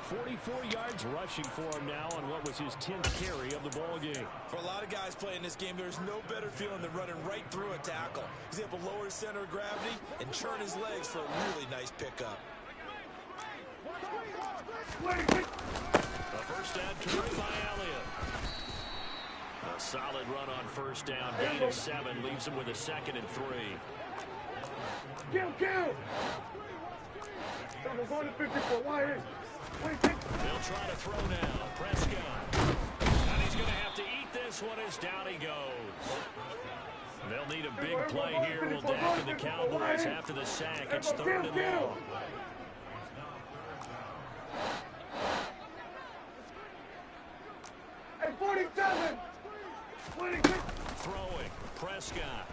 44 yards rushing for him now on what was his 10th carry of the ball game. For a lot of guys playing this game, there's no better feeling than running right through a tackle. He's able to lower his center of gravity and churn his legs for a really nice pickup. A first down carry by Elliott. A solid run on first down. Gain of 7 leaves him with a 2nd and 3. Kill! We're going to 54. Why? They'll try to throw now. Prescott. And he's going to have to eat this one as down he goes. They'll need a big play here. Will Dak and the Cowboys after the sack. It's 3rd and long. Hey, 47. Throwing. Prescott.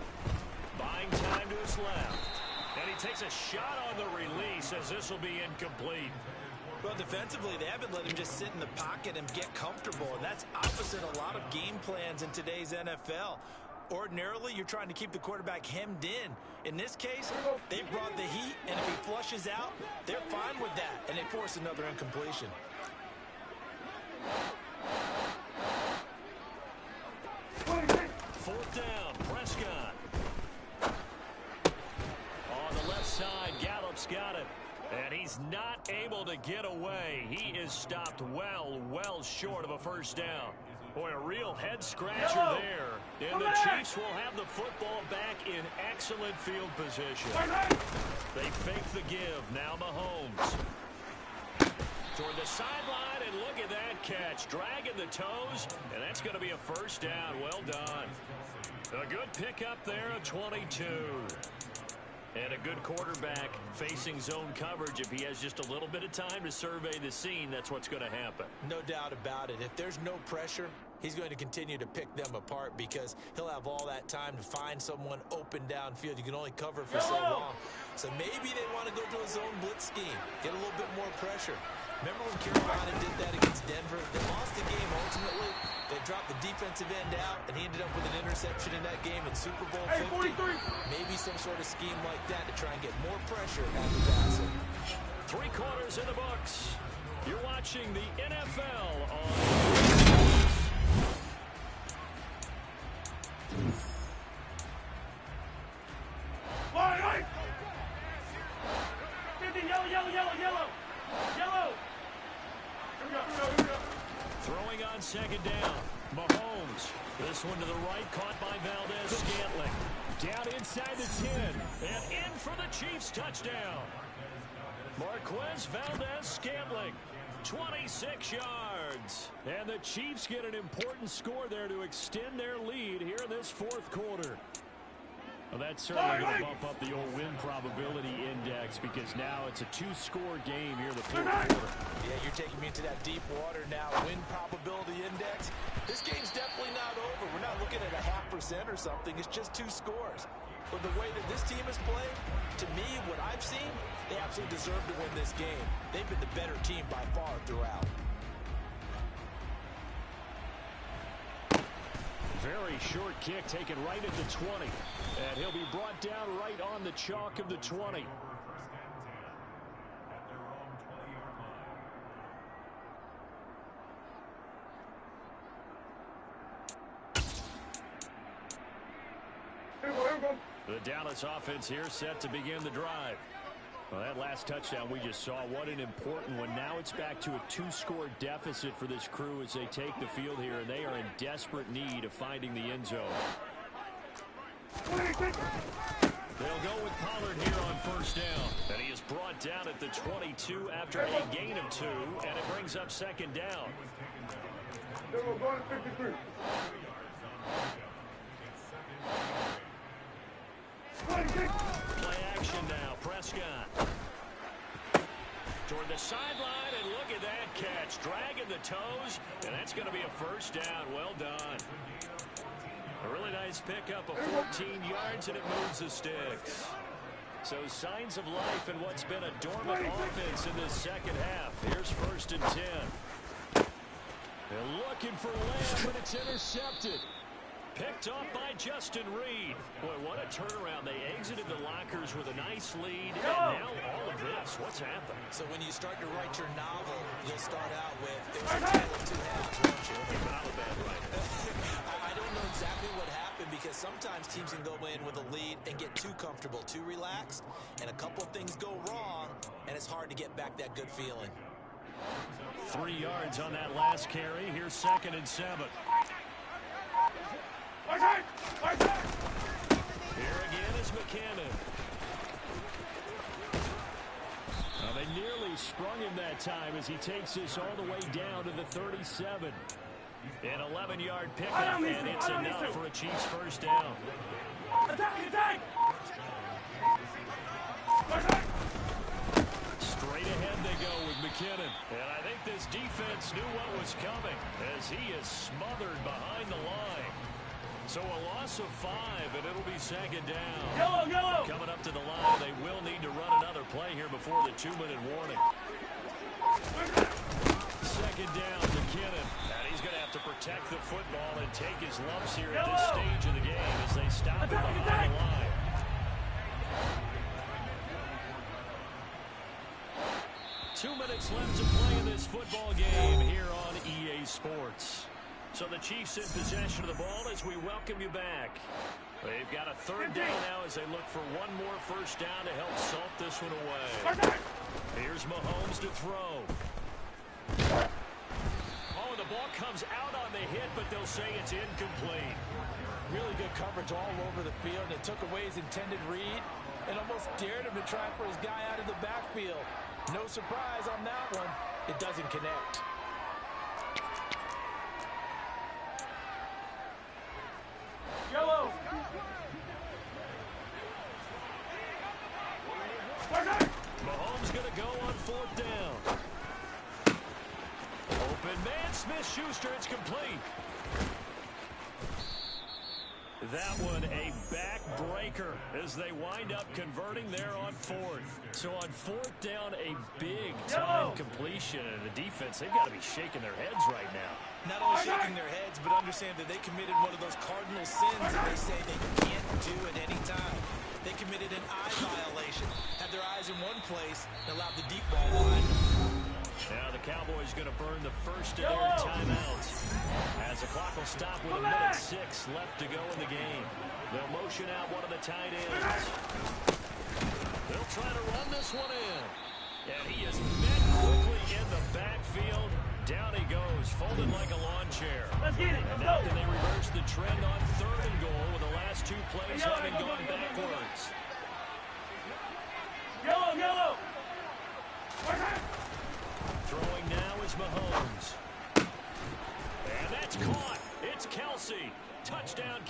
Buying time to his left. And he takes a shot on the release as this will be incomplete. Well, defensively, they haven't let him just sit in the pocket and get comfortable, and that's opposite a lot of game plans in today's NFL. Ordinarily, you're trying to keep the quarterback hemmed in. In this case, they brought the heat, and if he flushes out, they're fine with that, and they force another incompletion. 4th down, Prescott. On the left side, Gallup's got it. And he's not able to get away. He is stopped well short of a first down. Boy, a real head-scratcher there. And the Chiefs will have the football back in excellent field position. They fake the give. Now Mahomes. Toward the sideline, and look at that catch. Dragging the toes, and that's going to be a first down. Well done. A good pickup there, a 22. And a good quarterback facing zone coverage. If he has just a little bit of time to survey the scene, that's what's going to happen. No doubt about it. If there's no pressure, he's going to continue to pick them apart because he'll have all that time to find someone open downfield. You can only cover for so long. So maybe they want to go to a zone blitz scheme, get a little bit more pressure. Remember when Carolina did that against Denver? They lost the game ultimately. They dropped the defensive end out, and he ended up with an interception in that game in Super Bowl 50. Maybe some sort of scheme like that to try and get more pressure at the passer. 3 quarters in the books. You're watching the NFL on... Right. 50, yellow. Throwing on 2nd down. Mahomes. This one to the right, caught by Valdez-Scantling. Down inside the 10. And in for the Chiefs touchdown. Marquez Valdez-Scantling. 26 yards. And the Chiefs get an important score there to extend their lead here in this 4th quarter. Well, that's certainly going to bump up the old win probability index because now it's a 2-score game here in the 4th quarter. Yeah, you're taking me into that deep water now. Win probability index. This game's definitely not over. We're not looking at a 0.5% or something. It's just 2 scores. But the way that this team is playing, to me, what I've seen, they absolutely deserve to win this game. They've been the better team by far throughout. Very short kick taken right at the 20. And he'll be brought down right on the chalk of the 20. The Dallas offense here set to begin the drive. Well, that last touchdown we just saw, what an important one. Now it's back to a 2-score deficit for this crew as they take the field here, and they are in desperate need of finding the end zone. They'll go with Pollard here on first down. And he is brought down at the 22 after a gain of 2, and it brings up second down. They were going 53. Play action now. Prescott. Toward the sideline, and look at that catch. Dragging the toes, and that's going to be a first down. Well done. A really nice pickup of 14 yards, and it moves the sticks. So signs of life in what's been a dormant offense in this second half. Here's first and 10. They're looking for Lamb, but it's intercepted. Picked off by Justin Reed. Boy, what a turnaround. They exited the lockers with a nice lead, and now all of this. What's happened? So when you start to write your novel, you'll start out with, it was a tale of two halves, won't you? But I'm a bad writer. I don't know exactly what happened, because sometimes teams can go in with a lead and get too comfortable, too relaxed, and a couple of things go wrong, and it's hard to get back that good feeling. 3 yards on that last carry. Here's second and 7. Here again is McKinnon. Now they nearly sprung him that time as he takes this all the way down to the 37. An 11-yard pickup, and it's enough for a Chiefs first down. Straight ahead they go with McKinnon. And I think this defense knew what was coming as he is smothered behind the line. So a loss of 5, and it'll be second down. Yellow. Coming up to the line, they will need to run another play here before the 2-minute warning. Second down, McKinnon. And he's going to have to protect the football and take his lumps here at this stage of the game as they stop him behind the line. Two minutes left to play in this football game here on EA Sports. So the Chiefs in possession of the ball as we welcome you back. They've got a third down now as they look for one more first down to help salt this one away. Here's Mahomes to throw. Oh, the ball comes out on the hit, but they'll say it's incomplete. Really good coverage all over the field. It took away his intended read and almost dared him to try for his guy out of the backfield. No surprise on that one. It doesn't connect. Yellow. Mahomes going to go on fourth down. Open man, Smith-Schuster, it's complete. That one a backbreaker as they wind up converting there on fourth. So on fourth down, a big-time completion. And the defense, they've got to be shaking their heads right now. Not only shaking their heads, but understand that they committed one of those cardinal sins that they say they can't do at any time. They committed an eye violation, had their eyes in one place, and allowed the deep ball wide. Now the Cowboys going to burn the first of their timeouts as the clock will stop with 1:06 left to go in the game. They'll motion out one of the tight ends. They'll try to run this one in. And he is met quickly in the backfield. Down he goes, folded like a lawn chair. Let's get it. And now can they reverse the trend on third and goal with the last two plays having gone backwards? Yellow. Throwing now is Mahomes. And that's caught. It's Kelsey. Touchdown.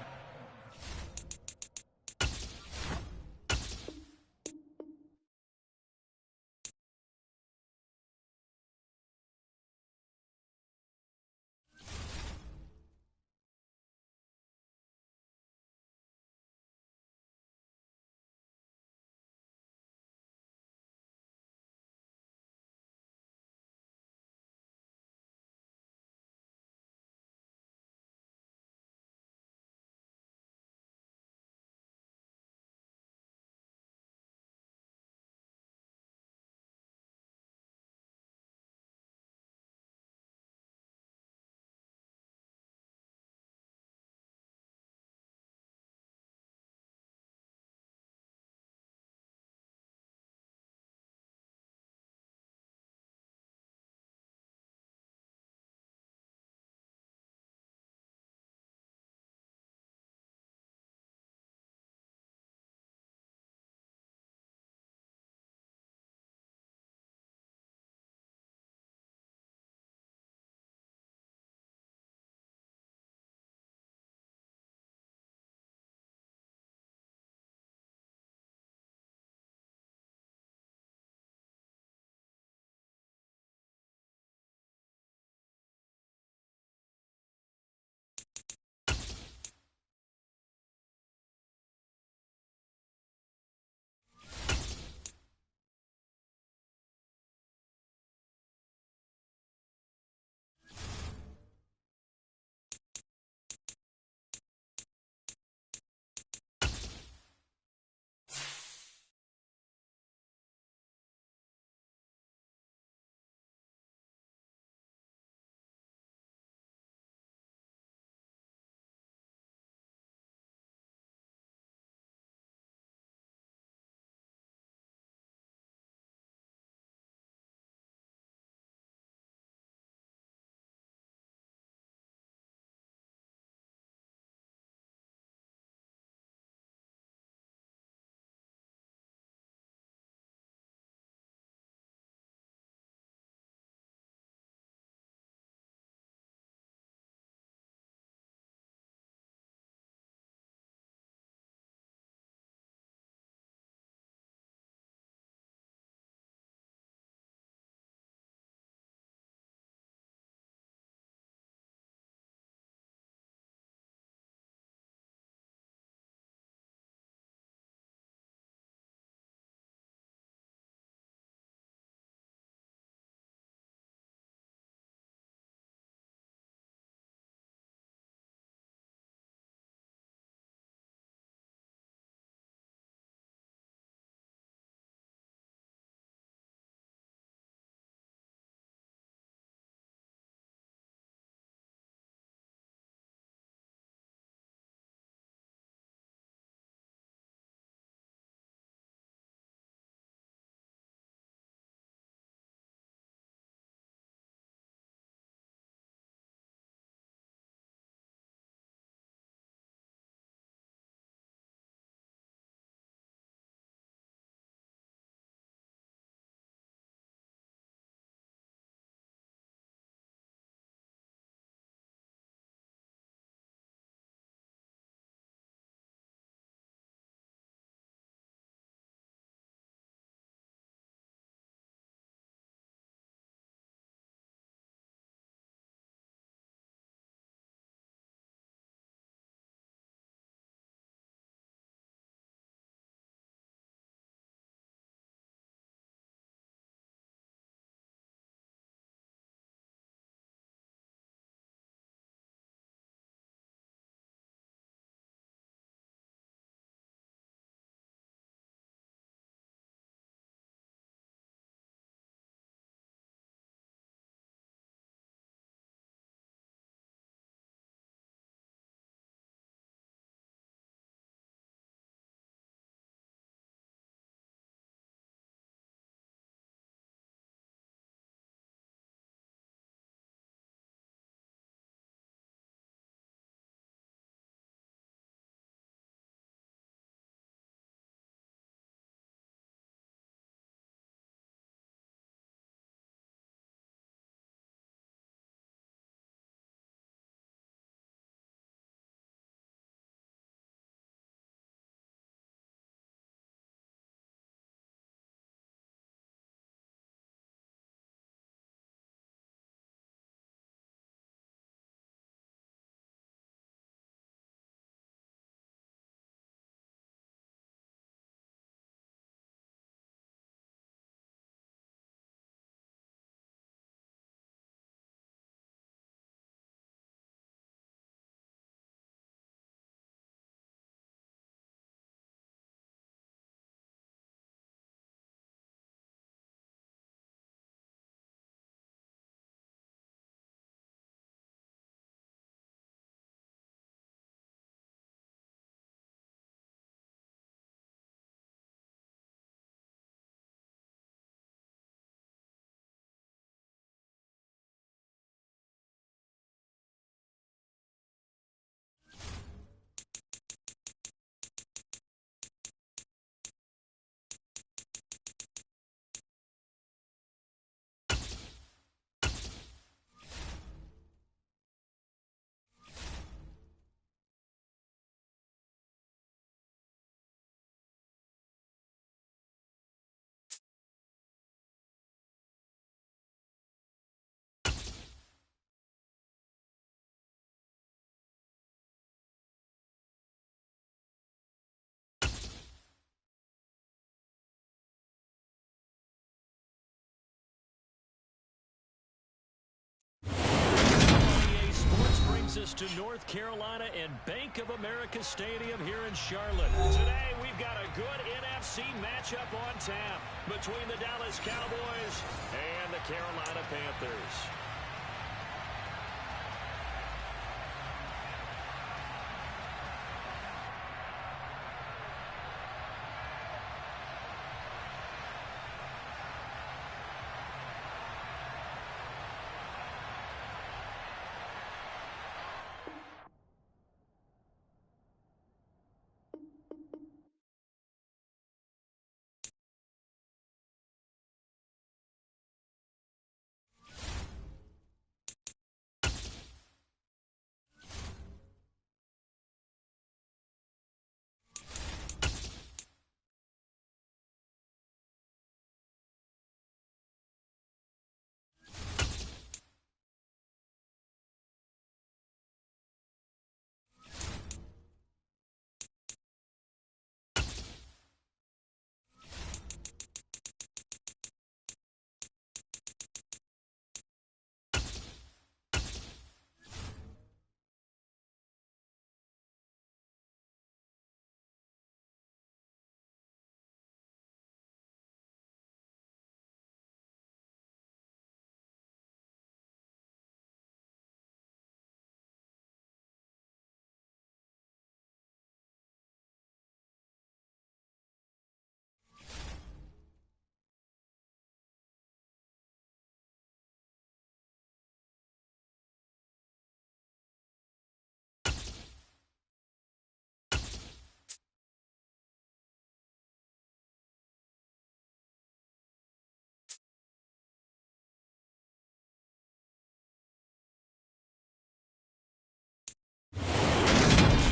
to North Carolina and Bank of America Stadium here in Charlotte. Today, we've got a good NFC matchup on tap between the Dallas Cowboys and the Carolina Panthers.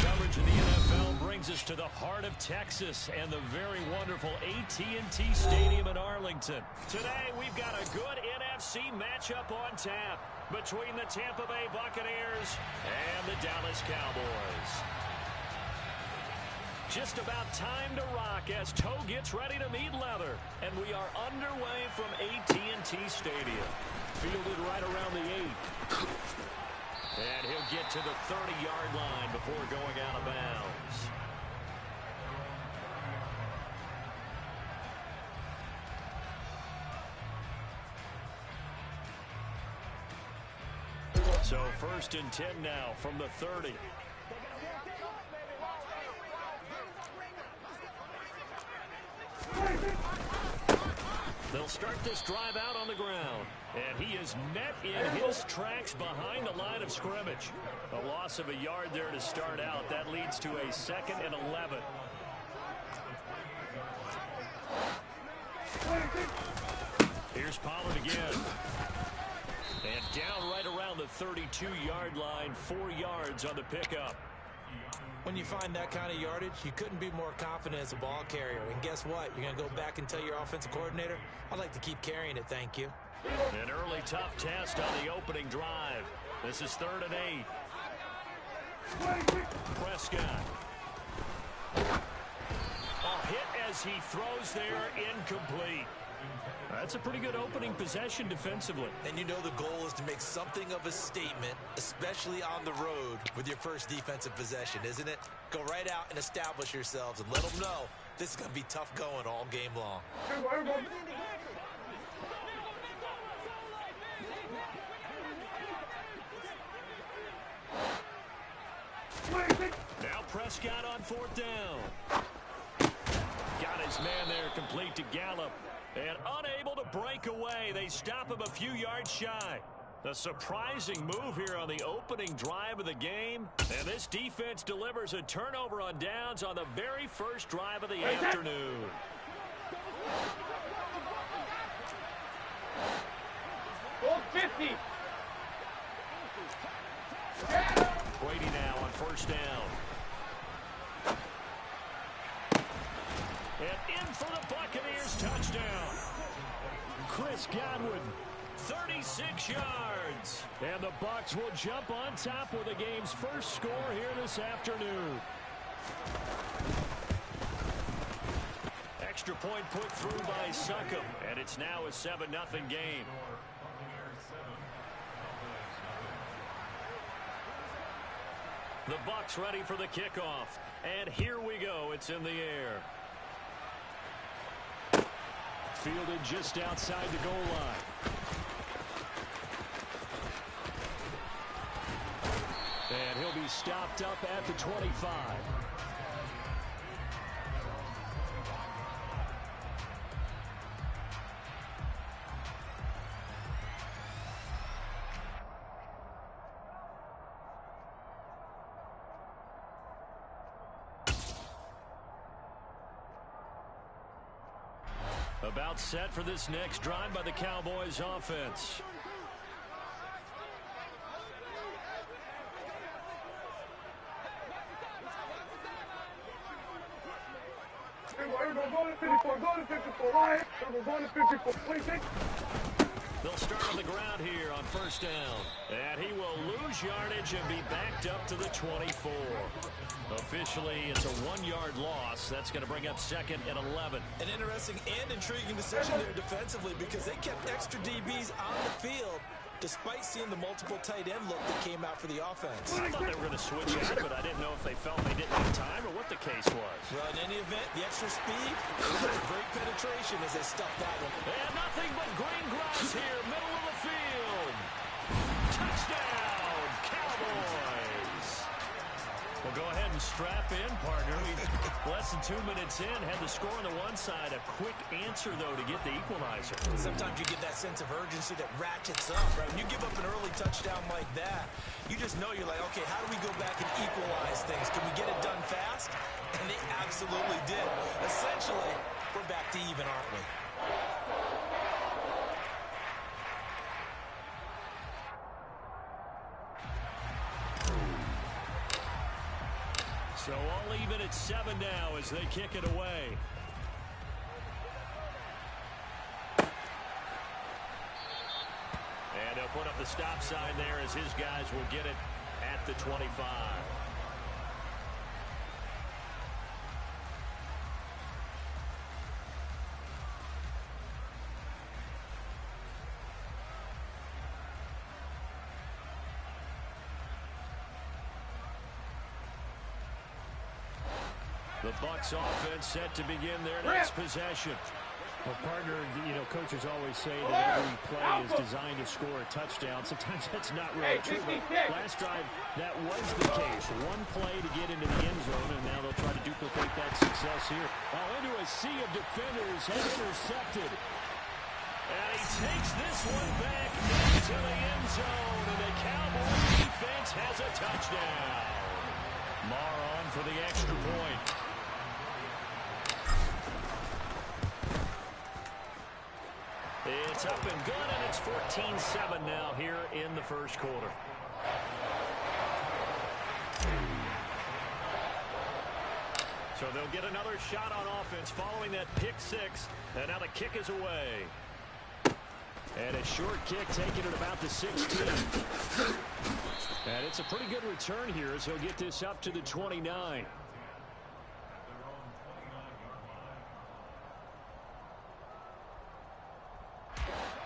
Coverage of the NFL brings us to the heart of Texas and the very wonderful AT&T Stadium in Arlington. Today, we've got a good NFC matchup on tap between the Tampa Bay Buccaneers and the Dallas Cowboys. Just about time to rock as toe gets ready to meet leather. And we are underway from AT&T Stadium. Fielded right around the 8. And he'll get to the 30-yard line before going out of bounds. So 1st and 10 now from the 30. They'll start this drive out on the ground. And he is met in his tracks behind the line of scrimmage. A loss of a yard there to start out. That leads to a 2nd and 11. Here's Pollard again. And down right around the 32-yard line, 4 yards on the pickup. When you find that kind of yardage, you couldn't be more confident as a ball carrier. And guess what? You're going to go back and tell your offensive coordinator, I'd like to keep carrying it, thank you. An early tough test on the opening drive. This is 3rd and 8. Prescott. A hit as he throws there, incomplete. That's a pretty good opening possession defensively. And you know the goal is to make something of a statement, especially on the road with your first defensive possession, isn't it? Go right out and establish yourselves and let them know this is going to be tough going all game long. Now Prescott on 4th down. Got his man there complete to Gallup. And unable to break away. They stop him a few yards shy. A surprising move here on the opening drive of the game. And this defense delivers a turnover on downs on the very first drive of the afternoon. Goal 50. Brady now on 1st down. And in for the Buccaneers touchdown. Chris Godwin, 36 yards. And the Bucs will jump on top with the game's first score here this afternoon. Extra point put through by Succop. And it's now a 7-0 game. The Bucs ready for the kickoff. And here we go. It's in the air. Fielded just outside the goal line. And he'll be stopped up at the 25. About set for this next drive by the Cowboys offense. They'll start on the ground here on first down. And he will lose yardage and be backed up to the 24. Officially, it's a 1-yard loss. That's going to bring up second and 11. An interesting and intriguing decision there defensively because they kept extra DBs on the field despite seeing the multiple tight end look that came out for the offense. I thought they were going to switch out, but I didn't know if they felt they didn't have time or what the case was. Well, in any event, the extra speed, great penetration as they stuffed that one. And nothing but green grass here, middle of the field. Touchdown, Cowboys. Well, go ahead and strap in, partner. Less than 2 minutes in, had the score on the one side. A quick answer, though, to get the equalizer. Sometimes you get that sense of urgency that ratchets up, right? When you give up an early touchdown like that, you just know you're like, okay, how do we go back and equalize things? Can we get it done fast? And they absolutely did. Essentially, we're back to even, aren't we? So all even at 7 now as they kick it away. And they'll put up the stop sign there as his guys will get it at the 25. The Bucs offense set to begin their next possession. Well, partner, you know, coaches always say that every play is designed to score a touchdown. Sometimes that's not really true, but last drive, that was the case. One play to get into the end zone, and now they'll try to duplicate that success here. Oh, into a sea of defenders, and intercepted. And he takes this one back into the end zone, and the Cowboys defense has a touchdown. Marr on for the extra point. It's up and good, and it's 14-7 now here in the first quarter. So they'll get another shot on offense following that pick six, and now the kick is away. And a short kick taken at about the 16. And it's a pretty good return here as he'll get this up to the 29.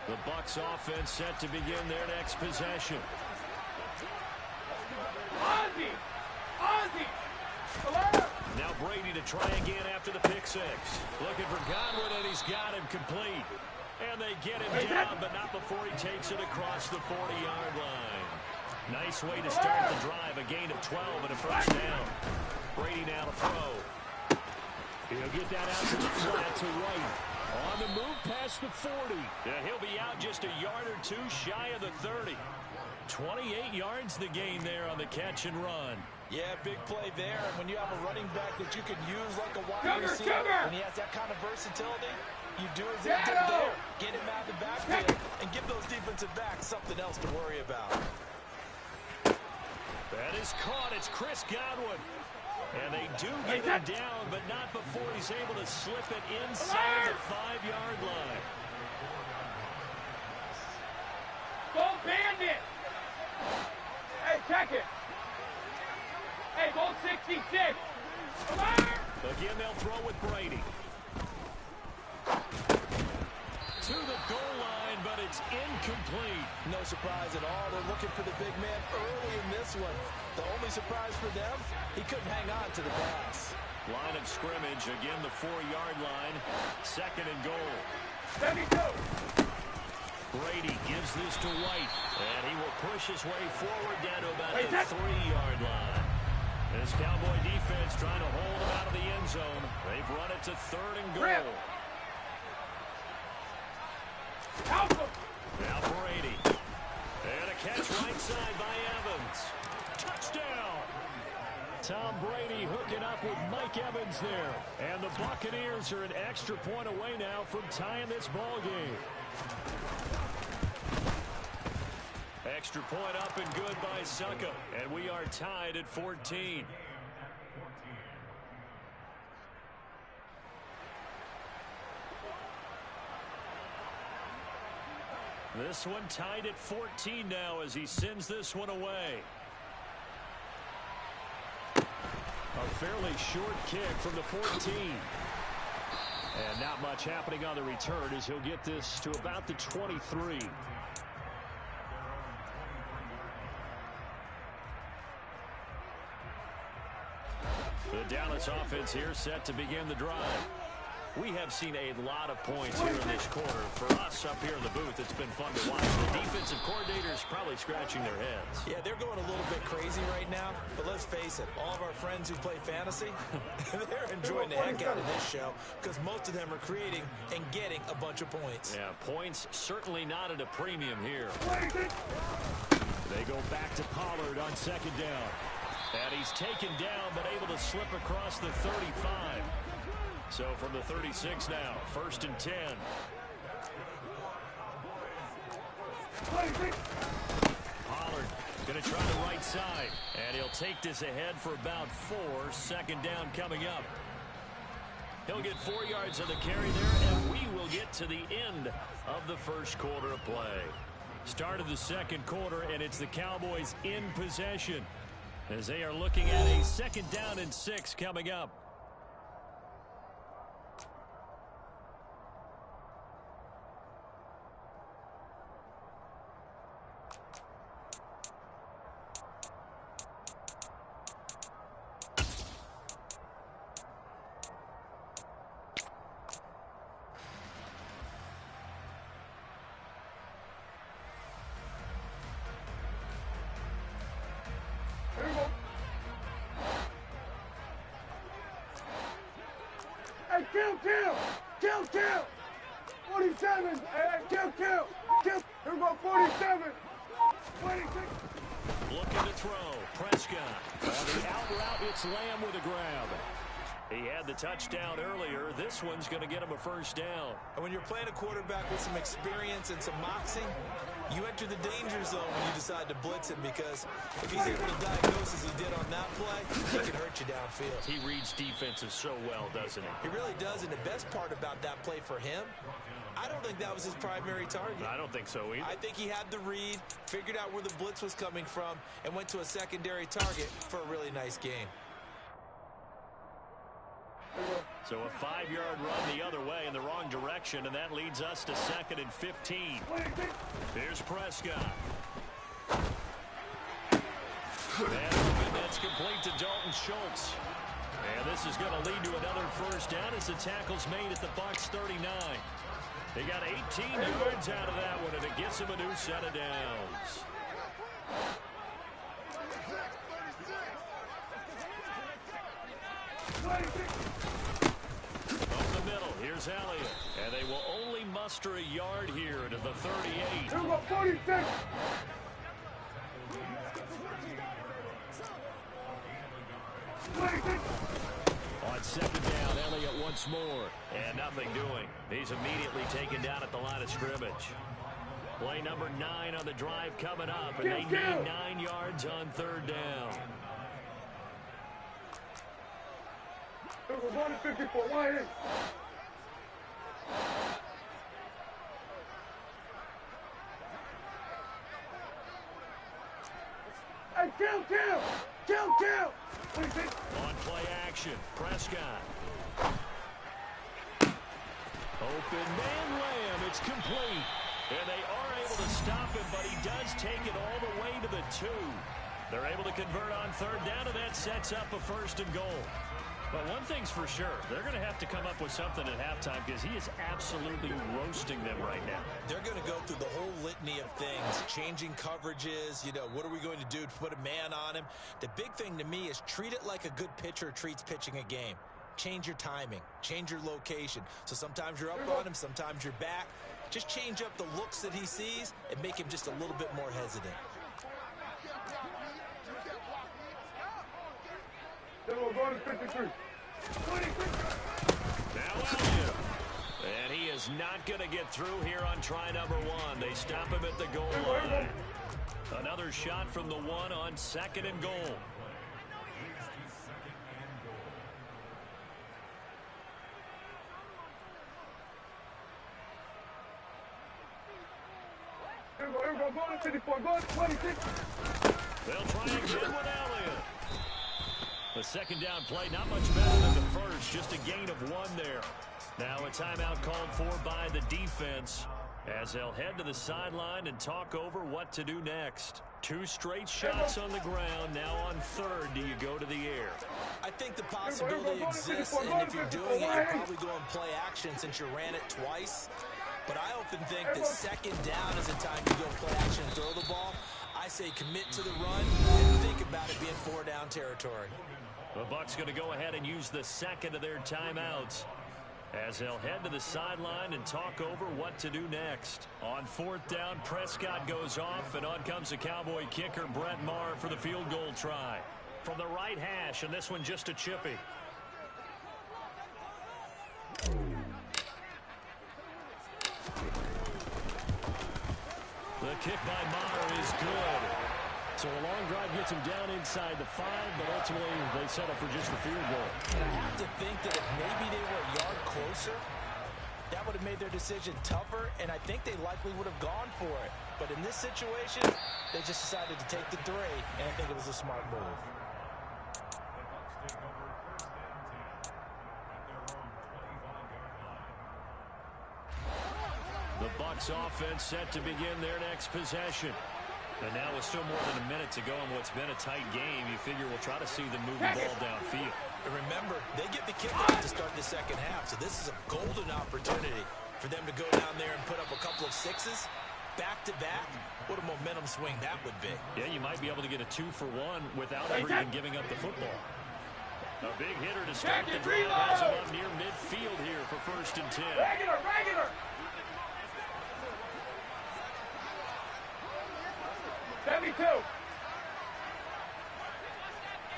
The Bucs offense set to begin their next possession. Now Brady to try again after the pick six. Looking for Godwin, and he's got him complete. And they get him down, but not before he takes it across the 40-yard line. Nice way to start the drive. A gain of 12 and a first down. Brady now to throw. He'll get that out to the flat to right. On the move past the 40. He'll be out just a yard or two shy of the 30. 28 yards the gain there on the catch and run. Yeah, big play there. And when you have a running back that you can use like a wide receiver, and he has that kind of versatility, you do as they did there. Get him out of the backfield and give those defensive backs something else to worry about. That is caught. It's Chris Godwin. And they do get him down, but not before he's able to slip it inside the 5-yard line. Go Bandit! Hey, check it! Hey, go 66! Again, they'll throw with Brady. To the goal line, but it It's incomplete. No surprise at all. They're looking for the big man early in this one. The only surprise for them, he couldn't hang on to the pass. Line of scrimmage, again the 4-yard line. 2nd and goal. 72. Brady gives this to White, and he will push his way forward down to about the 3-yard line. This Cowboy defense trying to hold him out of the end zone. They've run it to 3rd and goal. Now Brady. And a catch right side by Evans. Touchdown! Tom Brady hooking up with Mike Evans there. And the Buccaneers are an extra point away now from tying this ball game. Extra point up and good by Succa. And we are tied at 14. This one tied at 14 now as he sends this one away. A fairly short kick from the 14. And not much happening on the return as he'll get this to about the 23. The Dallas offense here set to begin the drive. We have seen a lot of points here in this quarter. For us up here in the booth, it's been fun to watch. The defensive coordinators probably scratching their heads. Yeah, they're going a little bit crazy right now. But let's face it, all of our friends who play fantasy, they're enjoying the heck out of this show because most of them are creating and getting a bunch of points. Yeah, points certainly not at a premium here. They go back to Pollard on 2nd down. And he's taken down but able to slip across the 35. So from the 36 now, 1st and 10. Pollard going to try the right side. And he'll take this ahead for about 4. 2nd down coming up. He'll get 4 yards of the carry there, and we will get to the end of the first quarter of play. Start of the 2nd quarter, and it's the Cowboys in possession as they are looking at a 2nd down and 6 coming up. Kill! 47! Hey, kill! Here we go, 47! 26! Looking to throw. Prescott. On the out route, it's Lamb with a grab. He had the touchdown earlier. This one's going to get him a 1st down. And when you're playing a quarterback with some experience and some moxie, you enter the danger zone when you decide to blitz him because if he's able to diagnose as he did on that play, he can hurt you downfield. He reads defenses so well, doesn't he? He really does, and the best part about that play for him, I don't think that was his primary target. I don't think so either. I think he had the read, figured out where the blitz was coming from, and went to a secondary target for a really nice gain. So a 5-yard run the other way in the wrong direction, and that leads us to 2nd and 15. Here's Prescott. And that's complete to Dalton Schultz. And this is going to lead to another 1st down as the tackle's made at the Bucs 39. They got 18 yards out of that one, and it gets them a new set of downs. Up the middle, here's Elliott. And they will only muster a yard here to the 38. Here we go, 46! On 2nd down, Elliott once more. And nothing doing. He's immediately taken down at the line of scrimmage. Play number 9 on the drive coming up, and they need 9 yards on 3rd down. It was 154, wide in. Hey, kill! On play action, Prescott. Open man Lamb, it's complete. And they are able to stop him, but he does take it all the way to the 2. They're able to convert on third down, and that sets up a 1st and goal. But one thing's for sure, they're going to have to come up with something at halftime because he is absolutely roasting them right now. They're going to go through the whole litany of things, changing coverages, what are we going to do to put a man on him? The big thing to me is treat it like a good pitcher treats pitching a game. Change your timing, change your location. So sometimes you're up on him, sometimes you're back. Just change up the looks that he sees and make him just a little bit more hesitant. Going to 53. Now Elliott. And he is not going to get through here on try number 1. They stop him at the goal line. Another shot from the 1 on 2nd and goal. Going to 54. Going to 26. They'll try again with Elliott. The second down play, not much better than the first, just a gain of 1 there. Now a timeout called for by the defense as they'll head to the sideline and talk over what to do next. 2 straight shots on the ground. Now on third, do you go to the air? I think the possibility exists, and if you're doing it, you're probably going play action since you ran it twice. But I often think that second down is a time you go play action and throw the ball. I say commit to the run and think about it being 4-down territory. The Bucs going to go ahead and use the second of their timeouts as they'll head to the sideline and talk over what to do next. On 4th down, Prescott goes off, and on comes the Cowboy kicker, Brett Maher, for the field goal try. From the right hash, and this one just a chippy. The kick by Maher is good. So a long drive gets him down inside the 5, but ultimately they settle for just the field goal. And I have to think that if maybe they were a yard closer, that would have made their decision tougher, and I think they likely would have gone for it. But in this situation, they just decided to take the 3, and I think it was a smart move. The Bucs offense set to begin their next possession. And now with still more than a minute to go in what's been a tight game, you figure we'll try to see them move the ball downfield. And remember, they get the kickoff to start the second half, so this is a golden opportunity for them to go down there and put up a couple of 6s back-to-back. What a momentum swing that would be. Yeah, you might be able to get a 2-for-1 without ever even giving up the football. A big hitter to start the drive has him up near midfield here for 1st and 10. Regular. 72.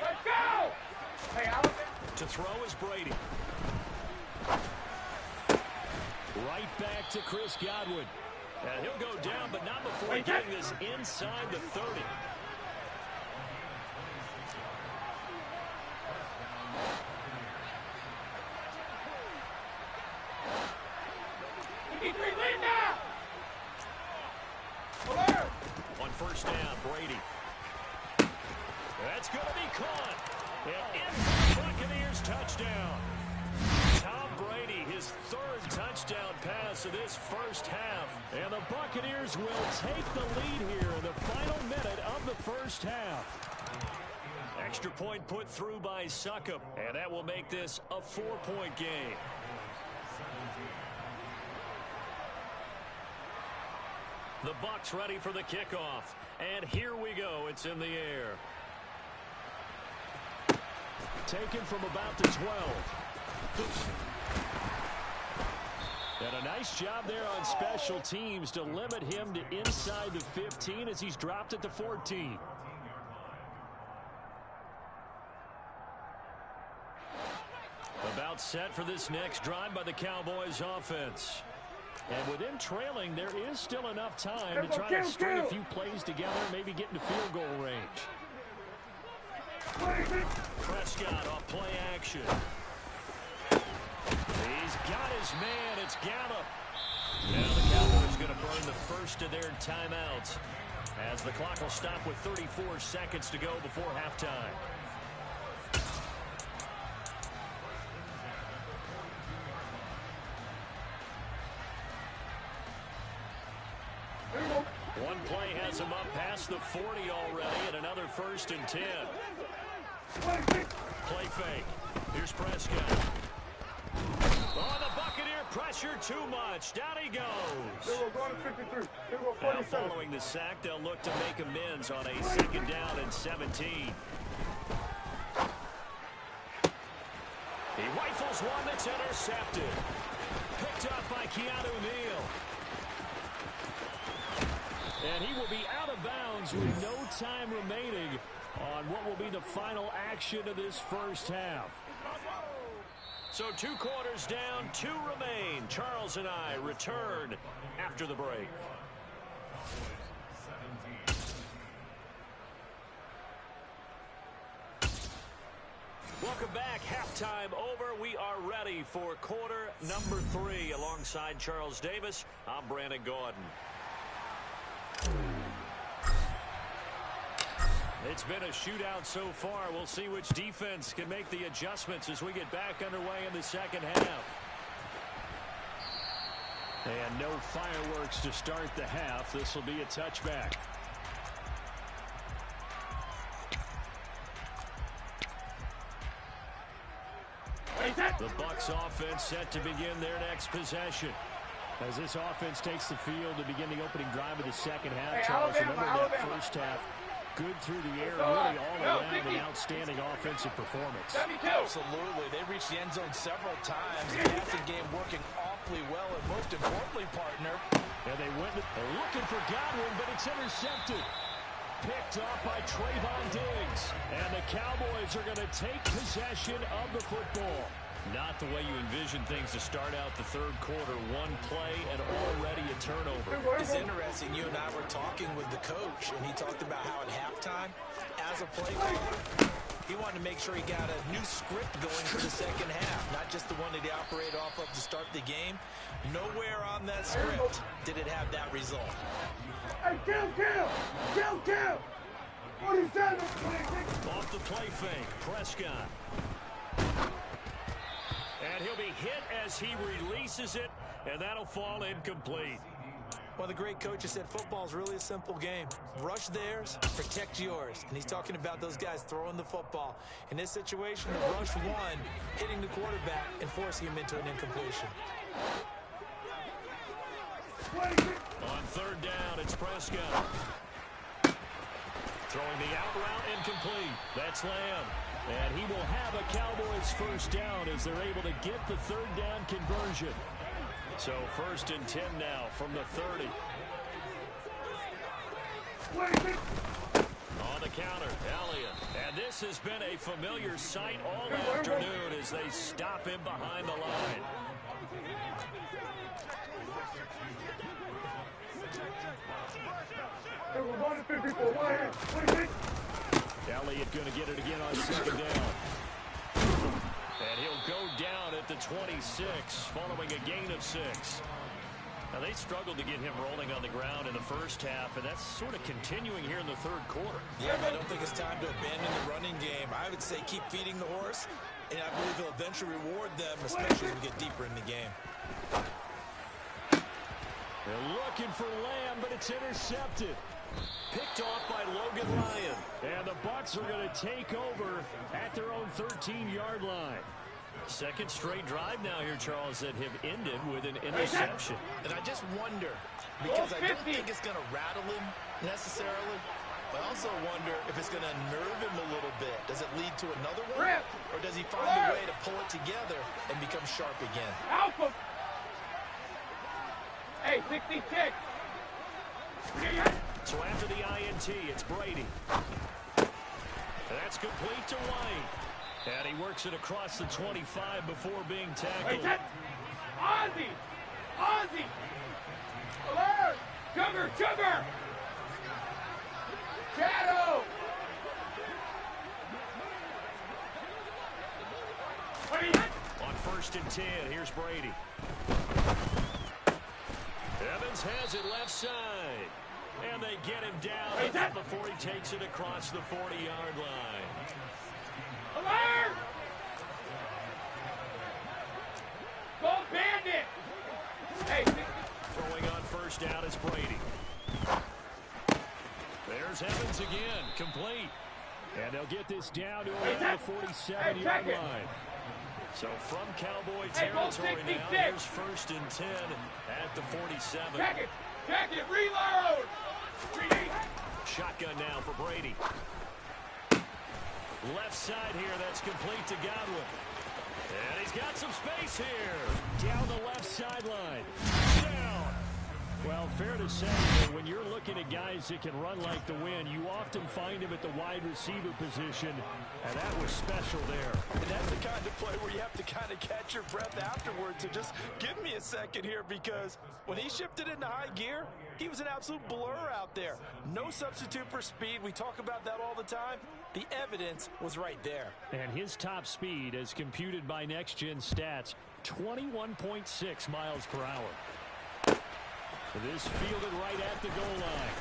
Let's go! Hey, Alex. To throw is Brady. Right back to Chris Godwin. And he'll go down, but not before getting this inside the 30. On 1st down, Brady. That's going to be caught. And in for the Buccaneers touchdown. Tom Brady, his 3rd touchdown pass of this first half. And the Buccaneers will take the lead here in the final minute of the first half. Extra point put through by Succop. And that will make this a 4-point game. The Bucs ready for the kickoff. And here we go. It's in the air. Taken from about the 12. And a nice job there on special teams to limit him to inside the 15 as he's dropped at the 14. About set for this next drive by the Cowboys offense. And with them trailing, there is still enough time to try to string a few plays together, maybe get into field goal range. Prescott off play action. He's got his man. It's Gallup. Now the Cowboys going to burn the first of their timeouts as the clock will stop with 34 seconds to go before halftime. One play has him up past the 40 already, and another 1st and 10. Play fake. Here's Prescott. Oh, the Buccaneer pressure too much. Down he goes. Now following the sack, they'll look to make amends on a 2nd down and 17. He rifles one that's intercepted. Picked up by Keanu Neal. And he will be out of bounds with no time remaining on what will be the final action of this first half. So 2 quarters down, 2 remain. Charles and I return after the break. Welcome back. Halftime over. We are ready for quarter number 3. Alongside Charles Davis, I'm Brandon Gordon. It's been a shootout so far. We'll see which defense can make the adjustments as we get back underway in the second half. And no fireworks to start the half. This will be a touchback. The Bucs offense set to begin their next possession. As this offense takes the field to begin the opening drive of the second half, Charles, remember that first half, good through the air, really all around, an outstanding offensive performance. Absolutely. They reached the end zone several times. The passing game working awfully well, and most importantly, partner. Yeah, they went looking for Godwin, but it's intercepted. Picked up by Trayvon Diggs. And the Cowboys are going to take possession of the football. Not the way you envision things to start out the third quarter. One play and already a turnover. It's interesting. You and I were talking with the coach, and he talked about how at halftime, as a play caller, he wanted to make sure he got a new script going for the second half, not just the one that he operated off of to start the game. Nowhere on that script did it have that result. Hey, kill! What is that? Off the play fake, Prescott. And he'll be hit as he releases it, and that'll fall incomplete. Well, the great coach has said football is really a simple game. Rush theirs, protect yours. And he's talking about those guys throwing the football. In this situation, the rush one, hitting the quarterback and forcing him into an incompletion. On 3rd down, it's Prescott. Throwing the out route, incomplete. That's Lamb. And he will have a Cowboys first down as they're able to get the 3rd down conversion. So 1st and 10 now from the 30. On the counter, Elliott. And this has been a familiar sight all afternoon as they stop him behind the line. Elliott going to get it again on 2nd down. And he'll go down at the 26, following a gain of 6. Now, they struggled to get him rolling on the ground in the first half, and that's sort of continuing here in the 3rd quarter. Yeah, I don't think it's time to abandon the running game. I would say keep feeding the horse, and I believe he'll eventually reward them, especially as we get deeper in the game. They're looking for Lamb, but it's intercepted. Picked off by Logan Ryan. And the Bucs are going to take over at their own 13-yard line. Second straight drive now here, Charles, that have ended with an interception. And I just wonder, because I don't think it's going to rattle him necessarily, but I also wonder if it's going to unnerve him a little bit. Does it lead to another one? Or does he find a way to pull it together and become sharp again? Alpha! Hey, 66! So after the INT, it's Brady. That's complete to White. And he works it across the 25 before being tackled. Ozzy! Alert! Cover! Shadow! On 1st and 10, here's Brady. Evans has it left side. And they get him down before he takes it across the 40-yard line. Alert! Go Bandit! Hey, throwing on 1st down is Brady. There's Evans again, complete. And they'll get this down to around the 47-yard line. So from Cowboy territory now, here's 1st and 10 at the 47. Jacket, reload! Shotgun now for Brady. Left side here, that's complete to Godwin. And he's got some space here. Down the left sideline. Down. Well, fair to say that when you're looking at guys that can run like the wind, you often find him at the wide receiver position, and that was special there. And that's the kind of play where you have to kind of catch your breath afterwards. So just give me a second here, because when he shifted into high gear, he was an absolute blur out there. No substitute for speed. We talk about that all the time. The evidence was right there. And his top speed, as computed by Next Gen Stats, 21.6 miles per hour. This fielded right at the goal line.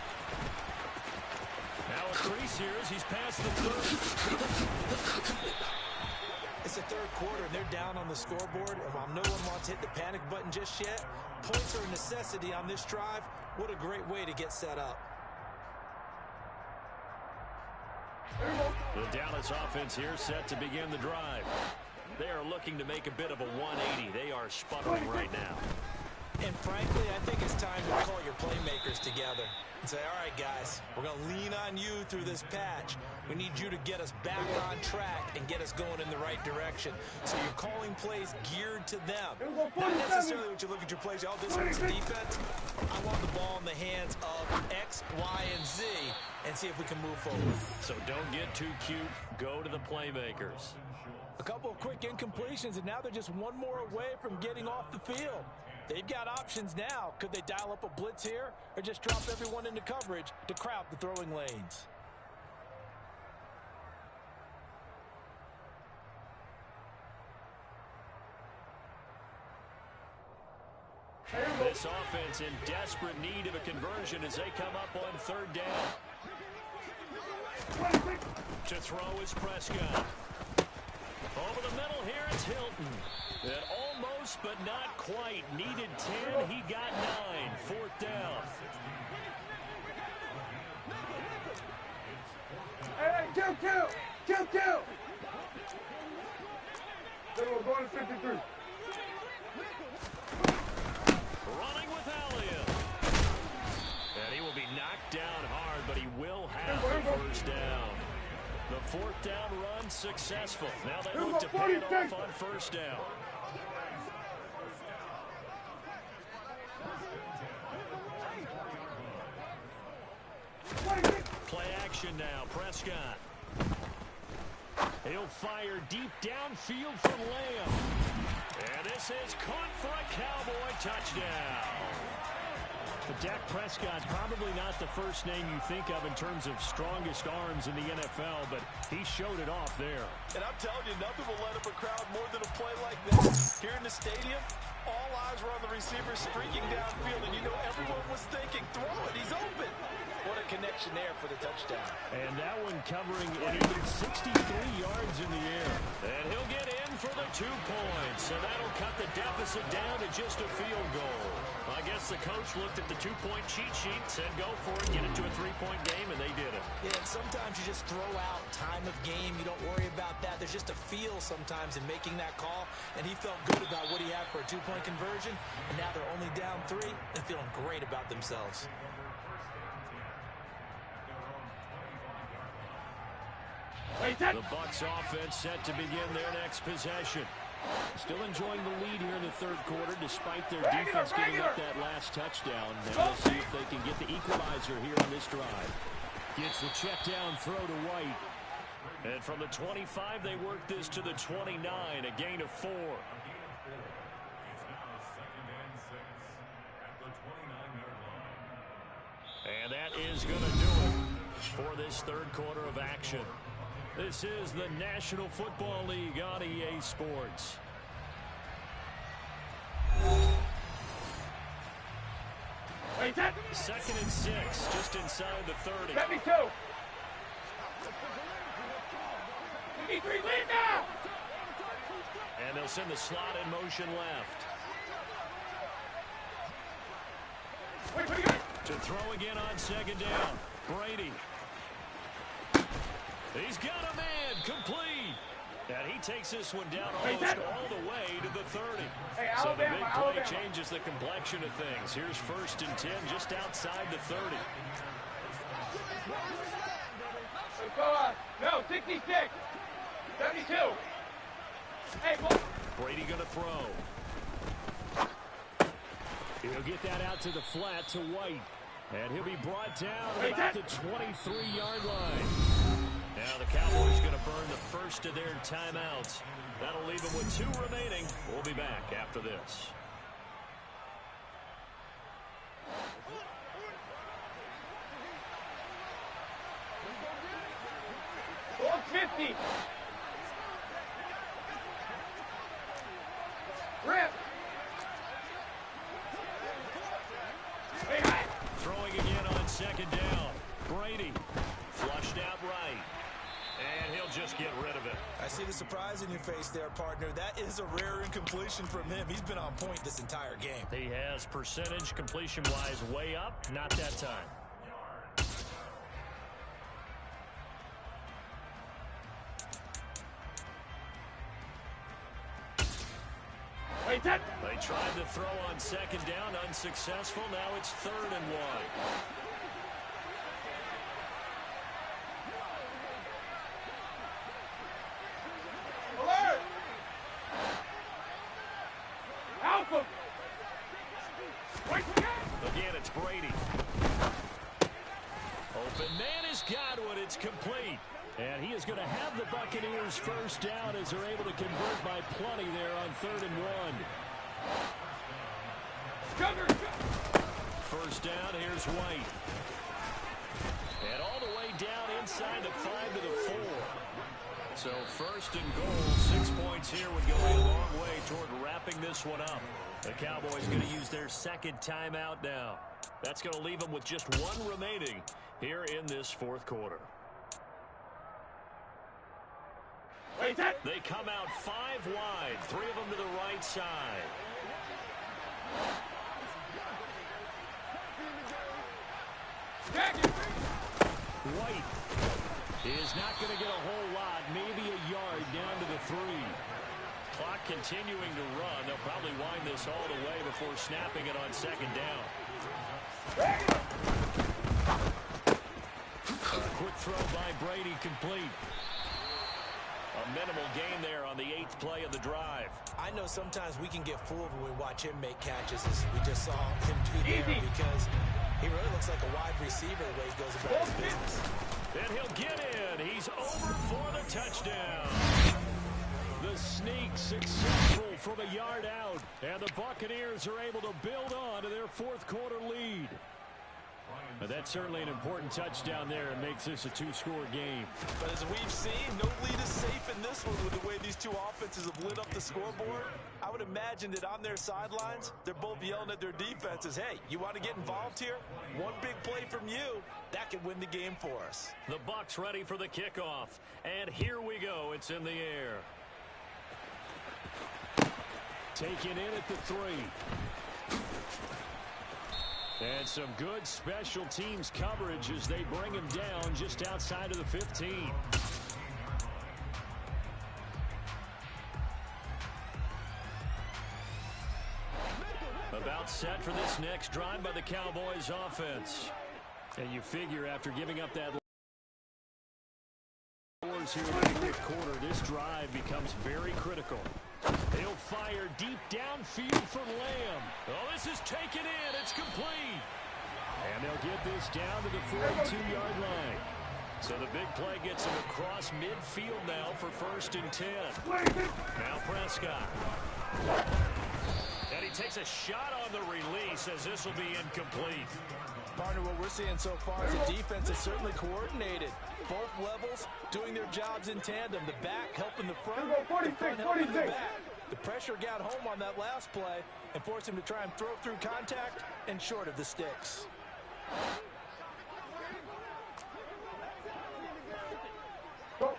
Now a crease here as he's past the 30. It's the third quarter, and they're down on the scoreboard. And while no one wants to hit the panic button just yet, points are a necessity on this drive. What a great way to get set up. The Dallas offense here set to begin the drive. They are looking to make a bit of a 180. They are sputtering right now. And frankly, I think it's time to call your playmakers together and say, all right, guys, we're going to lean on you through this patch. We need you to get us back on track and get us going in the right direction. So you're calling plays geared to them. Not necessarily what you look at your plays. Oh, this is defense. I want the ball in the hands of X, Y, and Z and see if we can move forward. So don't get too cute. Go to the playmakers. A couple of quick incompletions, and now they're just one more away from getting off the field. They've got options now. Could they dial up a blitz here or just drop everyone into coverage to crowd the throwing lanes? This offense in desperate need of a conversion as they come up on 3rd down. To throw is Prescott. Over the middle here, it's Hilton. And almost, but not quite. Needed 10, he got 9. 4th down. Hey, kill! Then we're going to 53. Running with Elliott. And he will be knocked down hard, but he will have the 1st down. The 4th down run successful. Now they look to pay it off on 1st down. Play action now. Prescott. He'll fire deep downfield from Lamb. And this is caught for a Cowboy touchdown. But Dak Prescott's probably not the first name you think of in terms of strongest arms in the NFL, but he showed it off there. And I'm telling you, nothing will let up a crowd more than a play like this. Here in the stadium, all eyes were on the receiver streaking downfield, and you know everyone was thinking, throw it, he's open. What a connection there for the touchdown. And that one covering an even 63 yards in the air. And he'll get in for the 2 points. So that'll cut the deficit down to just a field goal. I guess the coach looked at the 2-point cheat sheet, said go for it, get it to a 3-point game, and they did it. Yeah, and sometimes you just throw out time of game. You don't worry about that. There's just a feel sometimes in making that call, and he felt good about what he had for a 2-point conversion, and now they're only down 3 and feeling great about themselves. The Bucs offense set to begin their next possession. Still enjoying the lead here in the 3rd quarter despite their defense giving up that last touchdown. Now we'll see if they can get the equalizer here on this drive. Gets the check down throw to White. And from the 25, they work this to the 29, a gain of 4. And that is going to do it for this 3rd quarter of action. This is the National Football League on EA Sports. Second and 6, just inside the 30. Let me two. We need 3, lead now. And they'll send the slot in motion left. Wait, To throw again on 2nd down. Brady. He's got a man complete. And he takes this one down almost all the way to the 30. So the big play changes the complexion of things. Here's 1st and 10 just outside the 30. No, 66. 72. Hey, Brady going to throw. He'll get that out to the flat to White. And he'll be brought down at about the 23-yard line. Now the Cowboys going to burn the first of their timeouts. That'll leave them with 2 remaining. We'll be back after this. 50. Rip. Throwing again on 2nd down. Brady flushed out right. And he'll just get rid of it. I see the surprise in your face there, partner. That is a rare incompletion from him. He's been on point this entire game. He has percentage completion-wise way up. Not that time. They tried to throw on 2nd down, unsuccessful. Now it's 3rd and 1. Alert! Alpha! Again, it's Brady. Open man has got one. It's complete. And he is going to have the Buccaneers 1st down as they're able to convert by plenty there on 3rd and 1. 1st down, here's White. And all the way down inside the 5 to the 4. So 1st and goal, 6 points here would go a long way toward wrapping this one up. The Cowboys going to use their 2nd timeout now. That's going to leave them with just 1 remaining here in this 4th quarter. They come out 5 wide, 3 of them to the right side. White is not going to get a whole lot, maybe a yard down to the 3. Clock continuing to run. They'll probably wind this all the way before snapping it on 2nd down. A quick throw by Brady, complete. A minimal gain there on the 8th play of the drive. I know sometimes we can get fooled when we watch him make catches, as we just saw him do there, because he really looks like a wide receiver the way he goes about his business. And he'll get in. He's over for the touchdown. The sneak successful from a yard out. And the Buccaneers are able to build on to their 4th quarter lead. But that's certainly an important touchdown there. It makes this a 2-score game. But as we've seen, no lead is safe in this one with the way these 2 offenses have lit up the scoreboard. I would imagine that on their sidelines, they're both yelling at their defenses, hey, you want to get involved here? One big play from you, that could win the game for us. The Bucs ready for the kickoff. And here we go. It's in the air. Taken in at the 3. And some good special teams coverage as they bring him down just outside of the 15. About set for this next drive by the Cowboys offense. And you figure after giving up that scores here in the 4th quarter, this drive becomes very critical. He'll fire deep downfield for Lamb. Oh, this is taken in. It's complete. And they'll get this down to the 42-yard line. So the big play gets him across midfield now for 1st and 10. Now Prescott. And he takes a shot on the release as this will be incomplete. Partner, what we're seeing so far is the defense is certainly coordinated. Both levels doing their jobs in tandem. The back helping the front, the front helping the back. The pressure got home on that last play and forced him to try and throw through contact and short of the sticks. Go,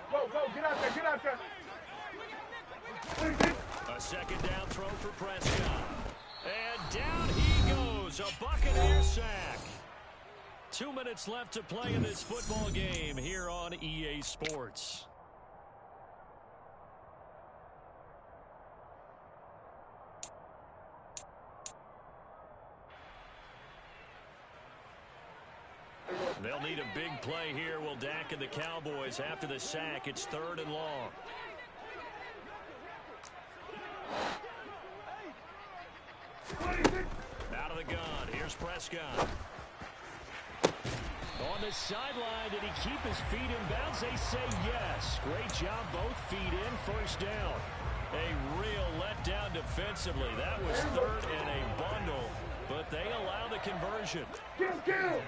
get out there, get out there. A 2nd down throw for Prescott. And down he goes, a Buccaneer sack. 2 2 minutes left to play in this football game here on EA Sports. They'll need a big play here. Will Dak and the Cowboys after the sack. It's 3rd and long. Out of the gun. Here's Prescott. On the sideline, did he keep his feet in bounds? They say yes. Great job. Both feet in. First down. A real letdown defensively. That was 3rd and a bundle, but they allow the conversion. Kill!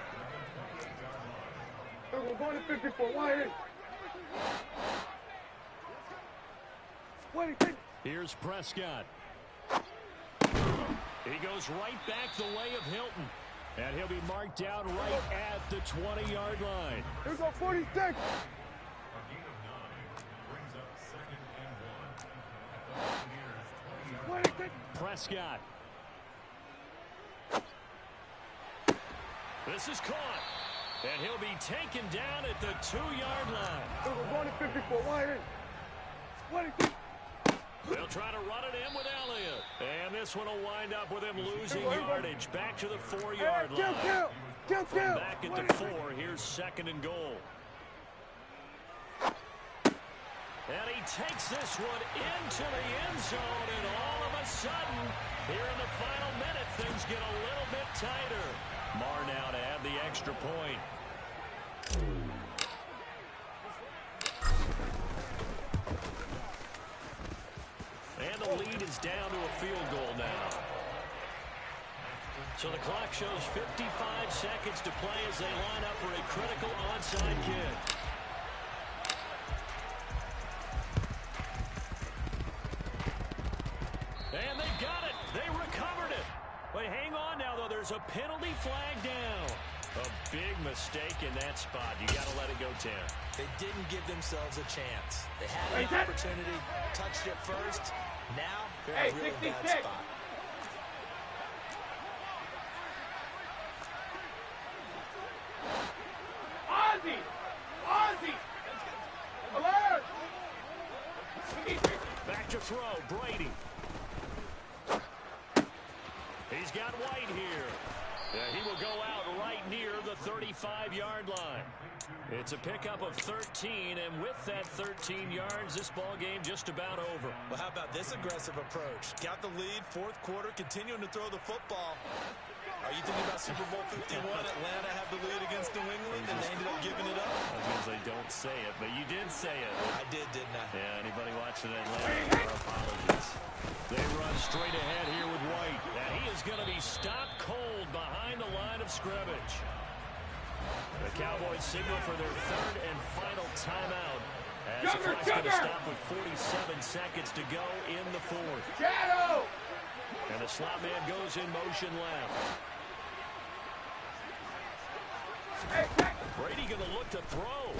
We're going to 54. Why? Here's Prescott. He goes right back the way of Hilton. And he'll be marked down right at the 20-yard line. Here's our 46. A gain of 9 brings up 2nd and 1. Prescott. This is caught. And he'll be taken down at the 2-yard line. We're going to 54. Why? They'll try to run it in with Elliott. And this one will wind up with him losing yardage back to the 4-yard line. From back at the 4, here's 2nd and goal. And he takes this one into the end zone, and all of a sudden, here in the final minute, things get a little bit tighter. Marr now to add the extra point. And the lead is down to a field goal now. So the clock shows 55 seconds to play as they line up for a critical onside kick. And they got it. They recovered it. But hang on now, though. There's a penalty flag down. A big mistake in that spot. You got to let it go, Tim. They didn't give themselves a chance. They had an opportunity, touched it first. Now they're in a real bad spot. Ozzie! Alert! Back to throw, Brady. He's got White here. He will go out right near the 35-yard line. It's a pickup of 13, and with that 13 yards, this ball game just about over. Well, how about this aggressive approach? Got the lead, 4th quarter, continuing to throw the football. Are you thinking about Super Bowl 51? Atlanta had the lead against New England, and they ended up giving it up? I was going to say, don't say it, but you did say it. I did, didn't I? Yeah, anybody watching Atlanta, our apologies. They run straight ahead here with White. And he is going to be stopped cold behind the line of scrimmage. The Cowboys signal for their 3rd and final timeout. As the clock's going to stop with 47 seconds to go in the 4th. Shadow! And the slot man goes in motion left. Brady going to look to throw.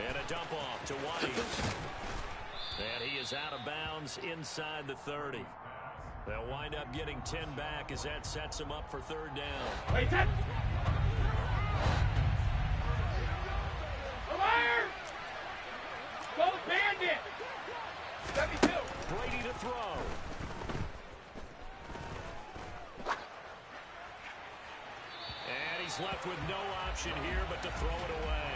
And a dump off to White. And he is out of bounds inside the 30. They'll wind up getting 10 back as that sets him up for 3rd down. Wait, that. Go Bandit! 72. Brady to throw. And he's left with no option here but to throw it away.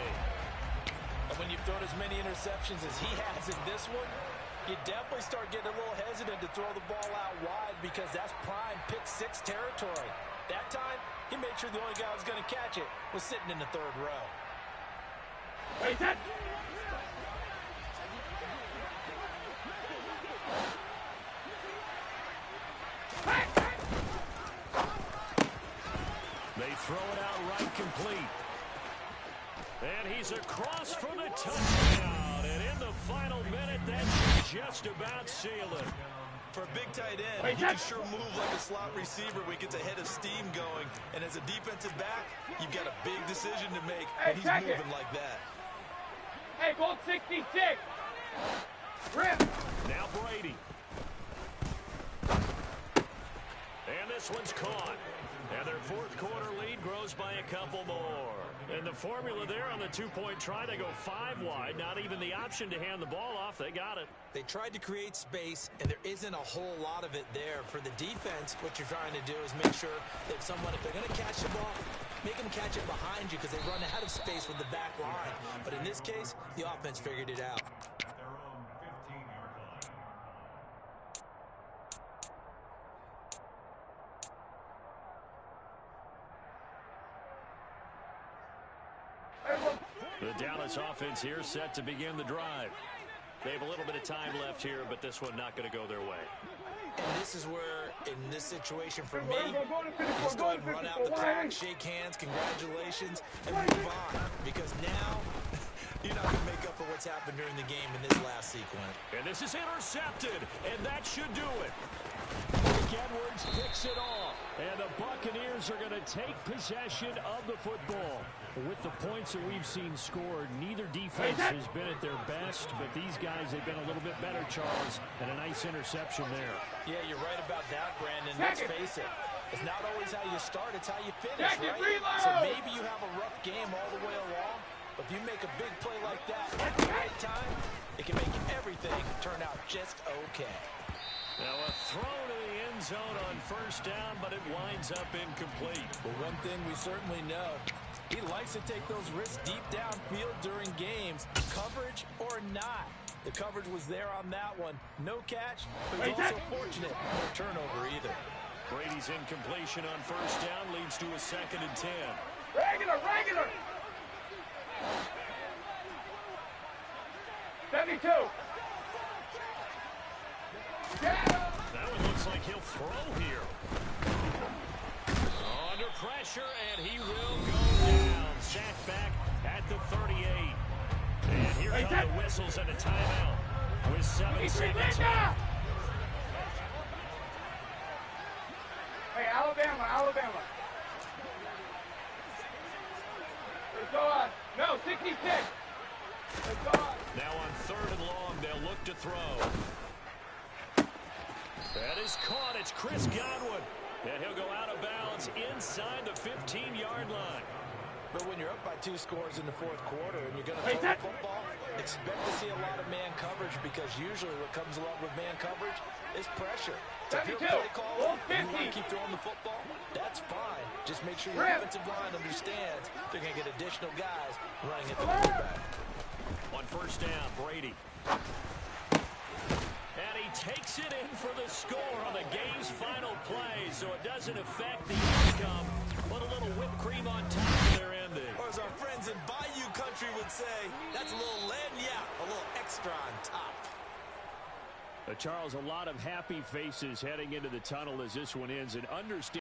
And when you've thrown as many interceptions as he has in this one, you definitely start getting a little hesitant to throw the ball out wide because that's prime pick-6 territory. That time, he made sure the only guy who was going to catch it was sitting in the 3rd row. Wait, that. They throw it out right complete. And he's across for the touchdown. And in the final minute, that should just about seal it. For a big tight end, he can sure move like a slot receiver when he gets a head of steam going. And as a defensive back, you've got a big decision to make when he's moving like that. Hey, Gold 66. Rip. Now Brady. And this one's caught. And their fourth quarter lead grows by a couple more. And the formula there on the two-point try, they go 5 wide. Not even the option to hand the ball off. They got it. They tried to create space, and there isn't a whole lot of it there. For the defense, what you're trying to do is make sure that if they're going to catch the ball, make them catch it behind you because they run out of space with the back line. But in this case, the offense figured it out. At their own 15-yard line. The Dallas offense here set to begin the drive. They have a little bit of time left here, but this one not going to go their way. And this is where, in this situation for me, just go ahead and run out the clock, shake hands, congratulations, and move on. Because now, you're not going to make up for what's happened during the game in this last sequence. And this is intercepted, and that should do it. Mike Edwards picks it off, and the Buccaneers are going to take possession of the football. With the points that we've seen scored, neither defense has been at their best, but these guys have been a little bit better, Charles, and a nice interception there. Yeah, you're right about that, Brandon. Let's face it. It's not always how you start, it's how you finish, right? So maybe you have a rough game all the way along, but if you make a big play like that at the right time, it can make everything turn out just okay. Now a throw to the end zone on first down, but it winds up incomplete. Well, one thing we certainly know, he likes to take those risks deep downfield during games, coverage or not. The coverage was there on that one. No catch, but he's also fortunate. No turnover either. Brady's incompletion on first down leads to a 2nd and 10. Regular. 72. That one looks like he'll throw here. Under pressure, and he will go down. Sacked back at the 38. And here come the whistles and a timeout with 7 seconds left. Hey, Alabama. Let's go on. No, 66. Let's go on. Now on 3rd and long, they'll look to throw. That is caught. It's Chris Godwin. And he'll go out of bounds inside the 15-yard line. But when you're up by 2 scores in the fourth quarter and you're going to throw the football, expect to see a lot of man coverage because usually what comes along with man coverage is pressure. So if you're a play caller, you want to keep throwing the football, that's fine. Just make sure your offensive line understands they're going to get additional guys running at the quarterback. On first down, Brady. And he takes it in for the score on the game's final play, so it doesn't affect the outcome. Put a little whipped cream on top of their ending. Or as our friends in Bayou Country would say, that's a little a little extra on top. Charles, a lot of happy faces heading into the tunnel as this one ends, and understand